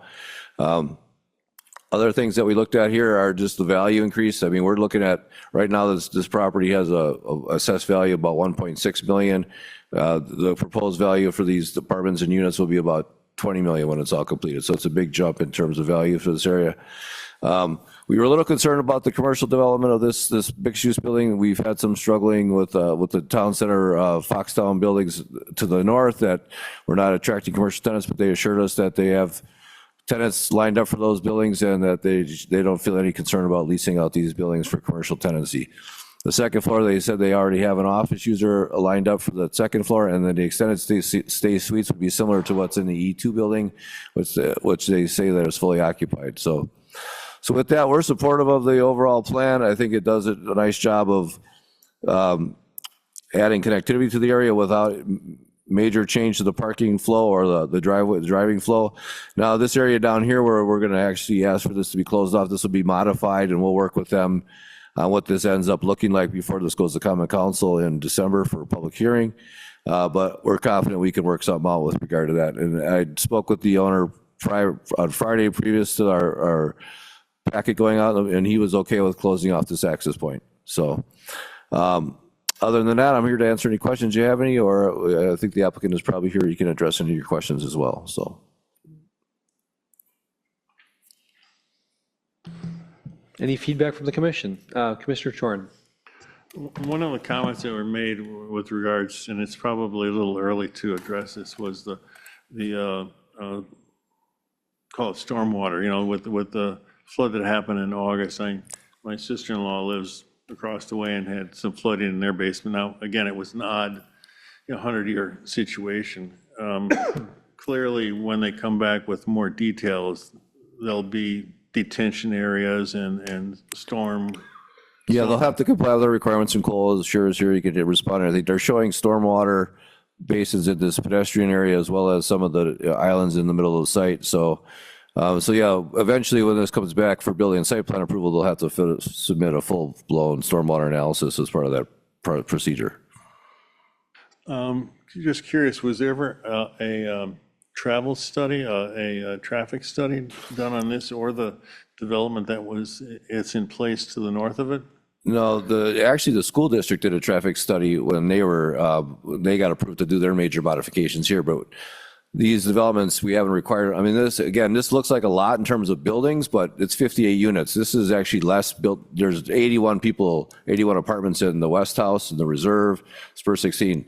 Other things that we looked at here are just the value increase. I mean, we're looking at, right now, this property has a assessed value of about 1.6 million. The proposed value for these apartments and units will be about 20 million when it's all completed. So it's a big jump in terms of value for this area. We were a little concerned about the commercial development of this mixed-use building. We've had some struggling with the town center Foxtown buildings to the north that we're not attracting commercial tenants, but they assured us that they have tenants lined up for those buildings and that they don't feel any concern about leasing out these buildings for commercial tenancy. The second floor, they said they already have an office user lined up for the second floor, and then the extended stay suites would be similar to what's in the E2 building, which they say that is fully occupied. So with that, we're supportive of the overall plan. I think it does a nice job of adding connectivity to the area without major change to the parking flow or the driving flow. Now, this area down here where we're going to actually ask for this to be closed off, this will be modified, and we'll work with them on what this ends up looking like before this goes to Common Council in December for a public hearing. But we're confident we can work something out with regard to that. And I spoke with the owner on Friday previous to our packet going out, and he was okay with closing off this access point. So other than that, I'm here to answer any questions you have any, or I think the applicant is probably here. You can address any of your questions as well. So. Any feedback from the commission? Commissioner Chorn. One of the comments that were made with regards, and it's probably a little early to address this, was the call it stormwater, you know, with the flood that happened in August. My sister-in-law lives across the way and had some flooding in their basement. Now, again, it was an odd 100-year situation. Clearly, when they come back with more details, there'll be detention areas and storm. Yeah, they'll have to comply with the requirements, and Cole is sure you can respond. I think they're showing stormwater basins in this pedestrian area as well as some of the islands in the middle of the site. So So yeah, eventually when this comes back for building and site plan approval, they'll have to submit a full-blown stormwater analysis as part of that procedure. Just curious, was there ever a travel study, a traffic study done on this or the development it's in place to the north of it? No, actually the school district did a traffic study when they got approved to do their major modifications here, but these developments, we haven't required, I mean, this looks like a lot in terms of buildings, but it's 58 units. This is actually less built. There's 81 apartments in the West House and the Reserve, Spur 16.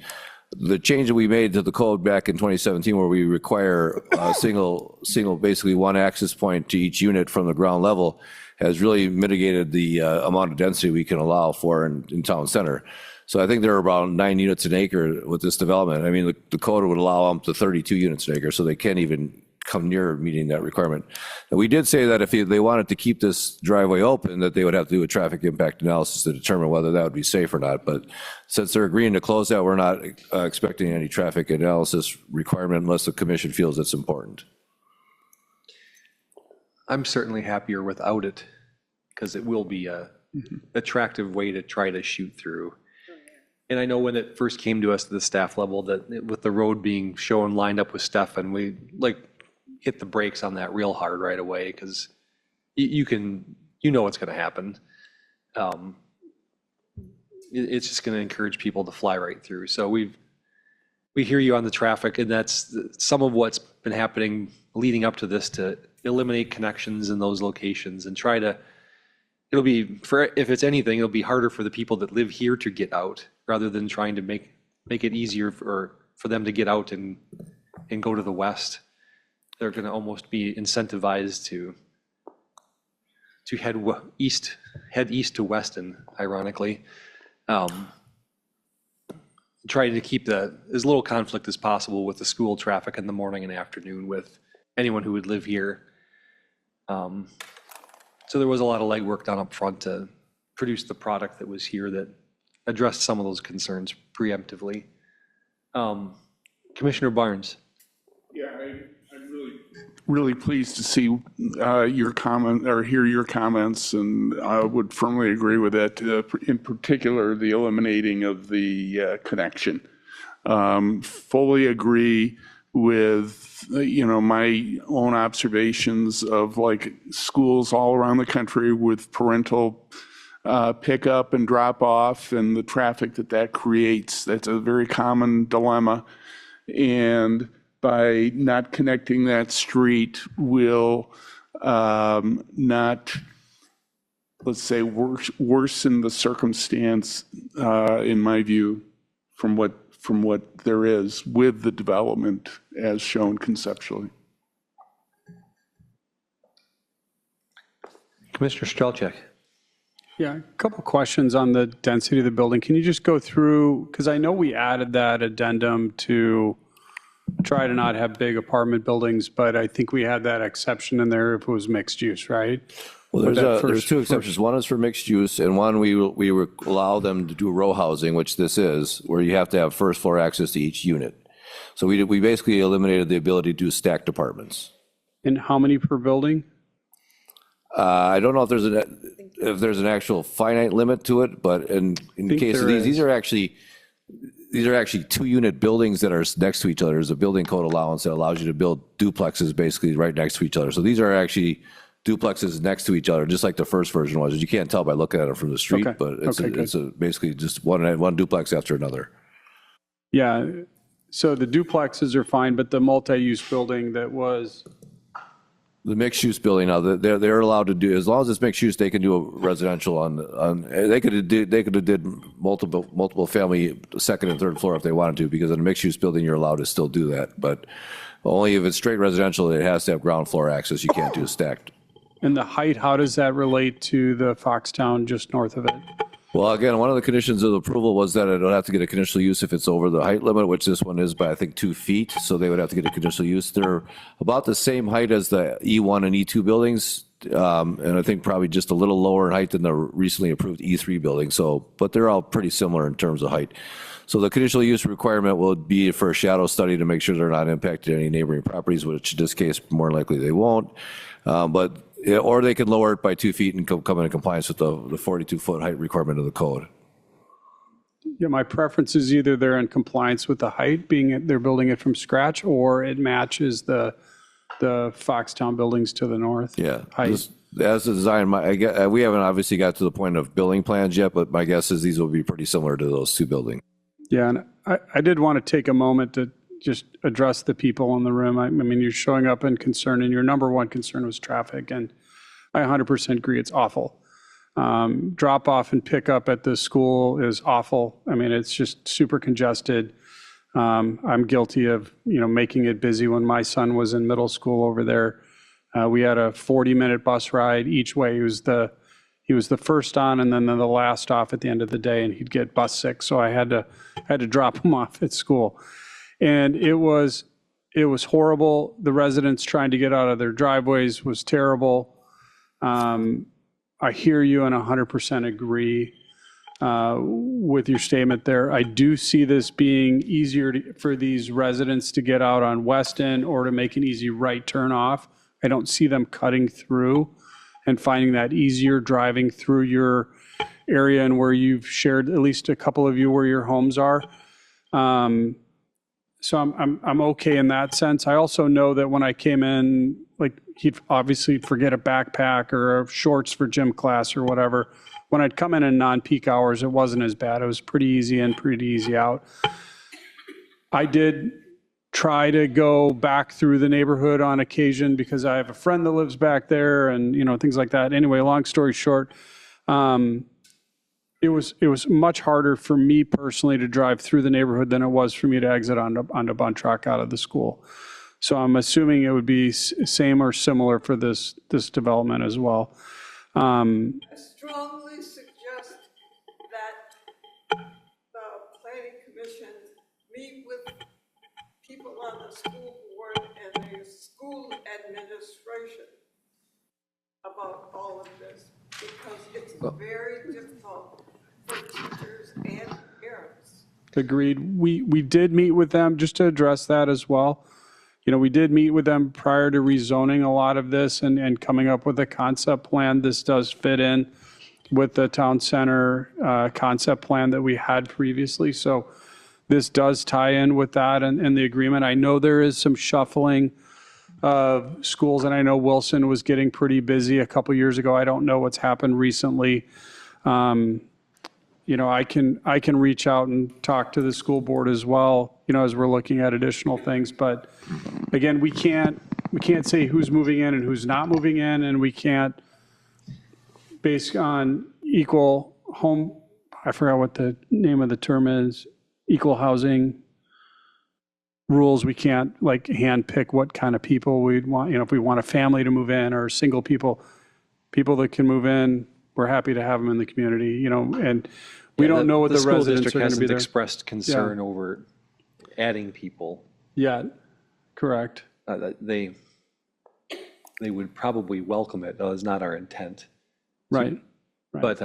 The change that we made to the code back in 2017 where we require a single, basically one access point to each unit from the ground level has really mitigated the amount of density we can allow for in town center. So I think there are about 9 units an acre with this development. I mean, the code would allow them to 32 units an acre, so they can't even come near meeting that requirement. And we did say that if they wanted to keep this driveway open, that they would have to do a traffic impact analysis to determine whether that would be safe or not. But since they're agreeing to close that, we're not expecting any traffic analysis requirement unless the commission feels it's important. I'm certainly happier without it because it will be a attractive way to try to shoot through. And I know when it first came to us at the staff level that with the road being shown lined up with stuff, and we hit the brakes on that real hard right away because you know what's going to happen. It's just going to encourage people to fly right through. So we hear you on the traffic, and that's some of what's been happening leading up to this to eliminate connections in those locations and try to. If it's anything, it'll be harder for the people that live here to get out rather than trying to make it easier for them to get out and go to the west. They're going to almost be incentivized to head east to Weston, ironically. Trying to keep as little conflict as possible with the school traffic in the morning and afternoon with anyone who would live here. So there was a lot of legwork done up front to produce the product that was here that addressed some of those concerns preemptively. Commissioner Barnes. Yeah, I'm really pleased to see your comment or hear your comments, and I would firmly agree with that. In particular, the eliminating of the connection. Fully agree with my own observations of schools all around the country with parental pickup and drop off and the traffic that creates. That's a very common dilemma, and by not connecting that street will not, let's say, worsen the circumstance, in my view, from what there is with the development as shown conceptually. Commissioner Strelchek. Yeah, a couple questions on the density of the building. Can you just go through, because I know we added that addendum to try to not have big apartment buildings, but I think we had that exception in there if it was mixed use, right? Well, there's two exceptions. One is for mixed use, and one we allow them to do row housing, which this is, where you have to have first floor access to each unit. So we basically eliminated the ability to do stacked apartments. And how many per building? I don't know if there's an actual finite limit to it, but in the case of these are actually 2-unit buildings that are next to each other. There's a building code allowance that allows you to build duplexes basically right next to each other. So these are actually duplexes next to each other, just like the first version was. You can't tell by looking at it from the street, but it's basically just one duplex after another. Yeah, so the duplexes are fine, but the multi-use building that was... The mixed-use building, now they're allowed to do, as long as it's mixed-use, they can do a residential they could have did multiple family second and third floor if they wanted to, because in a mixed-use building, you're allowed to still do that. But only if it's straight residential, it has to have ground floor access. You can't do a stacked. And the height, how does that relate to the Foxtown just north of it? Well, again, one of the conditions of approval was that it would have to get a conditional use if it's over the height limit, which this one is by, I think, 2 feet. So they would have to get a conditional use. They're about the same height as the E1 and E2 buildings. and I think probably just a little lower in height than the recently approved E3 building. So, but they're all pretty similar in terms of height. So the conditional use requirement will be for a shadow study to make sure they're not impacting any neighboring properties, which in this case, more likely they won't. Or they can lower it by 2 feet and come into compliance with the 42-foot height requirement of the code. Yeah, my preference is either they're in compliance with the height, being they're building it from scratch, or it matches the Foxtown buildings to the north. Yeah. Height. As a design, we haven't obviously got to the point of building plans yet, but my guess is these will be pretty similar to those two buildings. Yeah, and I did want to take a moment to just address the people in the room. I mean, you're showing up in concern, and your number one concern was traffic, and I 100% agree it's awful. Drop off and pick up at the school is awful. I mean, it's just super congested. I'm guilty of, making it busy when my son was in middle school over there. We had a 40-minute bus ride each way. He was the first on and then the last off at the end of the day, and he'd get bus sick. So I had to drop him off at school. And it was horrible. The residents trying to get out of their driveways was terrible. I hear you and 100% agree with your statement there. I do see this being easier for these residents to get out on Weston or to make an easy right turn off. I don't see them cutting through and finding that easier driving through your area and where you've shared, at least a couple of you, where your homes are. So I'm okay in that sense. I also know that when I came in, like, he'd obviously forget a backpack or shorts for gym class or whatever. When I'd come in non-peak hours, it wasn't as bad. It was pretty easy in, pretty easy out. I did try to go back through the neighborhood on occasion because I have a friend that lives back there and, things like that. Anyway, long story short, it was much harder for me personally to drive through the neighborhood than it was for me to exit onto Buntrock out of the school. So I'm assuming it would be same or similar for this development as well. I strongly suggest that the planning commission meet with people on the school board and the school administration about all of this, because it's very difficult for teachers and parents. Agreed. We did meet with them just to address that as well. We did meet with them prior to rezoning a lot of this and coming up with a concept plan. This does fit in with the town center concept plan that we had previously. So this does tie in with that and the agreement. I know there is some shuffling of schools, and I know Wilson was getting pretty busy a couple years ago. I don't know what's happened recently. I can reach out and talk to the school board as well, as we're looking at additional things. But again, we can't say who's moving in and who's not moving in, and we can't, based on equal home, I forgot what the name of the term is, equal housing rules, we can't hand pick what kind of people we'd want. If we want a family to move in or single people that can move in, we're happy to have them in the community, and we don't know what the residents are going to be there. Expressed concern over adding people. Yeah, correct. They would probably welcome it, though it's not our intent. Right. But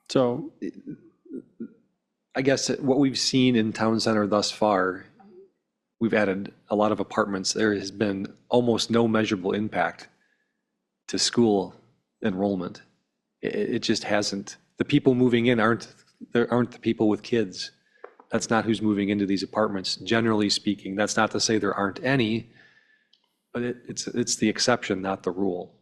so I guess what we've seen in town center thus far, we've added a lot of apartments. There has been almost no measurable impact to school enrollment. It just hasn't. The people moving in aren't the people with kids. That's not who's moving into these apartments, generally speaking. That's not to say there aren't any, but it's the exception, not the rule.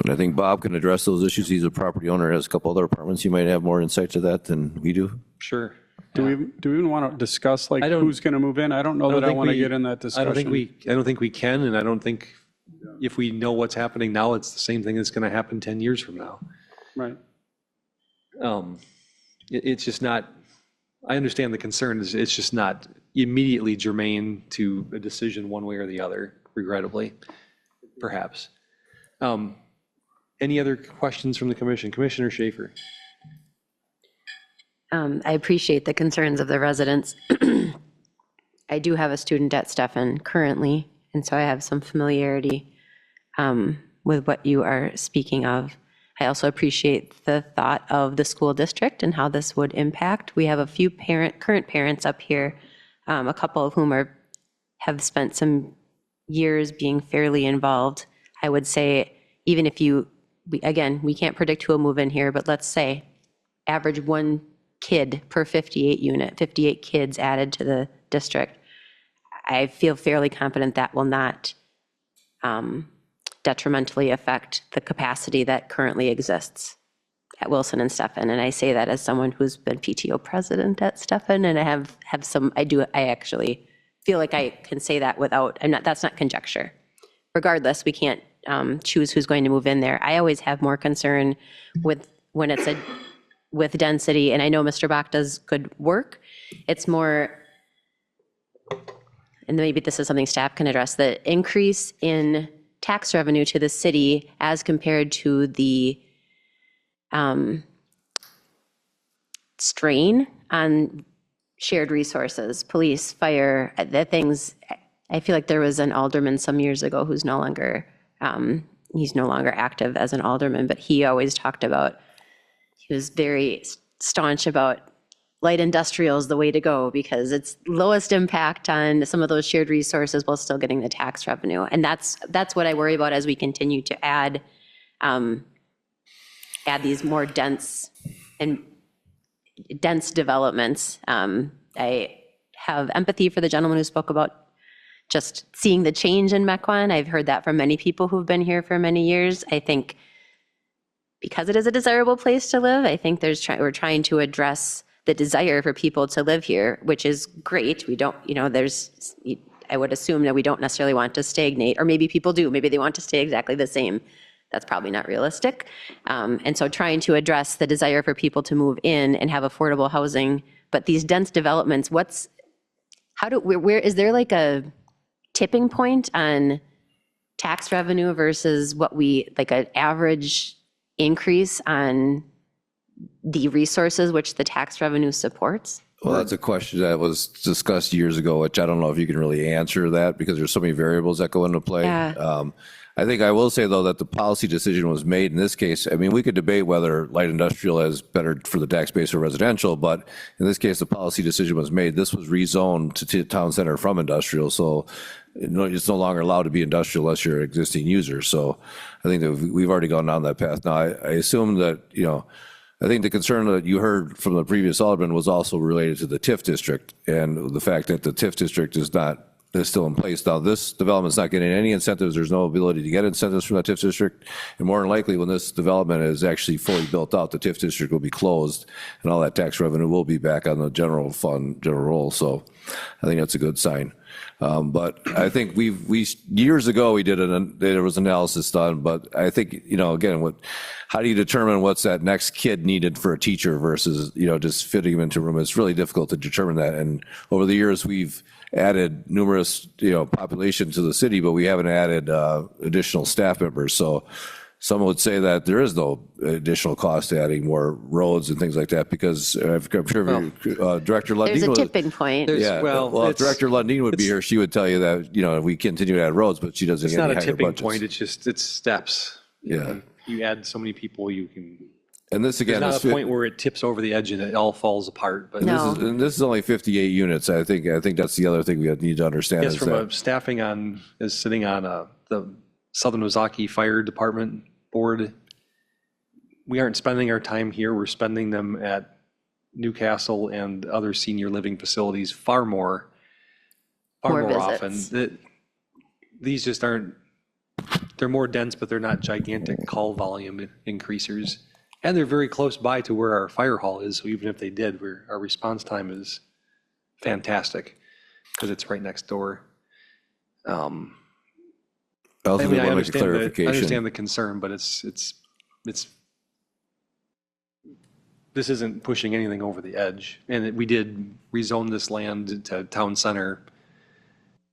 And I think Bob can address those issues. He's a property owner, has a couple other apartments. You might have more insight to that than we do. Sure. Do we even want to discuss who's going to move in? I don't know that I want to get in that discussion. I don't think we can, and I don't think if we know what's happening now, it's the same thing that's going to happen 10 years from now. Right. It's just not. I understand the concern. It's just not immediately germane to a decision one way or the other. Regrettably, perhaps. Any other questions from the commission? Commissioner Schaefer. I appreciate the concerns of the residents. I do have a student at Stephan currently, and so I have some familiarity with what you are speaking of. I also appreciate the thought of the school district and how this would impact. We have a few current parents up here, a couple of whom have spent some years being fairly involved. I would say, even if we can't predict who will move in here, but let's say average one kid per 58 unit, 58 kids added to the district. I feel fairly confident that will not detrimentally affect the capacity that currently exists at Wilson and Stephen. And I say that as someone who's been PTO president at Stephen, and I actually feel like I can say that that's not conjecture. Regardless, we can't choose who's going to move in there. I always have more concern with density, and I know Mr. Bach does good work. It's more, and maybe this is something staff can address, the increase in tax revenue to the city as compared to the strain on shared resources, police, fire, the things. I feel like there was an alderman some years ago who's no longer, he's no longer active as an alderman, but he always talked about, he was very staunch about light industrial is the way to go because it's lowest impact on some of those shared resources while still getting the tax revenue. And that's what I worry about as we continue to add these more dense developments. I have empathy for the gentleman who spoke about just seeing the change in Mequon. I've heard that from many people who've been here for many years. I think because it is a desirable place to live, I think we're trying to address the desire for people to live here, which is great. We don't, I would assume that we don't necessarily want to stagnate, or maybe people do. Maybe they want to stay exactly the same. That's probably not realistic. And so trying to address the desire for people to move in and have affordable housing, but these dense developments, where is there like a tipping point on tax revenue versus like an average increase on the resources which the tax revenue supports? Well, that's a question that was discussed years ago, which I don't know if you can really answer that because there's so many variables that go into play. Yeah. I think I will say, though, that the policy decision was made in this case. I mean, we could debate whether light industrial is better for the tax base or residential, but in this case, the policy decision was made. This was rezoned to town center from industrial, so it's no longer allowed to be industrial unless you're an existing user. So I think that we've already gone down that path. Now, I assume that, I think the concern that you heard from the previous alderman was also related to the TIF district and the fact that the TIF district is still in place. Now, this development's not getting any incentives. There's no ability to get incentives from that TIF district. And more than likely, when this development is actually fully built out, the TIF district will be closed and all that tax revenue will be back on the general fund, general roll. So I think that's a good sign. But I think years ago there was analysis done, but I think, again, how do you determine what's that next kid needed for a teacher versus, just fitting him into a room? It's really difficult to determine that. And over the years, we've added numerous, population to the city, but we haven't added additional staff members. So some would say that there is no additional cost to adding more roads and things like that because I'm sure Director Lundin There's a tipping point. If Director Lundin would be here, she would tell you that, we continue to add roads, but she doesn't It's get not any a higher tipping budgets. point, it's steps. Yeah. You add so many people, you can. And this again There's is not a point where it tips over the edge and it all falls apart. But this is only 58 units. I think that's the other thing we need to understand. Yes, is from that, staffing is sitting on the Southern Ozaki Fire Department board. We aren't spending our time here. We're spending them at Newcastle and other senior living facilities far more often. These just aren't. They're more dense, but they're not gigantic call volume increasers. And they're very close by to where our fire hall is. So even if they did, our response time is fantastic because it's right next door. I also want to make a clarification. I understand the concern, but this isn't pushing anything over the edge. And we did rezone this land to town center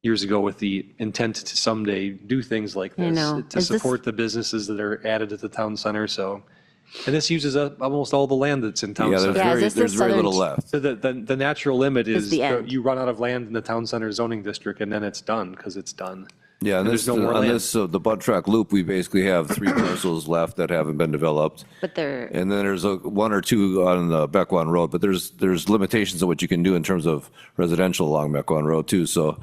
years ago with the intent to someday do things like this to support the businesses that are added at the town center. So, and this uses up almost all the land that's in town center. There's very little left. So the natural limit is the end. you run out of land in the town center zoning district and then it's done because it's done. Yeah, and there's this, no more on land. this, the Bud Track Loop, we basically have 3 parcels left that haven't been developed. But they're, And then there's 1 or 2 on the Mequon Road, but there's limitations of what you can do in terms of residential along Mequon Road too. So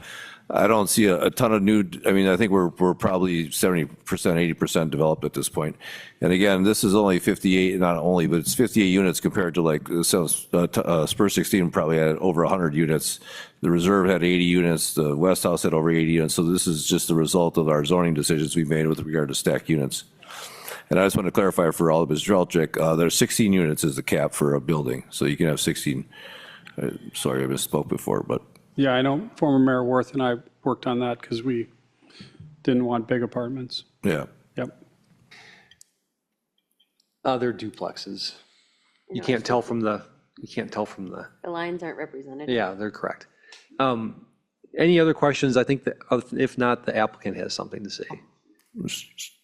I don't see a ton of new, I mean, I think we're probably 70%, 80% developed at this point. And again, this is only 58, not only, but it's 58 units compared to like, Spur 16 probably had over 100 units. The Reserve had 80 units, the West House had over 80 units. So this is just the result of our zoning decisions we made with regard to stack units. And I just want to clarify for all of Mr. Trelchik, there's 16 units is the cap for a building. So you can have 16. Sorry, I misspoke before, but. Yeah, I know former Mayor Worth and I worked on that because we didn't want big apartments. Yeah. Yep. They're duplexes. You can't tell from the, the lines aren't represented. yeah, they're correct. Any other questions? I think that if not, the applicant has something to say.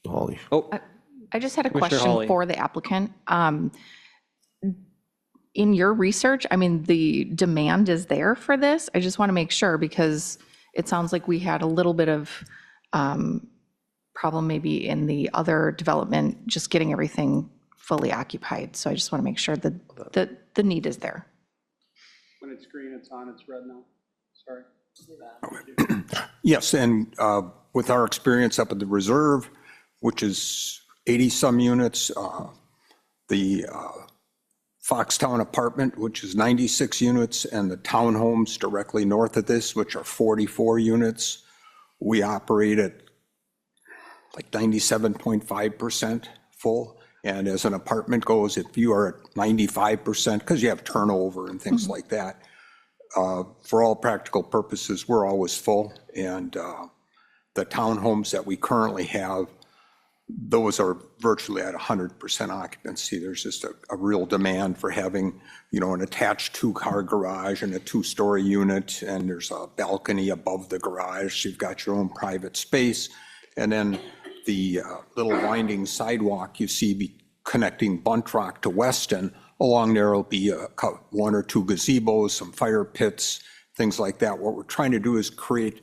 Holly. Oh, I just had a Commissioner question Hawley. for the applicant. In your research, I mean, the demand is there for this. I just want to make sure because it sounds like we had a little bit of problem maybe in the other development, just getting everything fully occupied. So I just want to make sure that the need is there. When it's green, it's on, it's red now. Sorry. Yes, and with our experience up at the Reserve, which is 80-some units, the Foxtown apartment, which is 96 units, and the townhomes directly north of this, which are 44 units, we operate at like 97.5% full. And as an apartment goes, if you are at 95%, because you have turnover and things like that, for all practical purposes, we're always full. And the townhomes that we currently have, those are virtually at 100% occupancy. There's just a real demand for having, you know, an attached 2-car garage and a 2-story unit, and there's a balcony above the garage. You've got your own private space. And then the little winding sidewalk you see connecting Bunt Rock to Weston, along there will be 1 or 2 gazebos, some fire pits, things like that. What we're trying to do is create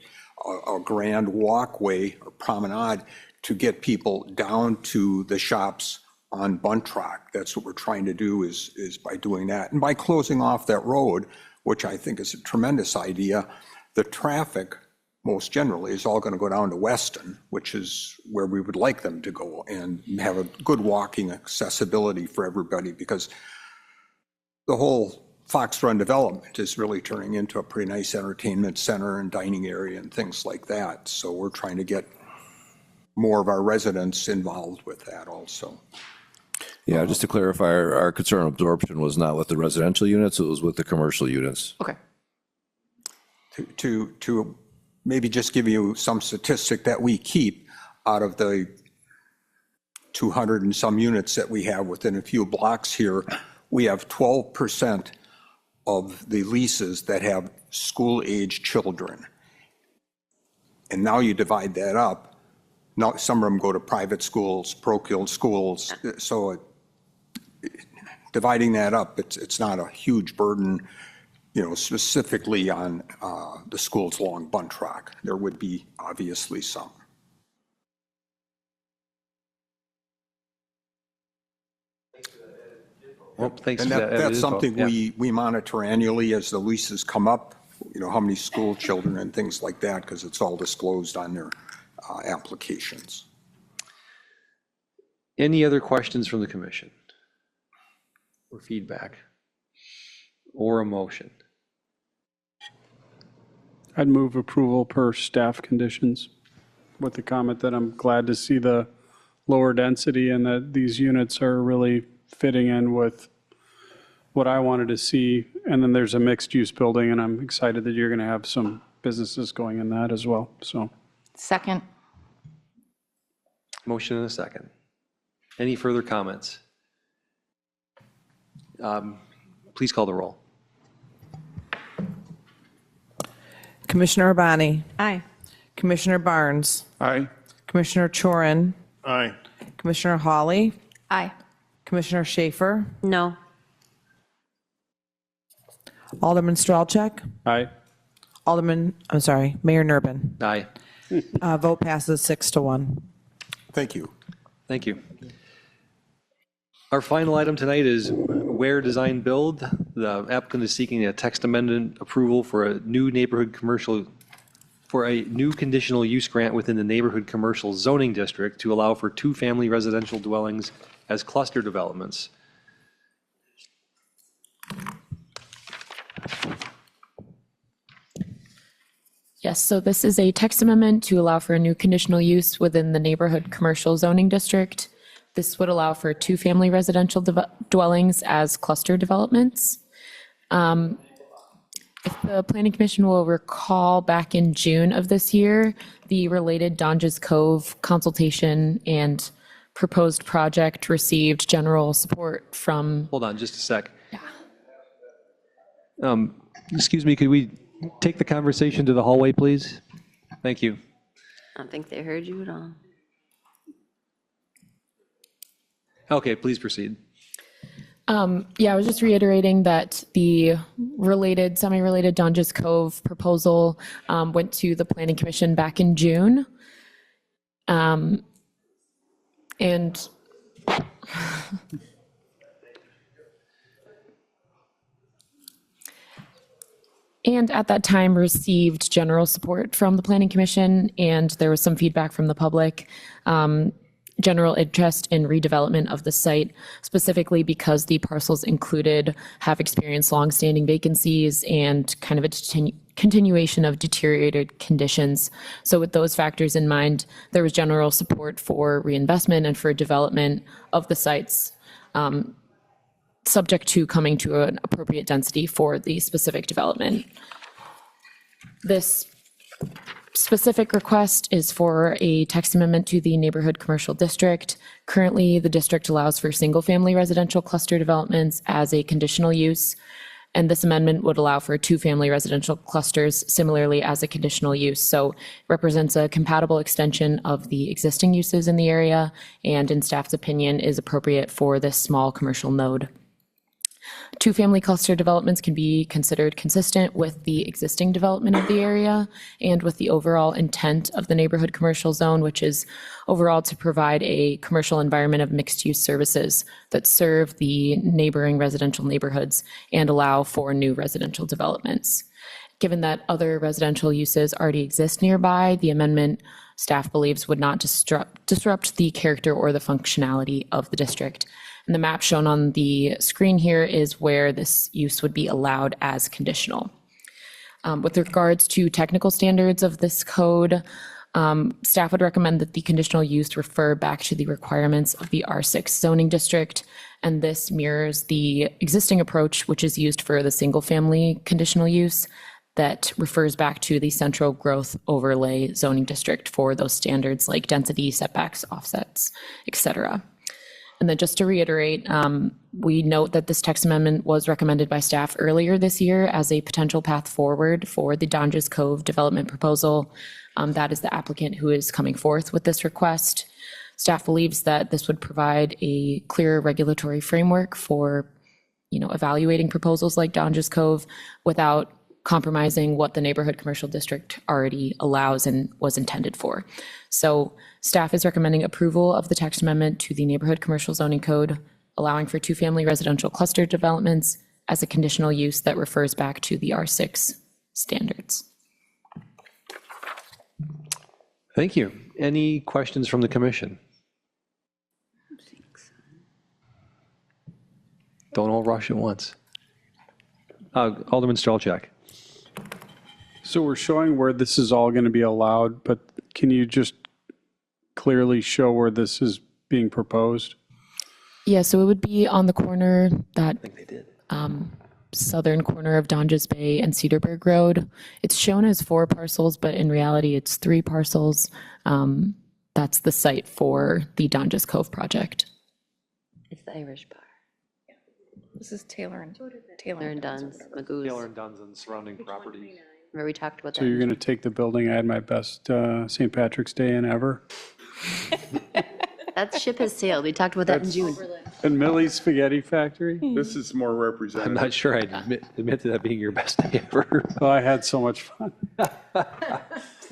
a grand walkway or promenade to get people down to the shops on Bunt Rock. That's what we're trying to do is by doing that. And by closing off that road, which I think is a tremendous idea, the traffic most generally is all going to go down to Weston, which is where we would like them to go and have a good walking accessibility for everybody, because the whole Fox Run development is really turning into a pretty nice entertainment center and dining area and things like that. So we're trying to get more of our residents involved with that also. Yeah, just to clarify, our concern absorption was not with the residential units, it was with the commercial units. Okay. To maybe just give you some statistic that we keep out of the 200 and some units that we have within a few blocks here, we have 12% of the leases that have school-age children. And now you divide that up. Now, some of them go to private schools, parochial schools. So dividing that up, it's not a huge burden, you know, specifically on the schools along Bunt Rock. There would be obviously some. Well, thanks And for that. that's something Yeah. we monitor annually as the leases come up, you know, how many school children and things like that, because it's all disclosed on their applications. Any other questions from the commission? Or feedback? Or a motion? I'd move approval per staff conditions with the comment that I'm glad to see the lower density and that these units are really fitting in with what I wanted to see. And then there's a mixed use building and I'm excited that you're going to have some businesses going in that as well. So. Second. Motion and a second. Any further comments? Please call the roll. Commissioner Urbani. Aye. Commissioner Barnes. Aye. Commissioner Chorin. Aye. Commissioner Hawley. Aye. Commissioner Schaefer. No. Alderman Stralcheck. Aye. Mayor Nurbin. Aye. Vote passes 6-1. Thank you. Thank you. Our final item tonight is Ware Design Build. The applicant is seeking a text amendment approval for a new conditional use grant within the neighborhood commercial zoning district to allow for 2-family residential dwellings as cluster developments. Yes, so this is a text amendment to allow for a new conditional use within the neighborhood commercial zoning district. This would allow for 2-family residential dwellings as cluster developments. If the Planning Commission will recall, back in June of this year, the related Donges Cove consultation and proposed project received general support from. Hold on just a sec. Yeah. Excuse me, could we take the conversation to the hallway, please? Thank you. I don't think they heard you at all. Okay, please proceed. Yeah, I was just reiterating that the semi-related Donges Cove proposal went to the Planning Commission back in June. And at that time received general support from the Planning Commission, and there was some feedback from the public. General interest in redevelopment of the site, specifically because the parcels included have experienced longstanding vacancies and kind of a continuation of deteriorated conditions. So with those factors in mind, there was general support for reinvestment and for development of the sites, subject to coming to an appropriate density for the specific development. This specific request is for a text amendment to the neighborhood commercial district. Currently, the district allows for single-family residential cluster developments as a conditional use, and this amendment would allow for 2-family residential clusters similarly as a conditional use. So it represents a compatible extension of the existing uses in the area, and in staff's opinion is appropriate for this small commercial node. 2-family cluster developments can be considered consistent with the existing development of the area and with the overall intent of the neighborhood commercial zone, which is overall to provide a commercial environment of mixed-use services that serve the neighboring residential neighborhoods and allow for new residential developments. Given that other residential uses already exist nearby, the amendment, staff believes, would not disrupt the character or the functionality of the district. And the map shown on the screen here is where this use would be allowed as conditional. With regards to technical standards of this code, staff would recommend that the conditional use refer back to the requirements of the R6 zoning district, and this mirrors the existing approach, which is used for the single-family conditional use that refers back to the central growth overlay zoning district for those standards like density, setbacks, offsets, et cetera. And then just to reiterate, we note that this text amendment was recommended by staff earlier this year as a potential path forward for the Donges Cove development proposal. That is the applicant who is coming forth with this request. Staff believes that this would provide a clearer regulatory framework for, evaluating proposals like Donges Cove without compromising what the neighborhood commercial district already allows and was intended for. So staff is recommending approval of the text amendment to the neighborhood commercial zoning code, allowing for 2-family residential cluster developments as a conditional use that refers back to the R6 standards. Thank you. Any questions from the commission? Don't all rush at once. Alderman Strelchak. So we're showing where this is all going to be allowed, but can you just clearly show where this is being proposed? Yeah, so it would be on the corner, that southern corner of Donges Bay and Cedarburg Road. It's shown as 4 parcels, but in reality it's 3 parcels. That's the site for the Donges Cove project. It's the Irish bar. This is Taylor and Dunn's, Magoo's. Taylor and Dunn's and surrounding properties. Remember we talked about that. So you're going to take the building, I had my best St. Patrick's Day in ever? That ship has sailed. We talked about that in June. And Millie's Spaghetti Factory? This is more representative. I'm not sure I'd admit to that being your best day ever. Oh, I had so much fun.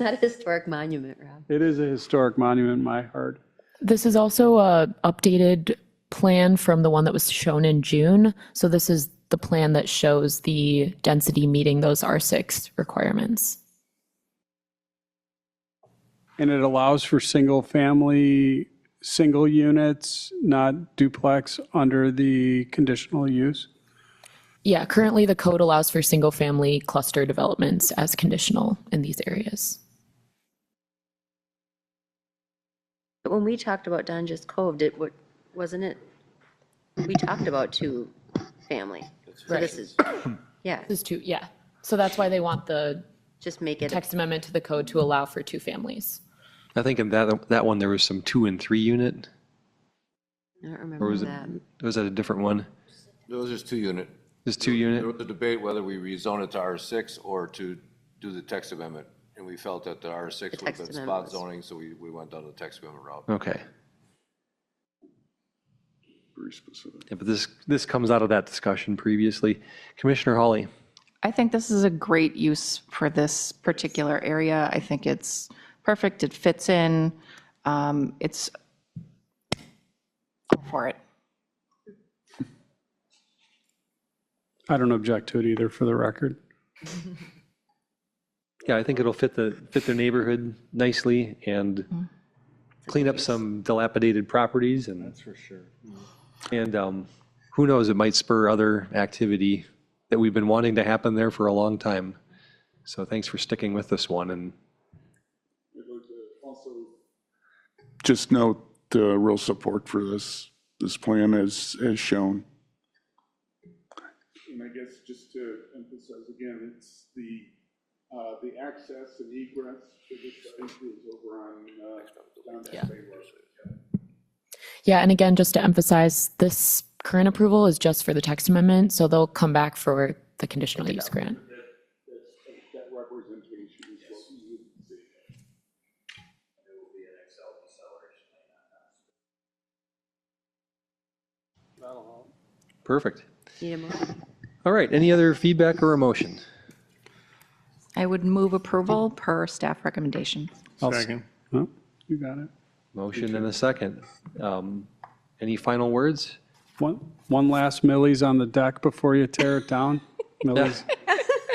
not a historic monument, Rob. It is a historic monument in my heart. This is also a updated plan from the one that was shown in June. So this is the plan that shows the density meeting those R6 requirements. And it allows for single family, single units, not duplex under the conditional use. Yeah, currently the code allows for single family cluster developments as conditional in these areas. But when we talked about Donja's Cove, wasn't it, we talked about two family. So this is, yeah, This is two, yeah. So that's why they want the just make it, text amendment to the code to allow for two families. I think in that one, there was some 2 and 3 unit, I don't or remember was that. that a different one? It was just 2 unit. Just 2 There unit? was a debate whether we rezone it to R6 or to do the text amendment. And we felt that the R6 would have text been amendment spot was- zoning, so we went down the text amendment route. Okay. Very specific. Yeah, but this comes out of that discussion previously. Commissioner Hawley? I think this is a great use for this particular area. I think it's perfect. It fits in. It's, go for it. I don't object to it either, for the record. Yeah, I think it'll fit the neighborhood nicely and clean up some dilapidated properties, and that's for sure. And who knows, it might spur other activity that we've been wanting to happen there for a long time. So thanks for sticking with this one. And Just note the real support for this plan as shown. And I guess just to emphasize again, it's the access and egress to this site is over on down Bay Road. Yeah, and again, just to emphasize, this current approval is just for the text amendment, so they'll come back for the conditional use grant. That representation is what we would see. perfect. Need a motion? All right, any other feedback or a motion? I would move approval per staff recommendation. Second. Oh, you got it. Motion and a second. Any final words? One last Millie's on the deck before you tear it down. Millie's.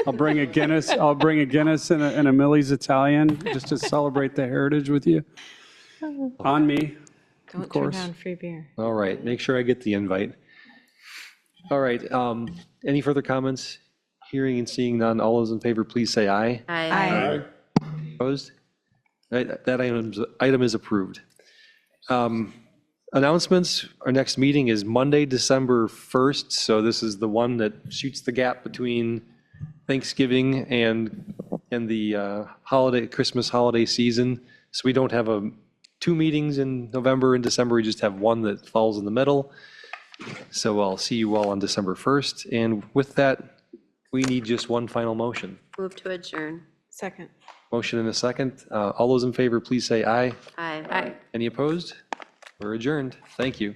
I'll bring a Guinness and a Millie's Italian just to celebrate the heritage with you. On me. Don't turn course. down free beer. All right, make sure I get the invite. All right, any further comments? Hearing and seeing none, all those in favor, please say aye. Aye. Opposed? That item is approved. Announcements, our next meeting is Monday, December 1st, so this is the one that shoots the gap between Thanksgiving and the Christmas holiday season. So we don't have 2 meetings in November and December, we just have one that falls in the middle. So I'll see you all on December 1st, and with that, we need just one final motion. Move to adjourn. Second. Motion and a second. All those in favor, please say aye. Aye. Any opposed? We're adjourned. Thank you.